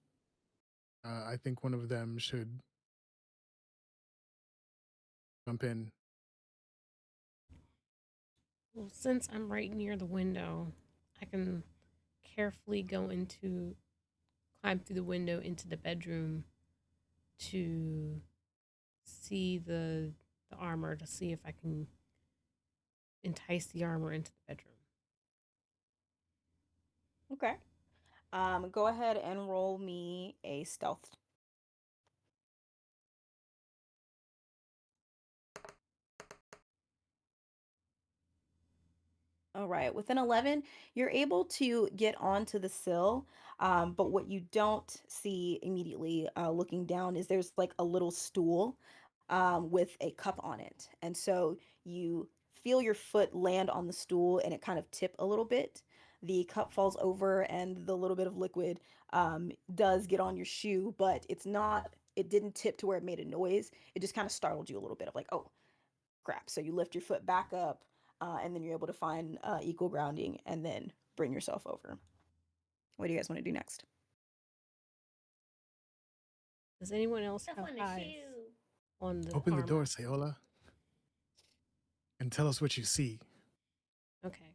I think one of them should jump in. Well, since I'm right near the window, I can carefully climb through the window into the bedroom to see the armor to see if I can entice the armor into the bedroom. Okay. Go ahead and roll me a stealth. All right, with an 11, you're able to get onto the sill, but what you don't see immediately looking down is there's like a little stool with a cup on it. And so you feel your foot land on the stool and it kind of tip a little bit. The cup falls over and the little bit of liquid does get on your shoe, but it didn't tip to where it made a noise. It just kind of startled you a little bit of like, oh, crap. So you lift your foot back up, and then you're able to find equal grounding and then bring yourself over. What do you guys want to do next? Does anyone else Stuff have on the eyes shoe. on the Open the door, armor? Seola, and tell us what you see. Okay.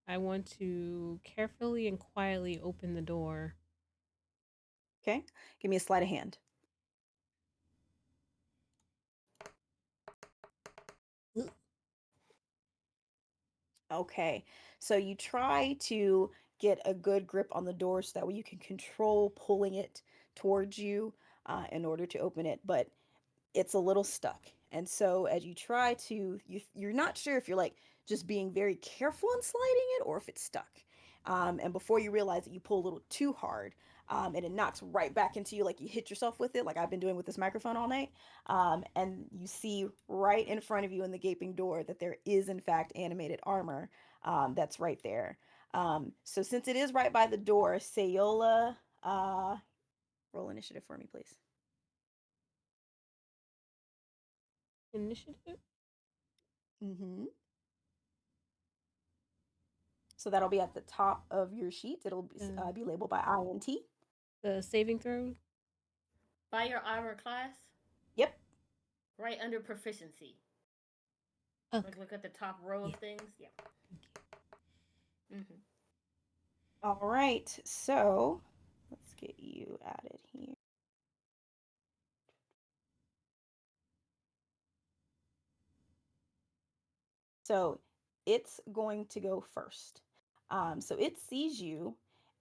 I want to carefully and quietly open the door. Okay, give me a sleight of hand. Okay, so you try to get a good grip on the door so that way you can control pulling it towards you in order to open it, but it's a little stuck. And so as you try to, you're not sure if you're like just being very careful in sliding it or if it's stuck. And before you realize it, you pull a little too hard, and it knocks right back into you like you hit yourself with it, like I've been doing with this microphone all night. And you see right in front of you in the gaping door that there is, in fact, animated armor that's right there. So since it is right by the door, Sayola, roll initiative for me, please. Initiative? Mm-hmm. So that'll be at the top of your sheet. It'll Uh, be labeled by INT. the saving throw? By your armor class, Yep. right under proficiency. Okay. Like look at the top row Yeah. of things. Yeah. Thank you. Mm-hmm. All right. So let's get you added here. So it's going to go first. So it sees you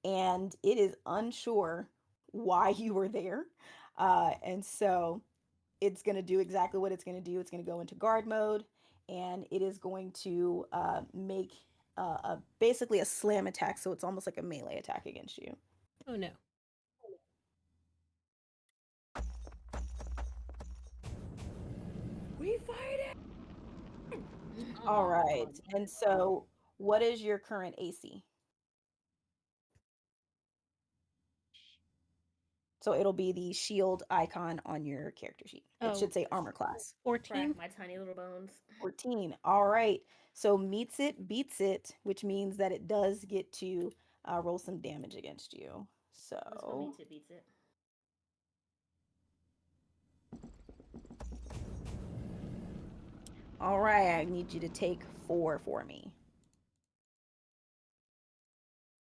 and it is unsure why you were there. And so it's going to do exactly what it's going to do. It's going to go into guard mode and it is going to make basically a slam attack. So it's almost like a melee attack against you. Oh no. We fight it. All Oh, right. And so what is your current AC? So it'll be the shield icon on your character sheet. It Oh, should say armor class. 14. Crack my tiny little bones. 14. All right. So meets it, beats it, which means that it does get to roll some damage against you. Let's go So, meets it beats it. all right. I need you to take 4 for me.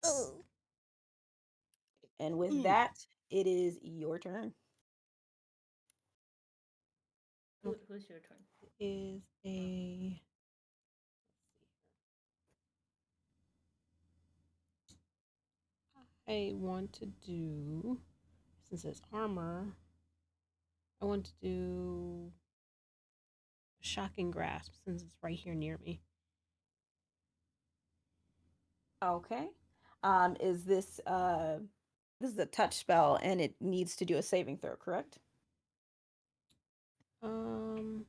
Oh. And with Ooh. that, it is your turn. Who's your turn? Is a I want to do, since it's armor, I want to do shocking grasp since it's right here near me. Okay. Is this is a touch spell and it needs to do a saving throw, correct? Um,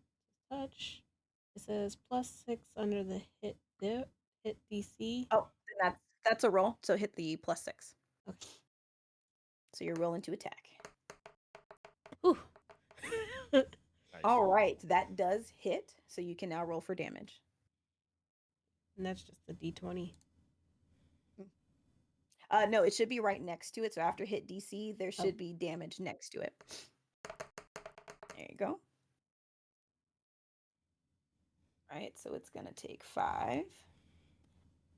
touch. It says +6 under the hit DC. Oh, then that's a roll. So hit the +6. Okay. So you're rolling to attack. Whew. Nice. All right, that does hit. So you can now roll for damage. And that's just the D20. No, it should be right next to it. So after hit DC, there Oh. should be damage next to it. There you go. All right, so it's gonna take 5.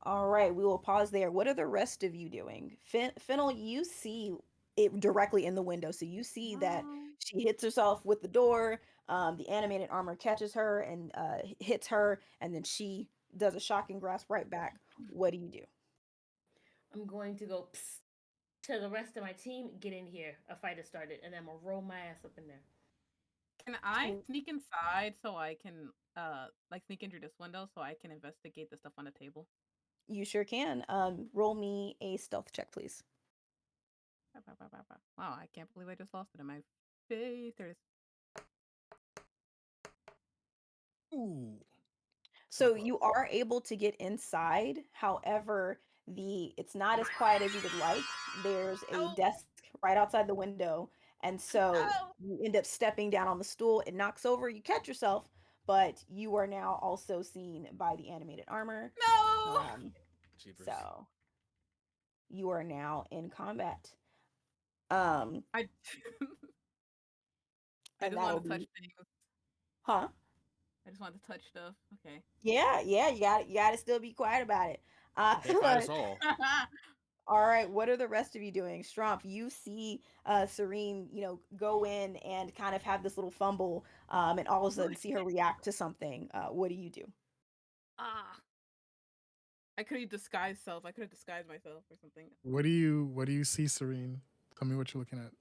All right, we will pause there. What are the rest of you doing? Fennel, you see it directly in the window. So you see that she hits herself with the door. The animated armor catches her and hits her, and then she does a shocking grasp right back. What do you do? I'm going to go psst to the rest of my team. Get in here. A fight has started, and I'm gonna roll my ass up in there. Can I So sneak inside so I can like sneak in through this window so I can investigate the stuff on the table? you sure can. Roll me a stealth check, please. Wow, I can't believe I just lost it in my face. There it is. Ooh. So you are able to get inside. However, it's not as quiet as you would like. There's a No, desk right outside the window, and so no, you end up stepping down on the stool. It knocks over. You catch yourself, but you are now also seen by the animated armor. no. Um, Jeepers. so you are now in combat. Um, I I and just that'll want to touch be, things. huh? I just want to touch stuff. Okay. Yeah, yeah. You got to still be quiet about it. Can't fight us all. All right, what are the rest of you doing? Strumpf, you see Serene, go in and kind of have this little fumble, and all of a sudden see her react to something. What do you do? Ah, I could have disguised self. I could have disguised myself or something. What do you see, Serene? Tell me what you're looking at.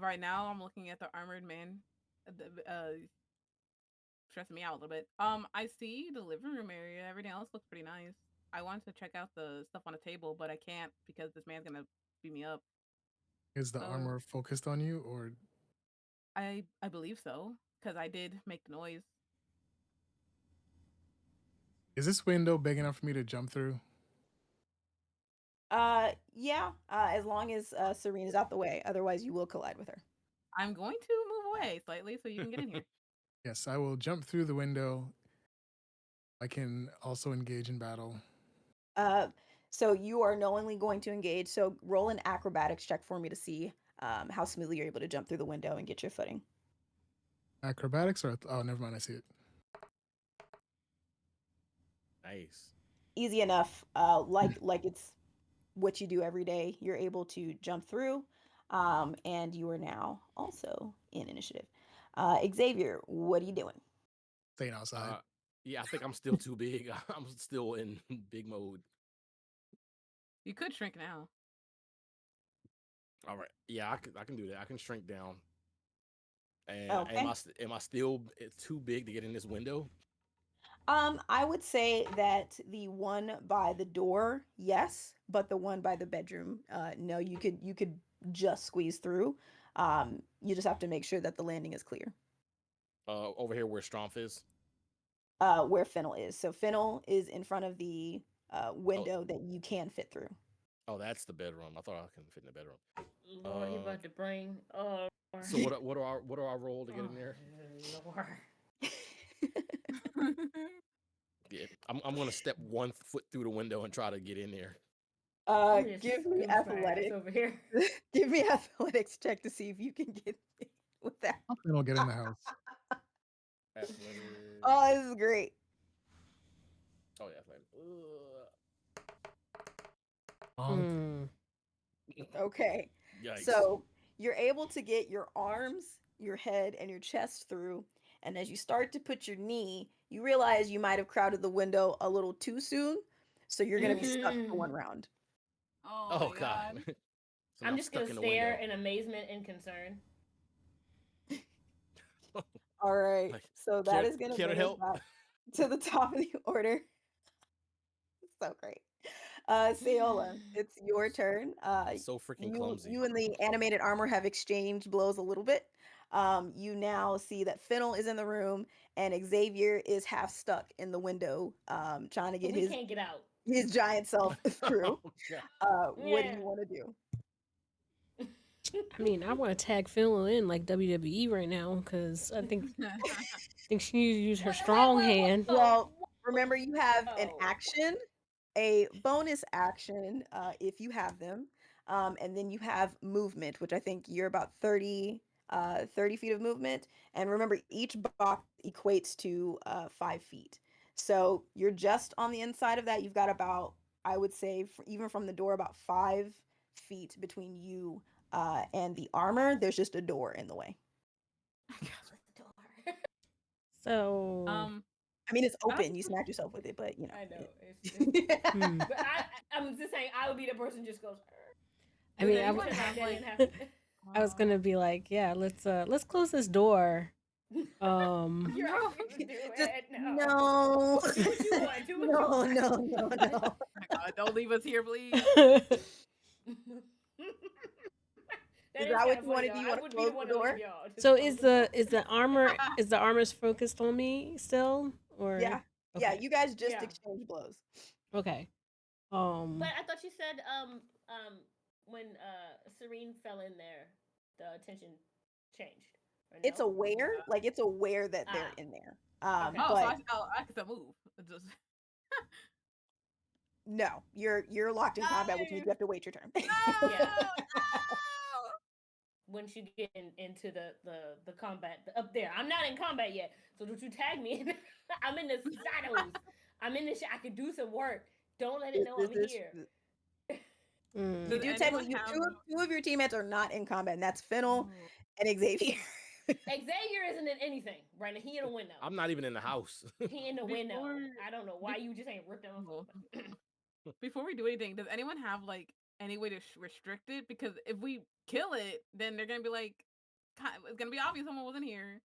Right now I'm looking at the armored man. Stressing me out a little bit. I see the living room area. Everything else looks pretty nice. I want to check out the stuff on the table, but I can't because this man's gonna beat me up. Is the So armor focused on you, or I believe so because I did make the noise. is this window big enough for me to jump through? Yeah, as long as Serene is out the way, otherwise you will collide with her. I'm going to move away slightly so you can get in here. Yes, I will jump through the window. I can also engage in battle. Uh, so you are knowingly going to engage. So roll an acrobatics check for me to see how smoothly you're able to jump through the window and get your footing. Acrobatics or oh, never mind. I see it. Nice. Easy enough. Like it's what you do every day. You're able to jump through, and you are now also in initiative. Xavier, what are you doing? Staying outside. Yeah, I think I'm still too big. I'm still in big mode. You could shrink now. All right. Yeah, I can do that. I can shrink down. And Okay. am I still too big to get in this window? I would say that the one by the door, yes, but the one by the bedroom, no. You could just squeeze through. You just have to make sure that the landing is clear. Over here where Stromf is. Where Fennel is. So Fennel is in front of the Oh, window that you can fit through. oh, that's the bedroom. I thought I couldn't fit in the bedroom. Lord, he Uh, about to bring. Oh, Lord. so what do I roll to get in there? Oh, Lord. Yeah, I'm gonna step 1 foot through the window and try to get in there. Let me just Give me goose my ass athletics. over here. Give me athletics check to see if you can get with that. How can I get in the house? Athletic. Oh, this is great. Oh yeah, athletic. Mm. Okay. Yikes. So you're able to get your arms, your head, and your chest through. And as you start to put your knee, you realize you might have crowded the window a little too soon. So you're going to be stuck for Mhm. one round. Oh Oh my god. god. So now I'm I'm just gonna stuck in the stare window. in amazement and concern. All right. Like, So that is going to care to bring us help? back to the top of the order. So great. Sayola, it's your turn. So freaking You clumsy. you and the animated armor have exchanged blows a little bit. You now see that Fennel is in the room and Xavier is half stuck in the window, trying to So get we can't get out. his giant self through. Oh god. What do Yeah. you want to do? I mean, I want to tag Phil in like WWE right now because I think she needs to use her strong hand. Well, remember you have an whoa. action, a bonus action, if you have them, and then you have movement, which I think you're about 30 feet of movement. And remember, each box equates to 5 feet. So you're just on the inside of that. You've got about, I would say, even from the door, about 5 feet between you and the armor. There's just a door in the way. So, um, I mean, it's I don't open. think You smack yourself with it, but you know. I know. it- hmm. But I'm just saying, I would be the person just goes. I does mean, anyone Pretend like have that like didn't happen. I was gonna be like, yeah, let's close this door. You're no. right. Do Just it. No. no. Do what you want. Do what you No, want. no, no, no. Oh my god, don't leave us here, please. That Is is that kind what of you want funny to though. do? You I want to would be the close one the to leave door? y'all. Just so close the door. is the armor's focused on me still or Yeah. Yeah, okay. you guys just Yeah. exchange blows. Okay. But I thought you said when Serene fell in there, the attention changed. Or It's no? aware, like it's aware that they're Ah. in there. Okay. Oh, But I can still move. It's just no, you're locked in combat, which means you no, have to wait your turn. Yeah. no. Once you get into the combat up there, I'm not in combat yet. So don't you tag me in? I'm in the shadows. I'm in the. I could do some work. Don't let it know I'm This here. you Does do anyone technically have? two of your teammates are not in combat, and that's Fennel Oh, and Xavier. Xavier isn't in anything right now. He in a window. I'm not even in the house. He in the window. before, I don't know why you just ain't ripped him oh, off. before we do anything, does anyone have like any way to restrict it? Because if we kill it, then they're gonna be like, it's gonna be obvious someone was in here.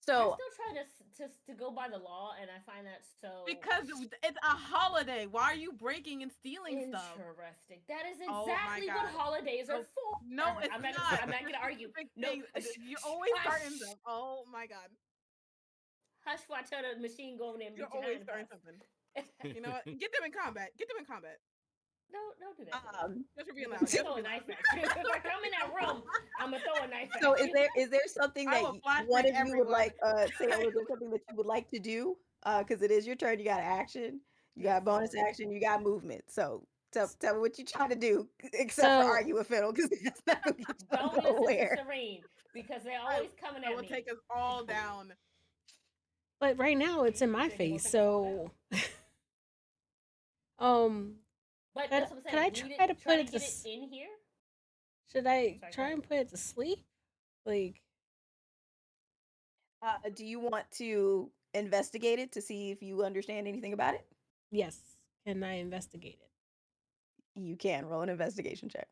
I So still try to go by the law, and I find that so Because it's a holiday. Why are you breaking and stealing stuff? interesting. That is Oh my exactly what god. holidays are for. No, it's I'm not. I'm not There's gonna argue. specific No, things. You're always starting them. Oh my god. hush before I tell the machine go over there and You're beat your always nine to starting five. something. You know what? Get them in combat. Get them in combat. Don't do that to me. Just for being Because loud. I'm Just gonna for throw a being knife loud. at you. If I come in that room, I'm gonna throw a knife so at you. is there something I that will flash one bang of you would everyone. like Sayola, is there something that you would like to do? Because it is your turn. You got action, you Yes. got bonus action, you got movement. So tell me what you trying to do, except for so argue with Fiddle, because that's not gonna get you Don't listen to nowhere. Serene because they're I, always coming I at will me. take us all down. but right now it's See, in you my said you face. gonna take us all down. So um But could, that's what I'm could saying. I Lead try to it. Try put to it to get it in here. should I Sorry, go try ahead. and put it to sleep? Like Do you want to investigate it to see if you understand anything about it? yes, can I investigate it? You can roll an investigation check.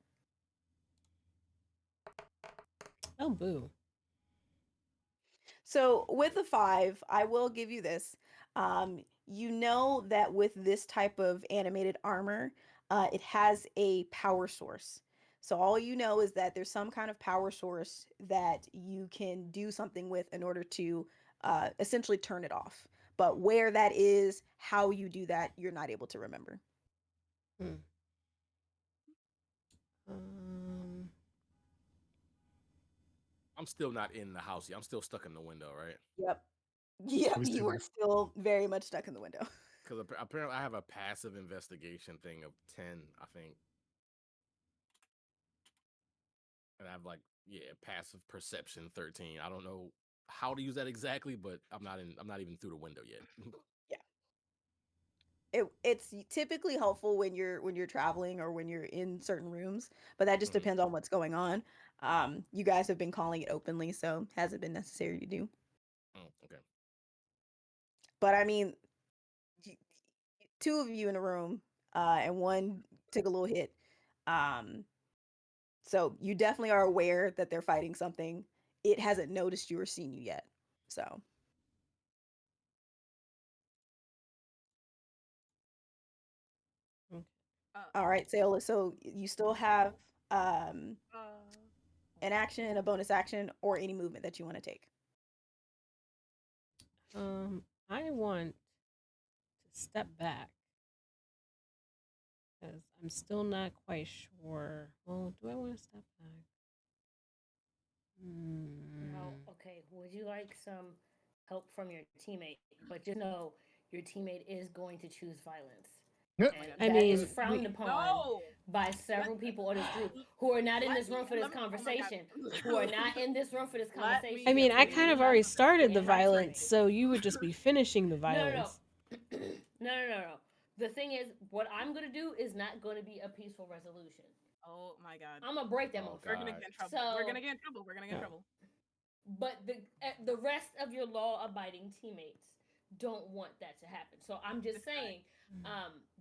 Oh boo. So with a 5, I will give you this. You know that with this type of animated armor, it has a power source. So all you know is that there's some kind of power source that you can do something with in order to essentially turn it off. But where that is, how you do that, you're not able to remember. Hmm. I'm still not in the house yet. I'm still stuck in the window, right? Yep. Yep, We see you are that. still very much stuck in the window. Because apparently I have a passive investigation thing of 10, I think, and I have like passive perception 13. I don't know how to use that exactly, but I'm not in. I'm not even through the window yet. Yeah. It's typically helpful when you're traveling or when you're in certain rooms, but that just Mhm. depends on what's going on. You guys have been calling it openly, so hasn't been necessary to do. Okay. But I mean, y- two of you in a room, and one took a little hit. Um, so you definitely are aware that they're fighting something. It hasn't noticed you or seen you yet. So, Okay. Uh, all right, Sayola. So you still have um, uh, an action, a bonus action, or any movement that you want to take. I want to step back because I'm still not quite sure. Well, do I want to step back? Now, Hmm. okay, would you like some help from your teammate? But just know your teammate is going to choose violence. Yeah. oh my And god. I that is mean, frowned we. upon No. by Let several people on this group who are not in let this me room for this let me. Oh my god. conversation, who are not in this room for this Let I conversation me mean, I between kind of me already started the and my violence, teammate. so you would just be finishing the No, no, no. violence. No. The thing is, what I'm going to do is not going to be a peaceful resolution. Oh my god. I'm going to break that Oh We're gonna motherfucker. God. get in trouble. We're So, gonna get in trouble. We're gonna get in Oh. trouble. but the rest of your law abiding teammates don't want that to happen. So I'm just This guy. saying,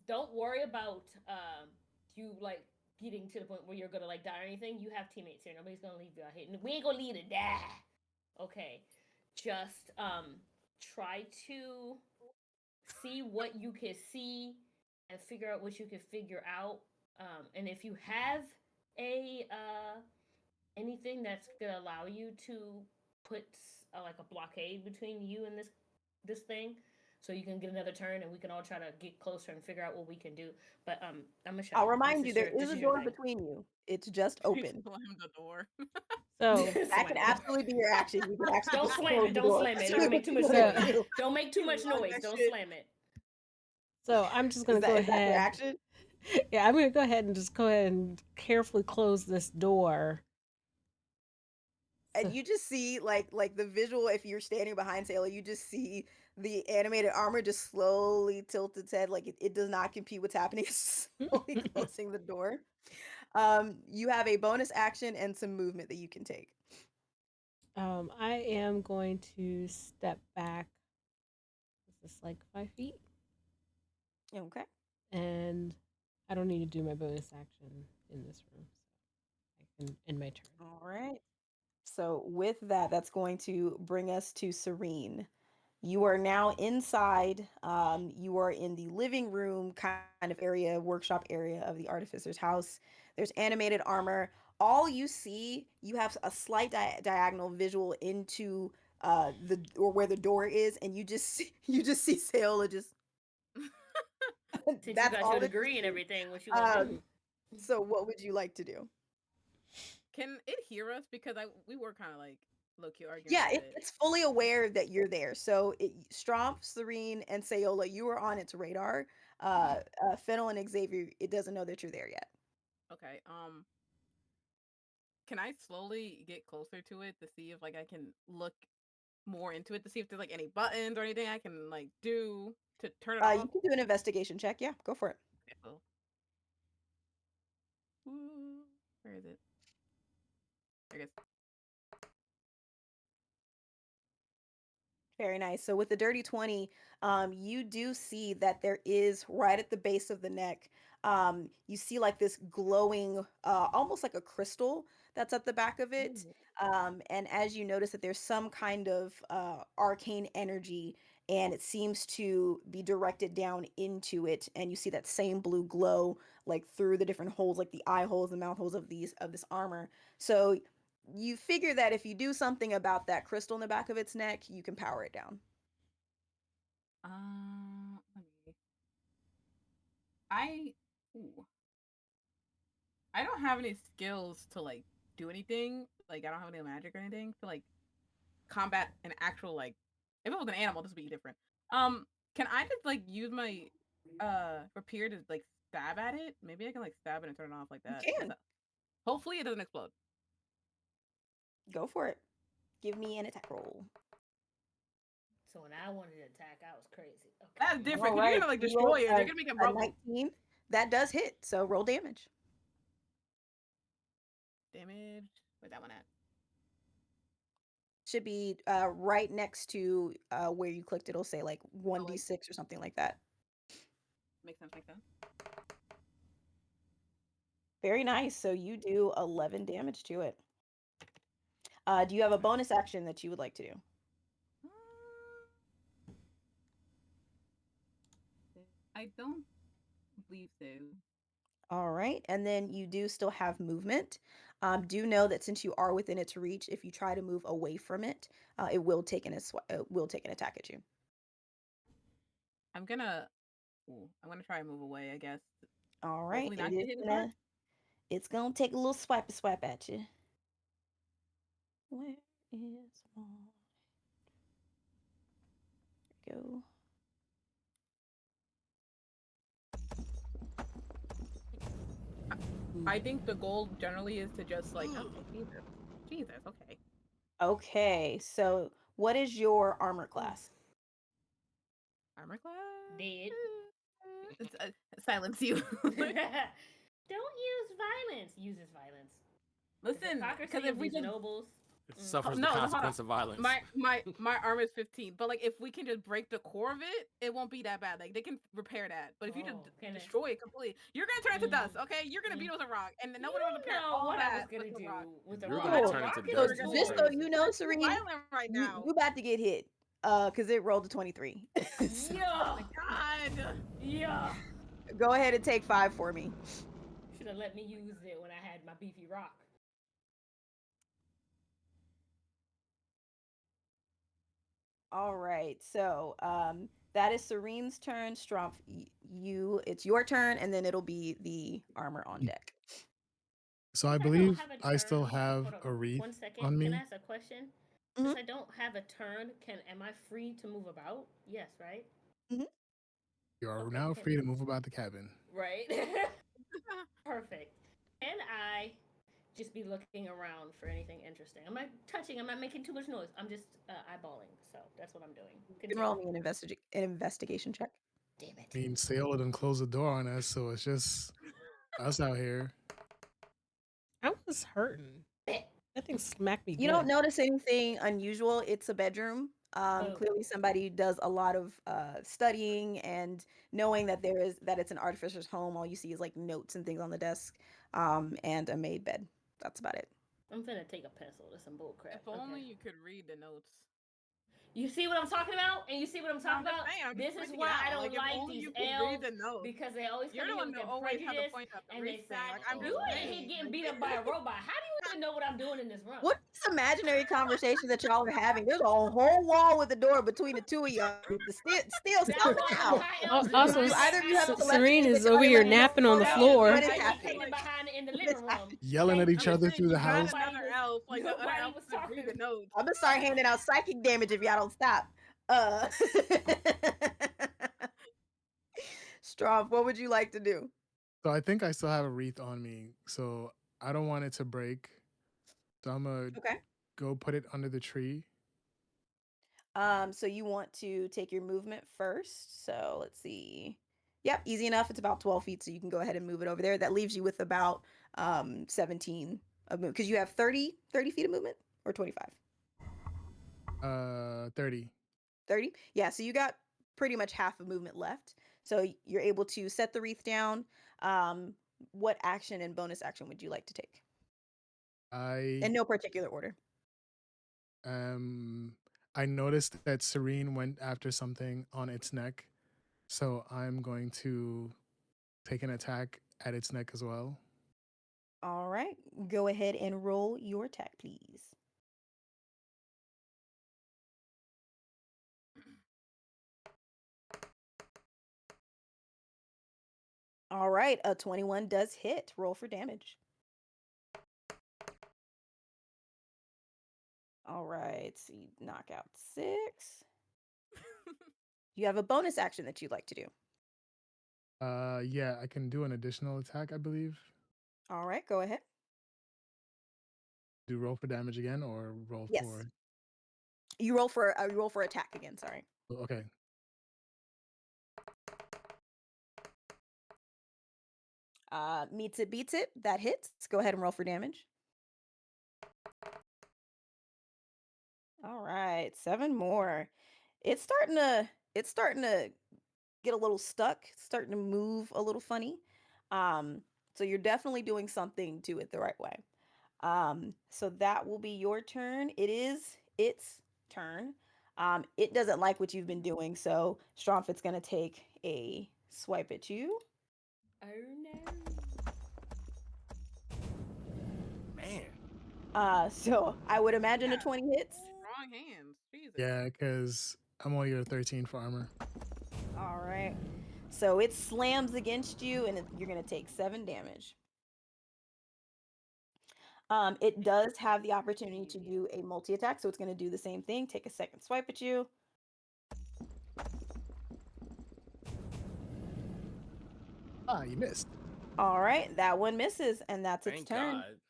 don't worry about you like getting to the point where you're gonna like die or anything. You have teammates here. Nobody's gonna leave you out here. We ain't gonna leave you to die. Okay, just try to see what you can see and figure out what you can figure out. And if you have a anything that's gonna allow you to put like a blockade between you and this thing, so you can get another turn and we can all try to get closer and figure out what we can do. But I'm gonna shut I'll up. remind you, there This is a is your door thing. between you. It's just We open. slam the door. So, That can Slam it. absolutely be your action. You can actually Don't just slam close it. the Don't door. slam it. Don't Too, make too if you much wanted so, to noise. do. Don't make too You much love noise. that Don't shit. slam it. so I'm just gonna go Is that your ahead. action? Yeah, I'm gonna go ahead and just go ahead and carefully close this door. And So, you just see like the visual. If you're standing behind Taylor, you just see the animated armor just slowly tilt its head, like it does not compute what's happening. It's slowly closing the door. You have a bonus action and some movement that you can take. I am going to step back. Is this like 5 feet? Okay. And I don't need to do my bonus action in this room, so I can end my turn. All right. So with that, that's going to bring us to Serene. You are now inside. You are in the living room kind of area, workshop area of the artificer's house. There's animated armor. All you see, you have a slight diagonal visual into the or where the door is, and you just see Saola just. Since you That's got your all that you degree and see. everything, what you gonna do? Um, so what would you like to do? Can it hear us? Because I we were kind of like low key arguing a Yeah, little bit. it's fully aware that you're there. So Stromp, Serene, and Sayola, you are on its radar. Fennel and Xavier, it doesn't know that you're there yet. Okay. Can I slowly get closer to it to see if like I can look more into it to see if there's like any buttons or anything I can like do to turn it You off? can do an investigation check. Yeah, go for it. Okay, so, ooh, where is it? I guess. Very nice. So with the dirty 20, you do see that there is right at the base of the neck. You see like this glowing, almost like a crystal that's at the back of it. Ooh. And as you notice that there's some kind of arcane energy, and it seems to be directed down into it. And you see that same blue glow like through the different holes, like the eye holes, the mouth holes of this armor. So you figure that if you do something about that crystal in the back of its neck, you can power it down. Let me. I. Ooh. I don't have any skills to like do anything. Like I don't have any magic or anything to like combat an actual like. If it was an animal, this would be different. Can I just like use my rapier to like stab at it? Maybe I can like stab it and turn it off like that. You can. Hopefully, it doesn't explode. Go for it. Give me an attack roll. So when I wanted to attack, I was crazy. Okay. That's different. All 'Cause you're right. gonna like You destroy rolled it. You're gonna make it a rubble. 19. That does hit. So roll damage. Damage. Where's that one at? Should be right next to where you clicked. It'll say like 1d6 or something like that. Makes sense. Makes sense. Very nice. So you do 11 damage to it. Do you have a bonus action that you would like to do? I don't believe so. All right. And then you do still have movement. Do know that since you are within its reach, if you try to move away from it, it will take an attack at you. I'm gonna try and move away. I guess. All right. Hopefully not get hit as hard. It's gonna take a little swipe at you. Where is my... There we go. I think the goal generally is to just like, oh, Jesus, okay. Okay, so what is your armor class? Armor class? Dead. It's, silence you. Don't use violence. Uses violence. Listen, because if we can can nobles. It suffers no, the hold on. consequence of violence. My armor is 15, but like if we can just break the core of it, it won't be that bad. Like they can repair that. But if you just destroy it completely, you're gonna turn into dust. Okay, you're gonna beat it with a rock, and no one will repair all what that I was gonna with a do rock. with a You're rock. gonna turn Rock into is So dust. a just so you know, It's Serene, violent right now. you about to get hit. Because it rolled a 23. So Yeah. Oh my god. Yeah. go ahead and take 5 for me. Should have let me use it when I had my beefy rock. All right, so that is Serene's turn. Strumpf, it's your turn, and then it'll be the armor on deck. So I Since don't believe have a I still turn- have hold on, a wreath 1 second. on Can me. I ask a question? Mhm. Since I don't have a turn, am I free to move about? Yes, right? You are Okay, now can- free to move about the cabin. Right. Perfect. Can I just be looking around for anything interesting? I'm not touching. I'm not making too much noise. I'm just eyeballing. So that's what I'm doing. You can roll me an investigation check. Damn it. I mean, Sayola done closed the door on us, so it's just us out here. I was hurting. That thing smacked me. You good. don't notice anything unusual. It's a bedroom. Oh. Clearly, somebody does a lot of studying, and knowing that it's an artificer's home, all you see is like notes and things on the desk, and a made bed. That's about it. I'm finna take a pencil to some bull crap. If only you could read the notes. You see what I'm talking about? And you see what I'm talking about? This is why I don't like these elves, because they always come here with their prejudice, and they side. You ain't here getting beat up by a robot. How do you even know what I'm doing in this room? What's this imaginary conversation that y'all are having? There's a whole wall with a door between the two of y'all. Still That's something why out. Also, Do either of you have Serene telepathy is that over y'all here let me know napping on the about? floor. What is Why you happening? hiding behind in the living room? Yelling at each other through the house. Another elf, like the other Nobody elf was could read the talking. notes. I'm gonna start handing out psychic damage if y'all don't stop. Strumpf, what would you like to do? So I think I still have a wreath on me, so I don't want it to break. So I'm gonna go put it under the tree. So you want to take your movement first. So let's see. Yep, easy enough. It's about 12 feet, so you can go ahead and move it over there. That leaves you with about 17 of movement, because you have 30 feet of movement, or 25. 30. 30? Yeah, so you got pretty much half of movement left. So you're able to set the wreath down. What action and bonus action would you like to take? In no particular order. I noticed that Serene went after something on its neck, so I'm going to take an attack at its neck as well. All right, go ahead and roll your attack, please. All right, a 21 does hit. Roll for damage. All right, so you knock out 6. You have a bonus action that you'd like to do. Yeah, I can do an additional attack, I believe. All right, go ahead. Do roll for damage again or roll Yes. for You roll for attack again, sorry. okay. Meets it, beats it. That hits. Go ahead and roll for damage. All right, 7 more. It's starting to get a little stuck, starting to move a little funny. Um, so you're definitely doing something to it the right way. So that will be your turn. It is its turn. It doesn't like what you've been doing, so Stromfit's gonna take a swipe at you. Oh no. Man. So I would imagine a Yeah. 20 hits. Strong hands. Jesus. Yeah, because I'm only at 13 for armor. All right. So it slams against you, and you're gonna take 7 damage. It does have the opportunity to do a multi attack, so it's gonna do the same thing. Take a second swipe at you. Ah, you missed. All right, that one misses, and that's its Thank turn. God.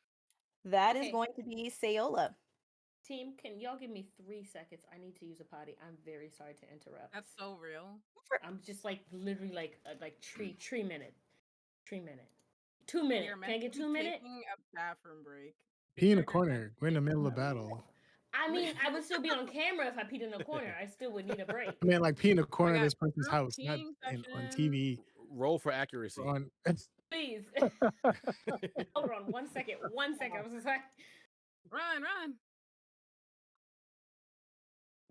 That is Okay. going to be Sayola. Team, can y'all give me 3 seconds? I need to use a potty. I'm very sorry to interrupt. That's so real. I'm just like literally like tree minute. 3 minute. We 2 minute. are Can I meant to get be 2 minute? taking a bathroom break. Pee in a We are meant corner. to We're in the take middle a of battle. I mean, I would still be on camera if I peed in the corner. I still would need a break. I mean, like pee in the Oh my corner of god, this person's group house, not peeing on session. TV Roll for accuracy. or on. Please. Hold on 1 second. 1 second. I'm so sorry. Run, run.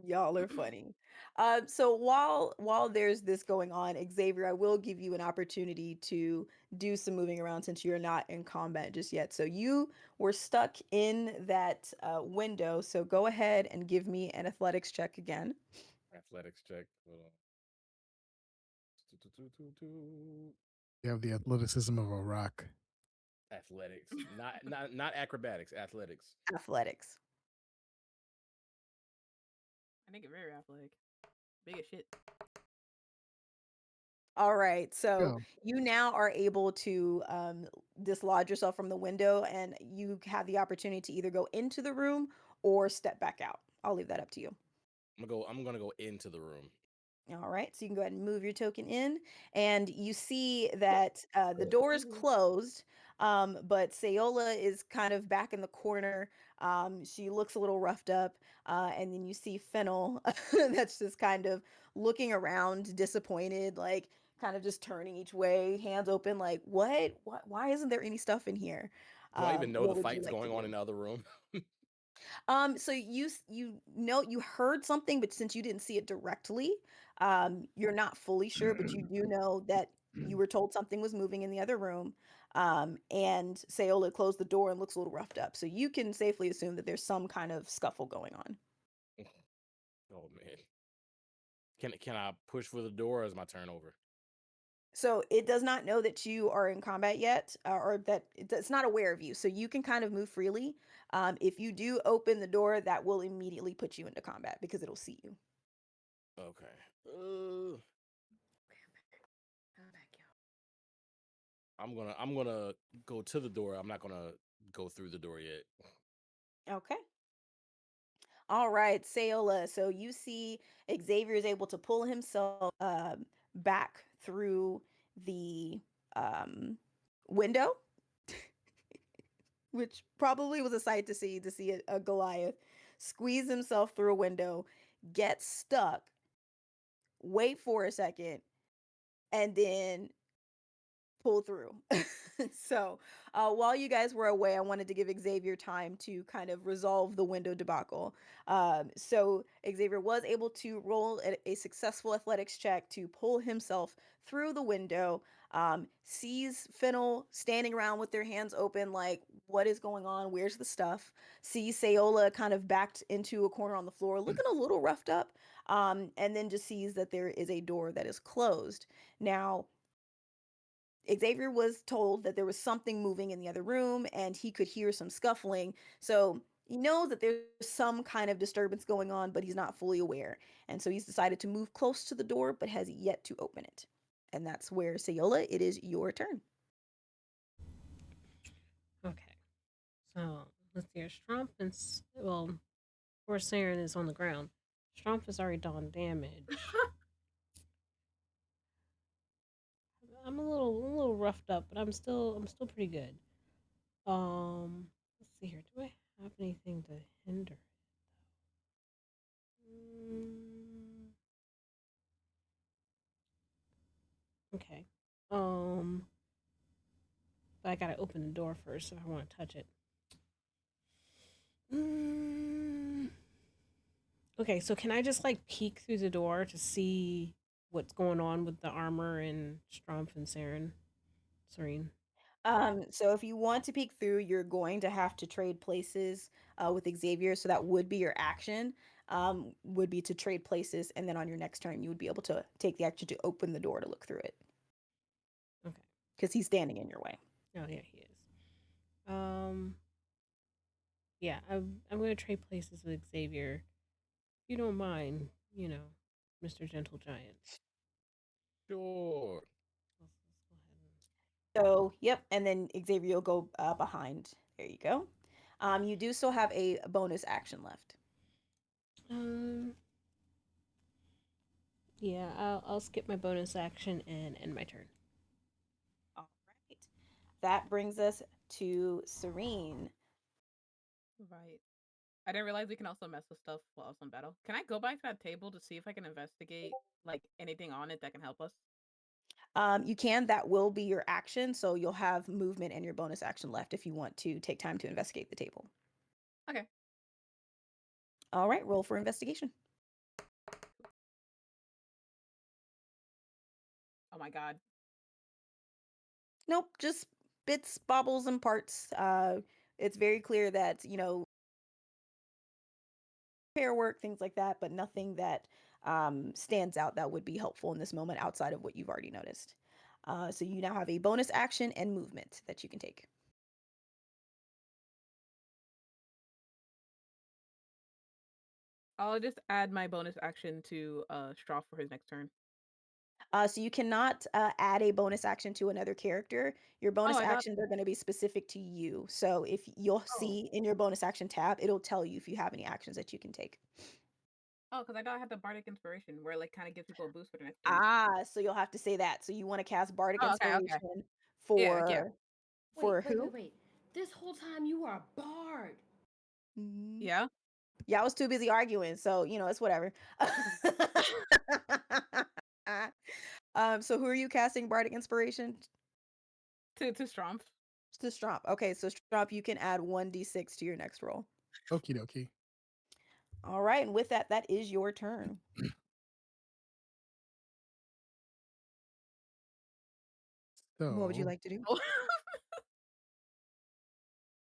Y'all are funny. So while there's this going on, Xavier, I will give you an opportunity to do some moving around since you're not in combat just yet. So you were stuck in that window. So go ahead and give me an athletics check again. Athletics check. Hold on. You have the athleticism of a rock. Athletics. Not acrobatics, athletics. Athletics. I think it very athletic. Big as shit. All right. So Go. you now are able to dislodge yourself from the window, and you have the opportunity to either go into the room or step back out. I'll leave that up to you. I'm gonna go into the room. All right, so you can go ahead and move your token in, and you see that the door is closed, but Sayola is kind of back in the corner. She looks a little roughed up, and then you see Fennel that's just kind of looking around, disappointed, like kind of just turning each way, hands open, like, what? Why isn't there any stuff in here? Do I even know the What would you fight's like to going on do? in the other room? So you know you heard something, but since you didn't see it directly, you're not fully sure, but you do know that you were told something was moving in the other room. And Sayola closed the door and looks a little roughed up. So you can safely assume that there's some kind of scuffle going on. Oh man. Can I push for the door or is my turn over? So it does not know that you are in combat yet, or that it's not aware of you. So you can kind of move freely. If you do open the door, that will immediately put you into combat because it'll see you. Okay. I'm back, y'all. I'm gonna go to the door. I'm not gonna go through the door yet. Okay. All right, Sayola. So you see Xavier is able to pull himself back through the um, window, which probably was a sight to see a Goliath squeeze himself through a window, get stuck, wait for a second, and then pull through. So while you guys were away, I wanted to give Xavier time to kind of resolve the window debacle. So Xavier was able to roll a successful athletics check to pull himself through the window. Sees Fennel standing around with their hands open, like, what is going on? Where's the stuff? Sees Sayola kind of backed into a corner on the floor, looking a little roughed up. And then just sees that there is a door that is closed. Now, Xavier was told that there was something moving in the other room and he could hear some scuffling. So he knows that there's some kind of disturbance going on, but he's not fully aware. And so he's decided to move close to the door, but has yet to open it. And that's where, Sayola, it is your turn. Okay. So let's see. Stromp and well, poor Saren is on the ground. Stromp has already done damage. I'm a little roughed up, but I'm still pretty good. Let's see here. Do I have anything to hinder it? Mm, okay. Um, but I gotta open the door first if I want to touch it. Mm, okay, so can I just like peek through the door to see what's going on with the armor and Strumpf and Serene? So if you want to peek through, you're going to have to trade places with Xavier. So that would be your action, would be to trade places. And then on your next turn, you would be able to take the action to open the door to look through it Okay. because he's standing in your way. Oh yeah, he is. Um, yeah, I'm gonna trade places with Xavier. If you don't mind, Mr. Gentle Giant. Sure. Let's go ahead So, yep. And then Xavier will go behind. There you go. You do still have a bonus action left. and yeah, I'll skip my bonus action and end my turn. All right. That brings us to Serene. Right. I didn't realize we can also mess with stuff while I was in battle. Can I go back to that table to see if I can investigate like anything on it that can help us? You can, that will be your action. So you'll have movement and your bonus action left if you want to take time to investigate the table. Okay. All right, roll for investigation. Oh my god. Nope, just bits, bobbles, and parts. It's very clear that, repair work, things like that, but nothing that stands out that would be helpful in this moment outside of what you've already noticed. So you now have a bonus action and movement that you can take. I'll just add my bonus action to Straw for his next turn. So you cannot add a bonus action to another character. Your Oh, bonus I thought actions are going to be specific to you. So if you'll oh. see in your bonus action tab, it'll tell you if you have any actions that you can take. Oh, because I thought I had the bardic inspiration where it like kind of gives people a boost for the next turn. So you'll have to say that. So you want to cast Bardic Oh, okay, okay. Inspiration Yeah. for who? Wait. This whole time you are a bard. Mhm. Yeah. Yeah, I was too busy arguing, so it's whatever. So who are you casting Bardic Inspiration To Stromp. to? Stromp. Okay, so Stromp, you can add 1d6 to your next roll. Okie dokie. All right, and with that, that is your turn. What would you So, like to do? Oh.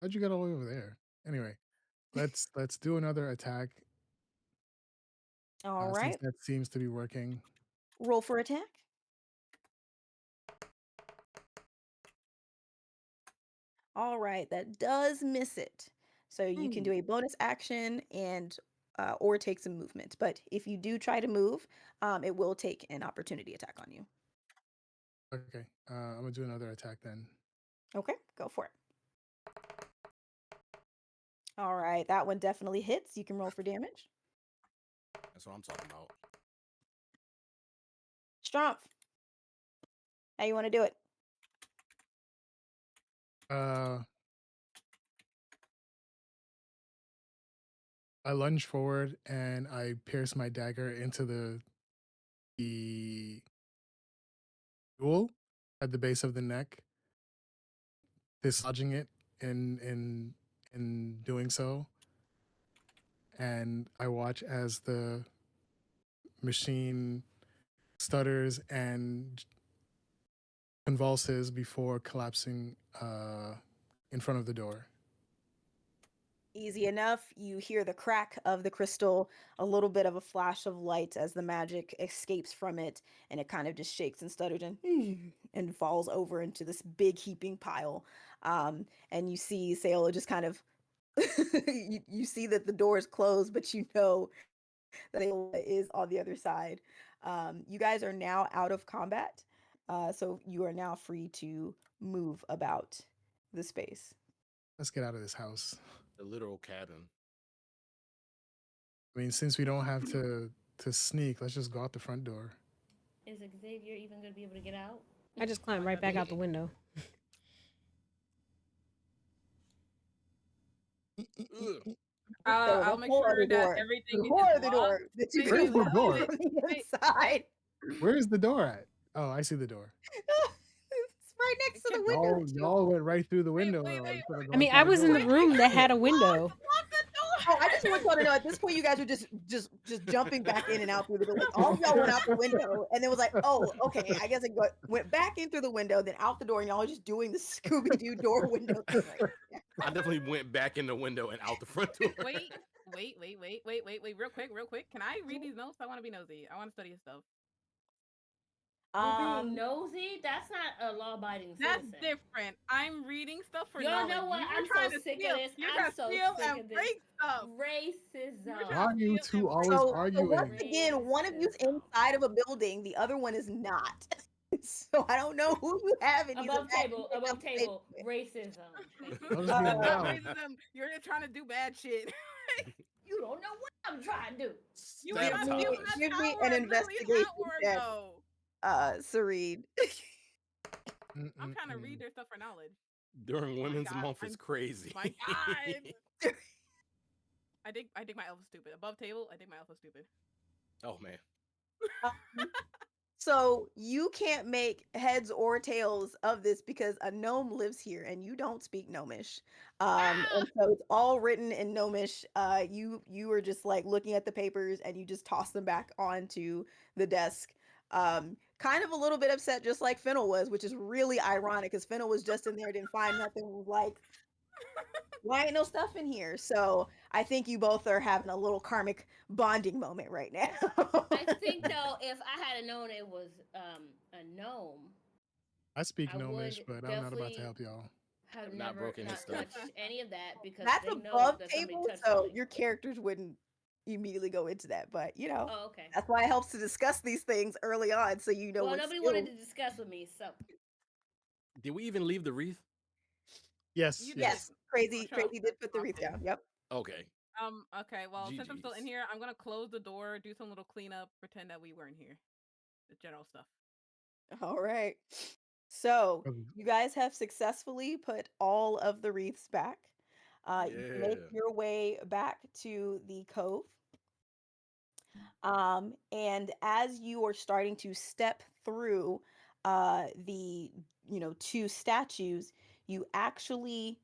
how'd you get all the way over there? Anyway, let's do another attack All since right, that seems to be working. roll for attack. All right, that does miss it. So you can do a bonus action and or take some movement. But if you do try to move, it will take an opportunity attack on you. Okay, I'm gonna do another attack then. Okay, go for it. All right, that one definitely hits. You can roll for damage. That's what I'm talking about. Strumpf, how you want to do it? Uh, I lunge forward and I pierce my dagger into the jewel at the base of the neck, dislodging it in doing so. And I watch as the machine stutters and convulses before collapsing in front of the door. Easy enough. You hear the crack of the crystal, a little bit of a flash of light as the magic escapes from it, and it kind of just shakes and stutters and falls over into this big heaping pile. And you see Saola just kind of You see that the door is closed, but you know that Sayola is on the other side. You guys are now out of combat, so you are now free to move about the space. Let's get out of this house. The literal cabin. I mean, since we don't have to sneak, let's just go out the front door. Is Xavier even going to be able to get out? I just Oh climbed my right god, back out the wait. window. Ugh. So I'll the make whole sure other that door, everything the is whole other locked. door that you Wait, could Where's wait, have the wait, went wait, in door? wait, from the wait, inside. Where's the door at? Oh, I see the door. It's right next to the Can, window Y'all, that you y'all went right through the wait, window wait, though, wait, instead of I going mean, through I the was in the door. wait, I room that can't had a window. lock the Oh, I door. just want y'all to know at this point, you guys were just jumping back in and out through the door. Like all of y'all went out the window, and it was like, oh, okay. I guess went back in through the window, then out the door, and y'all were just doing the Scooby Doo door window thing right now. I definitely went back in the window and out the front door. Wait, real quick. Can I read these notes? I want to be nosy. I want to study his stuff. We're being Um, nosy? That's not a law abiding That's citizen. different. I'm reading stuff for Y'all knowledge. know what? You were I'm trying so to sick of steal. this. You're I'm trying to so steal sick and of this. break stuff. You were Racism. Why trying to are you steal two and break always so stuff. once arguing? again, one of you's Racism. inside of a building, the other one is not. So I don't know who you have in these Above table, imaginary above conversations table, with. racism. Thank you. Y'all just being That's not Uh, loud. racism. You're just trying to do bad shit. You don't know what I'm trying to do. You were trying to steal from that Sabotage. give me an tower literally an investigation hour check, ago. Serene. I'm trying to read Mm-mm-mm. their stuff for knowledge. During My Women's god, Month is crazy. my god. I think my elf is stupid. Above table, I think my elf is stupid. Oh man. Um, So you can't make heads or tails of this because a gnome lives here and you don't speak gnomish. Ah! And so it's all written in gnomish. You were just like looking at the papers and you just toss them back onto the desk. Kind of a little bit upset, just like Fennel was, which is really ironic because Fennel was just in there, didn't find nothing, was like, why ain't no stuff in here? So I think you both are having a little karmic bonding moment right now. I think though, if I had known it was a gnome, I speak I gnomish, would but I'm not about to definitely help y'all. have Have not never broken his not stuff. touched any of that because That's they know above that somebody table, touched so something. your characters wouldn't immediately go into that. But Oh, okay. that's why it helps to discuss these things early on, so you know Well, what nobody wanted skills. to discuss with me, so Did we even leave the wreath? Yes, You did. yes. Yes, Oh, crazy, sure. crazy did put the wreath Often. down. Yep. Okay. Okay, well, since I'm still in GG's. here, I'm gonna close the door, do some little cleanup, pretend that we weren't here. The general stuff. All right. So Um, you guys have successfully put all of the wreaths back. You make Yeah. your way back to the cove. And as you are starting to step through the two statues, you actually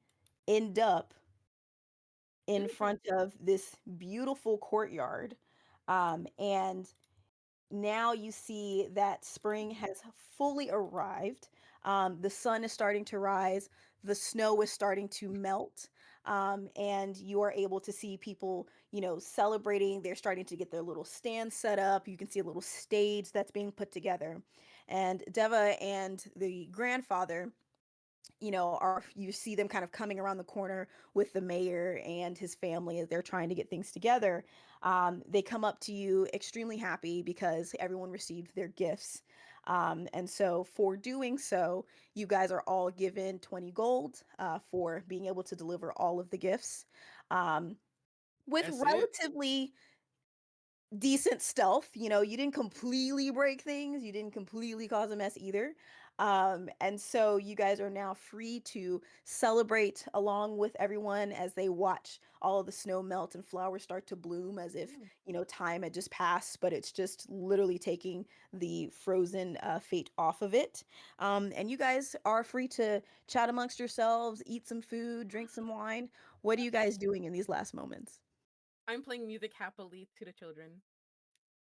end up in front of this beautiful courtyard. And now you see that spring has fully arrived. The sun is starting to rise, the snow is starting to melt, and you are able to see people, celebrating. They're starting to get their little stand set up. You can see a little stage that's being put together. And Deva and the grandfather, are you see them kind of coming around the corner with the mayor and his family as they're trying to get things together. They come up to you extremely happy because everyone received their gifts. And so, for doing so, you guys are all given 20 gold for being able to deliver all of the gifts. Um, with That's it. relatively decent stealth. You didn't completely break things, you didn't completely cause a mess either. And so you guys are now free to celebrate along with everyone as they watch all of the snow melt and flowers start to bloom as if, Mm. time had just passed, but it's just literally taking the frozen fate off of it. And you guys are free to chat amongst yourselves, eat some food, drink some wine. What are you guys doing in these last moments? I'm playing music happily to the children.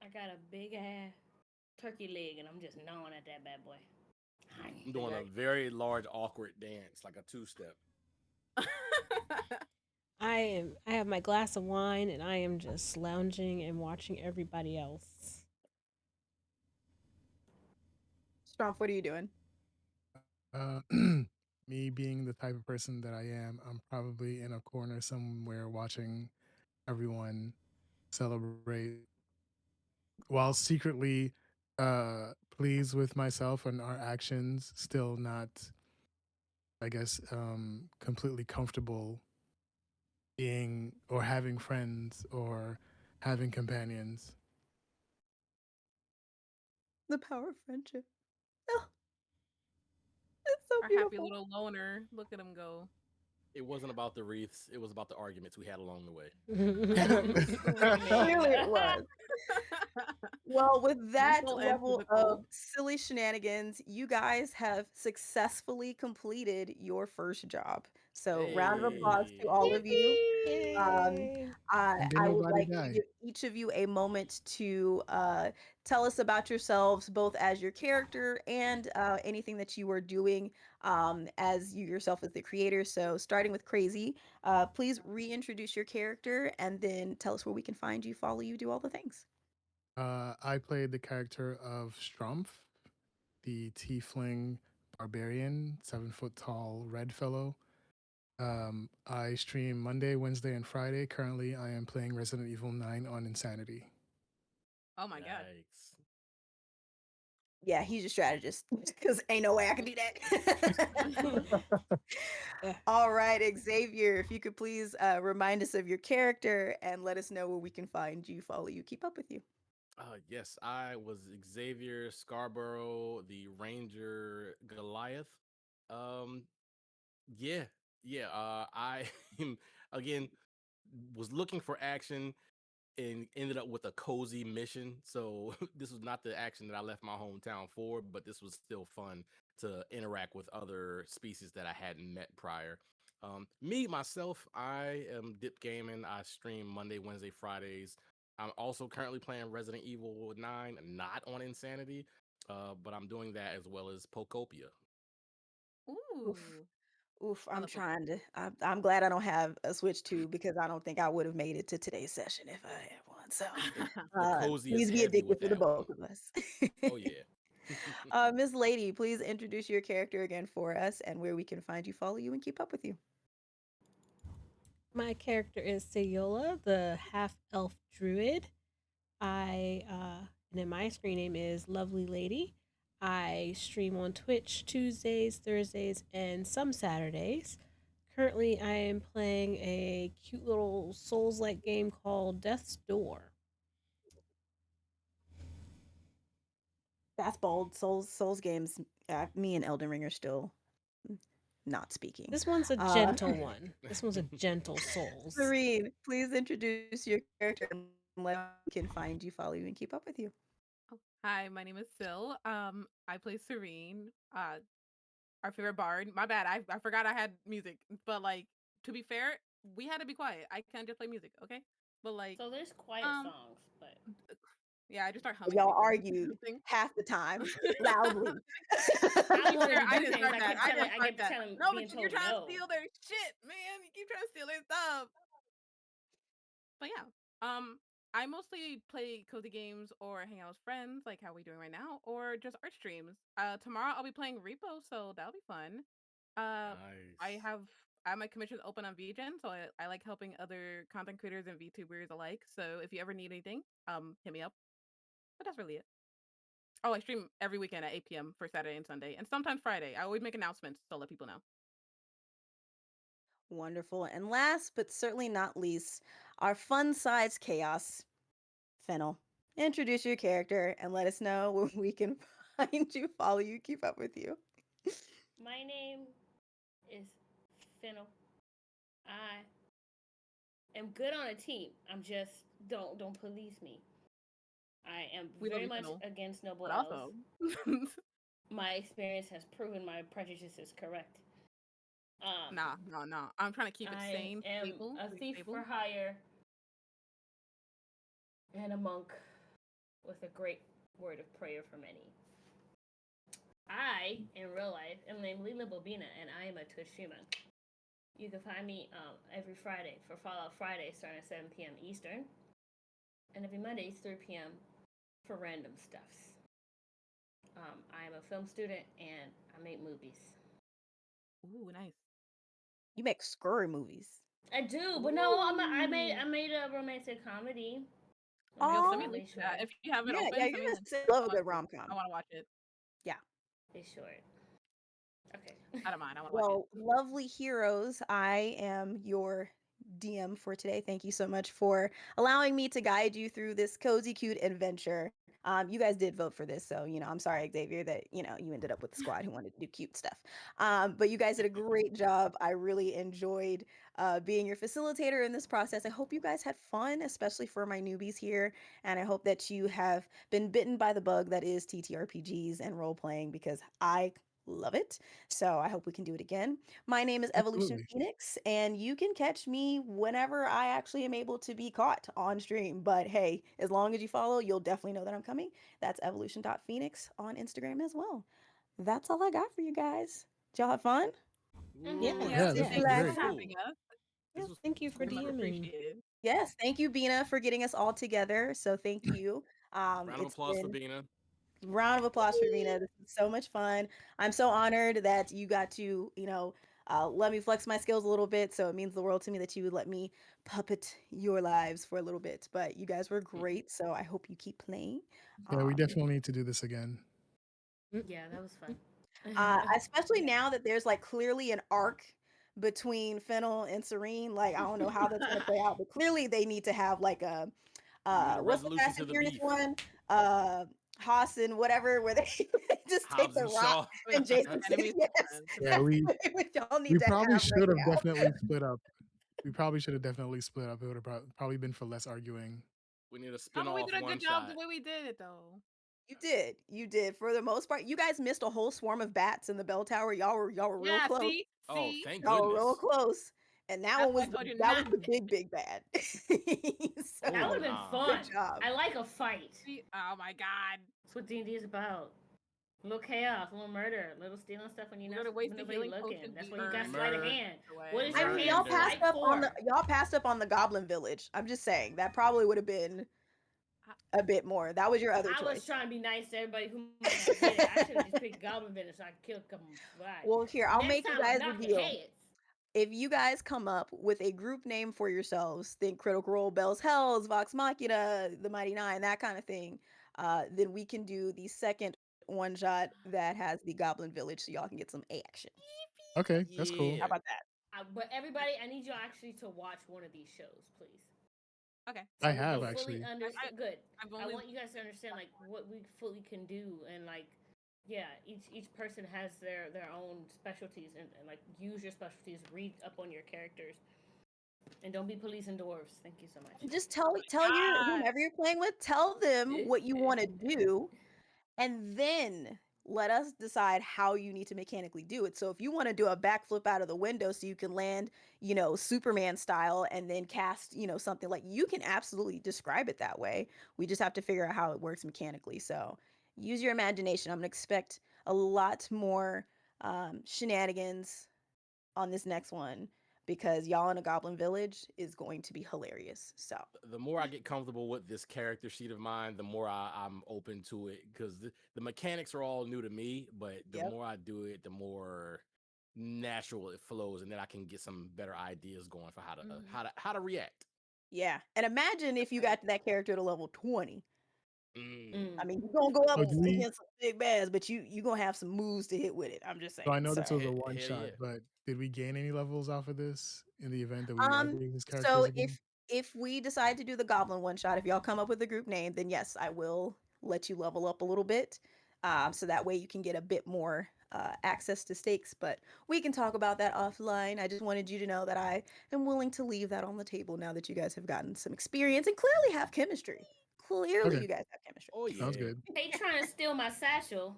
I got a big ass turkey leg and I'm just gnawing at that bad boy. I'm doing a Okay. very large, awkward dance, like a two-step. I have my glass of wine and I am just lounging and watching everybody else. Stromp, what are you doing? Uh, me being the type of person that I am, I'm probably in a corner somewhere watching everyone celebrate while secretly pleased with myself and our actions, still not, I guess, completely comfortable being or having friends or having companions. The power of friendship. Oh, it's so Our happy beautiful. little loner. Look at him go. It wasn't about the wreaths. It was about the arguments we had along the way. Screaming. Clearly it was. Well, with that Mental and level of physical. silly shenanigans, you guys have successfully completed your first job. So, round of applause to Hey. all of you. Um, Yay! And did I would nobody like to die? give each of you a moment to tell us about yourselves, both as your character and anything that you are doing as you yourself as the creator. So, starting with Crazy, please reintroduce your character and then tell us where we can find you, follow you, do all the things. I played the character of Strumpf, the tiefling barbarian, 7 foot tall red fellow. I stream Monday, Wednesday, and Friday. Currently, I am playing Resident Evil 9 on Insanity. Oh my god. Yikes. Yeah, he's a strategist because ain't no way I can do that. Uh, All right, Xavier, if you could please remind us of your character and let us know where we can find you, follow you, keep up with you. Yes, I was Xavier Scarborough, the Ranger Goliath. Um, yeah, yeah. I again was looking for action and ended up with a cozy mission. So this was not the action that I left my hometown for, but this was still fun to interact with other species that I hadn't met prior. Me myself, I am Dip Gaming. I stream Monday, Wednesday, Fridays. I'm also currently playing Resident Evil 9, not on Insanity, but I'm doing that as well as Pokopia. Oof. Ooh. Oof, I I'm love trying to. I'm glad I don't have a Switch 2 because I don't think I would have made it to today's session if I had one. So, The cozy is needs to be heavy addictive with for the that one. both of us. Oh yeah. Miss Lady, please introduce your character again for us and where we can find you, follow you, and keep up with you. my character is Sayola, the half elf druid. And then my screen name is Lovely Lady. I stream on Twitch Tuesdays, Thursdays, and some Saturdays. Currently, I am playing a cute little Souls like game called Death's Door. That's bold. Souls games. Me and Elden Ring are still not speaking. This one's a Uh, gentle one. This one's a gentle Souls. Serene, please introduce your character and let we can find you, follow you, and keep up with you. Oh, hi, my name is Sil. I play Serene, our favorite bard. My bad, I forgot I had music. But like, to be fair, we had to be quiet. I can't just play music, okay? But like, So there's quiet um, songs, but yeah, I just start humming Y'all things. argued half the time loudly. I To be wanted fair, to I do didn't things. start I that. kept I telling, didn't I start kept that. telling, No, but being you're told trying to no. steal their shit, man. You keep trying to steal their stuff. But yeah, I mostly play cozy games or hang out with friends, like how we doing right now, or just art streams. Tomorrow I'll be playing Repo, so that'll be fun. Uh, I Nice. have I have my commissions open on VGen, so I like helping other content creators and VTubers alike. So if you ever need anything, hit me up. But that's really it. Oh, I stream every weekend at 8 p.m. for Saturday and Sunday, and sometimes Friday. I always make announcements to let people know. Wonderful. And last but certainly not least, our fun size chaos, Fennel. Introduce your character and let us know where we can find you, follow you, keep up with you. My name is Fennel. I am good on a team. I'm just don't police me. I am We love very you, much Fennel, against noble but elves. also, My experience has proven my prejudice is correct. Um, nah, no, no. I'm trying to keep it I sane, am stable, a pretty thief stable. for hire and a monk with a great word of prayer for many. I, in real life, am named Lila Bobina, and I am a Twitch streamer. You can find me every Friday for Fallout Friday, starting at 7 p.m. Eastern, and every Monday, 3 p.m. for random stuffs. I am a film student, and I make movies. Ooh, nice. You make scurry movies. I do, but no, I Ooh. made a romantic comedy. I made Yo, a send me a Oh, link comedy to that. short. If you have it yeah, open, yeah. send You're me a gonna link. love a I good want to. rom com. I want to watch it. Yeah. It's short. Okay. I don't mind. I want to watch it. Well, lovely heroes, I am your DM for today. Thank you so much for allowing me to guide you through this cozy, cute adventure. You guys did vote for this, so I'm sorry, Xavier, that you ended up with the squad who wanted to do cute stuff. But you guys did a great job. I really enjoyed being your facilitator in this process. I hope you guys had fun, especially for my newbies here, and I hope that you have been bitten by the bug that is TTRPGs and role playing because I love it. So I hope we can do it again. My name is Evolution Absolutely. Phoenix, and you can catch me whenever I actually am able to be caught on stream. But hey, as long as you follow, you'll definitely know that I'm coming. That's evolution.phoenix on Instagram as well. That's all I got for you guys. Did y'all have fun? Yes, Mm-hmm. Yes. Yeah, Did this you was Thank you yes. laugh? for great. Cool. having us. This Yes, was thank you for Very much DMing. appreciated. Yes, thank you, Bina, for getting us all together. So thank you. round of It's applause for been Bina. round of applause for Vina. This is so much fun. I'm so honored that you got to, let me flex my skills a little bit. So it means the world to me that you would let me puppet your lives for a little bit. But you guys were great. So I hope you keep playing. Yeah, we Um, definitely need to do this again. Yeah, that was fun. especially now that there's like clearly an arc between Fennel and Serene. Like, I don't know how that's going to play out, but clearly they need to have like a We need a what's the resolution Fast to and the Furious beef. one? Haas and whatever, where they just take Hobbs the and rock Shaw. and Jason said Enemies to yes. lovers. Yeah, That's we what y'all need we to probably have right should have now. definitely split up. We probably should have definitely split up. It would have probably been for less arguing. We need a How about we spin-off did a one good job the shot. way we did it though? You did for the most part. You guys missed a whole swarm of bats in the bell tower. Y'all were real Yeah. close. See. Oh, See. thank Y'all were real goodness. close. And that That's one why I was told you that not. was the big bad. That Oh would So have been nah. fun. good job. I like a fight. See. Oh my God. That's what D&D is about. A little chaos, a little murder, a little stealing stuff when We're gonna waste when the nobody healing looking. potion That's we when you got earned sleight of Mur- hand. What away. is I your mean, hand Murder. fight for? y'all passed up on the Goblin Village. I'm just saying that probably would have been a bit more. That was your other I was choice. trying to be nice to everybody who might not get it. I should have just picked Goblin Village so I could kill a couple flies. Well, here, I'll Next make you time I'm guys a knocking deal. heads. If you guys come up with a group name for yourselves, think Critical Role, Bells Hells, Vox Machina, The Mighty Nine, that kind of thing, then we can do the second one shot that has the Goblin Village so y'all can get some action. Okay, that's cool. How Yeah. about that? But everybody, I need y'all actually to watch one of these shows, please. Okay. I So we have can fully actually. understand. Good. I've I only. want you guys to understand like what we fully can do and like, yeah, each person has their own specialties and like use your specialties. Read up on your characters and don't be police and dwarves. Thank you so much. Just tell your God. whomever you're playing with, tell them what you want to do, and then let us decide how you need to mechanically do it. So if you want to do a backflip out of the window so you can land, Superman style and then cast, something like you can absolutely describe it that way. We just have to figure out how it works mechanically. So use your imagination. I'm gonna expect a lot more shenanigans on this next one because y'all in a goblin village is going to be hilarious. So The more I get comfortable with this character sheet of mine, the more I'm open to it because the mechanics are all new to me. But the yep. more I do it, the more natural it flows, and then I can get some better ideas going for how to react. Yeah. And imagine if you Okay. got that character to level 20. I Mm. mean, you're gonna go up So do we? against some big bads, but you're gonna have some moves to hit with it. I'm just So I saying. know this So was a one Hell shot, yeah. but did we gain any levels off of this in the event that we are um doing these characters so again? if we decide to do the goblin one shot, if y'all come up with a group name, then yes, I will let you level up a little bit. So that way you can get a bit more access to stakes, but we can talk about that offline. I just wanted you to know that I am willing to leave that on the table now that you guys have gotten some experience and clearly have chemistry. Clearly Okay, you guys have chemistry. Oh sounds yeah. good. They trying to steal my satchel.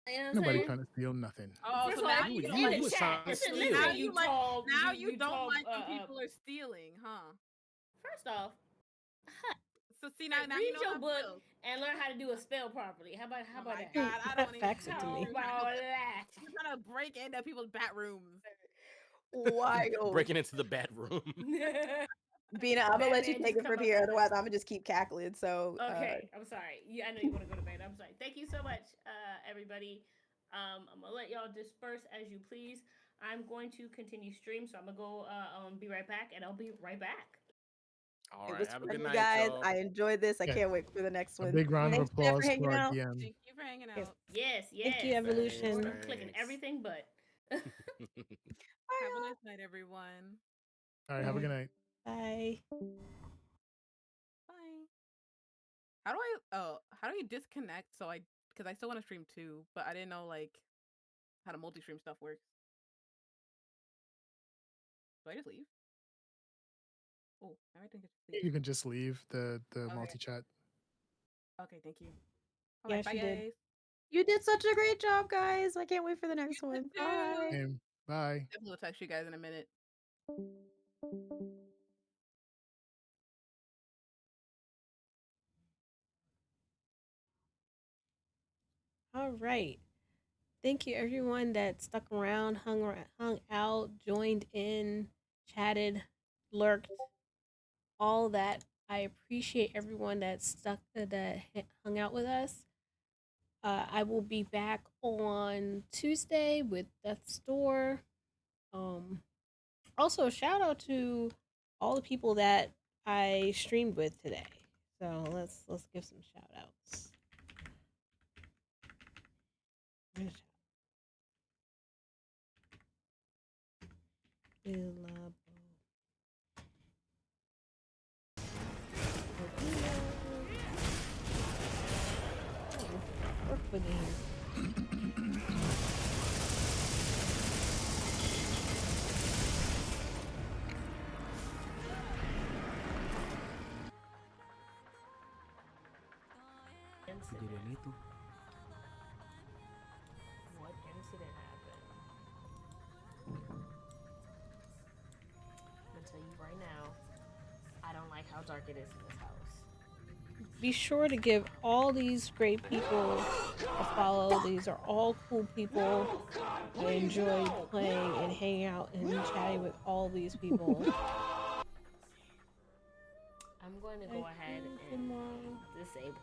You know what I'm Nobody saying? trying to steal nothing. Oh, First so of all, now it's you You don't in like. the was chat. trying to It said, steal. Now "Listen, you you like. tall, Now you you don't tall." like when people are stealing, huh? First off, So see now you read know your how it book feels. and learn how to do a spell properly. How about Oh my that? God, I don't even. Fax it to How me. You're trying to go. about that? You're trying to break into people's bat rooms. Wild. Breaking into the bedroom. Bina, I'm gonna let you Batman take just it come from out here. the Otherwise, night. I'm gonna just keep cackling. So, Okay, I'm sorry. Yeah, I know you want to go to bed. I'm sorry. Thank you so much, everybody. I'm gonna let y'all disperse as you please. I'm going to continue stream, so I'm gonna go be right back, and I'll be right back. All It right. was Have a fun, good you night, guys. y'all. I enjoyed this. I Yeah. can't wait for the next A one. big round of Thanks, Jeff, for applause hanging for our out. DM. Thank you for hanging Yes. out. Yes, Thank you, yes. Evolution. Lord, I'm clicking Thanks. everything but. Bye, Have a y'all. nice night, everyone. All right. Have a good night. Bye. Bye. How do you disconnect? Because I still want to stream too, but I didn't know like how to multi-stream stuff works. Do I just leave? Oh, I think it's leave. You can just leave the Okay. multi-chat. Okay, thank you. All Yeah, right, bye she did. guys. You did such a great job, guys. I can't wait for the next You one. did Bye. too. And bye. Definitely will text you guys in a minute. All right. Thank you, everyone that stuck around, hung out, joined in, chatted, lurked, all that. I appreciate everyone that hung out with us. I will be back on Tuesday with Death's Door. Also, shout out to all the people that I streamed with today. So let's give some shout outs. Work with me. Kejadian itu. What incident happened? I'm gonna tell you right now. I don't like how dark it is in this house. Be sure to give all these great people a follow. These are all cool people. I enjoyed playing and hanging out and chatting with all these people. I'm going to go ahead and disable.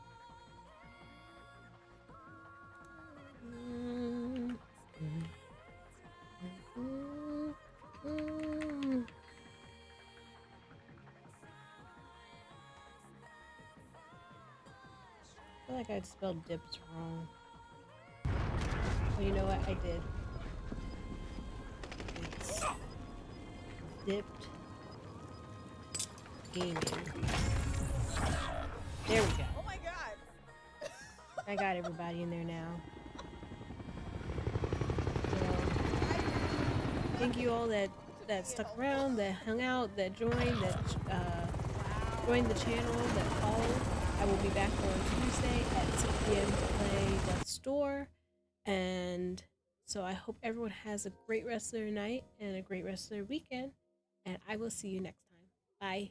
I feel like I spelled dips wrong. Well, you know what? I did. It's dipped gaming. There we go. Oh my god. I got everybody in there now. So, thank you all that stuck around, that hung out, that joined, that joined the channel, that followed. I will be back on Tuesday at 6 p.m. to play Death's Door. And so I hope everyone has a great rest of their night and a great rest of their weekend. And I will see you next time. Bye.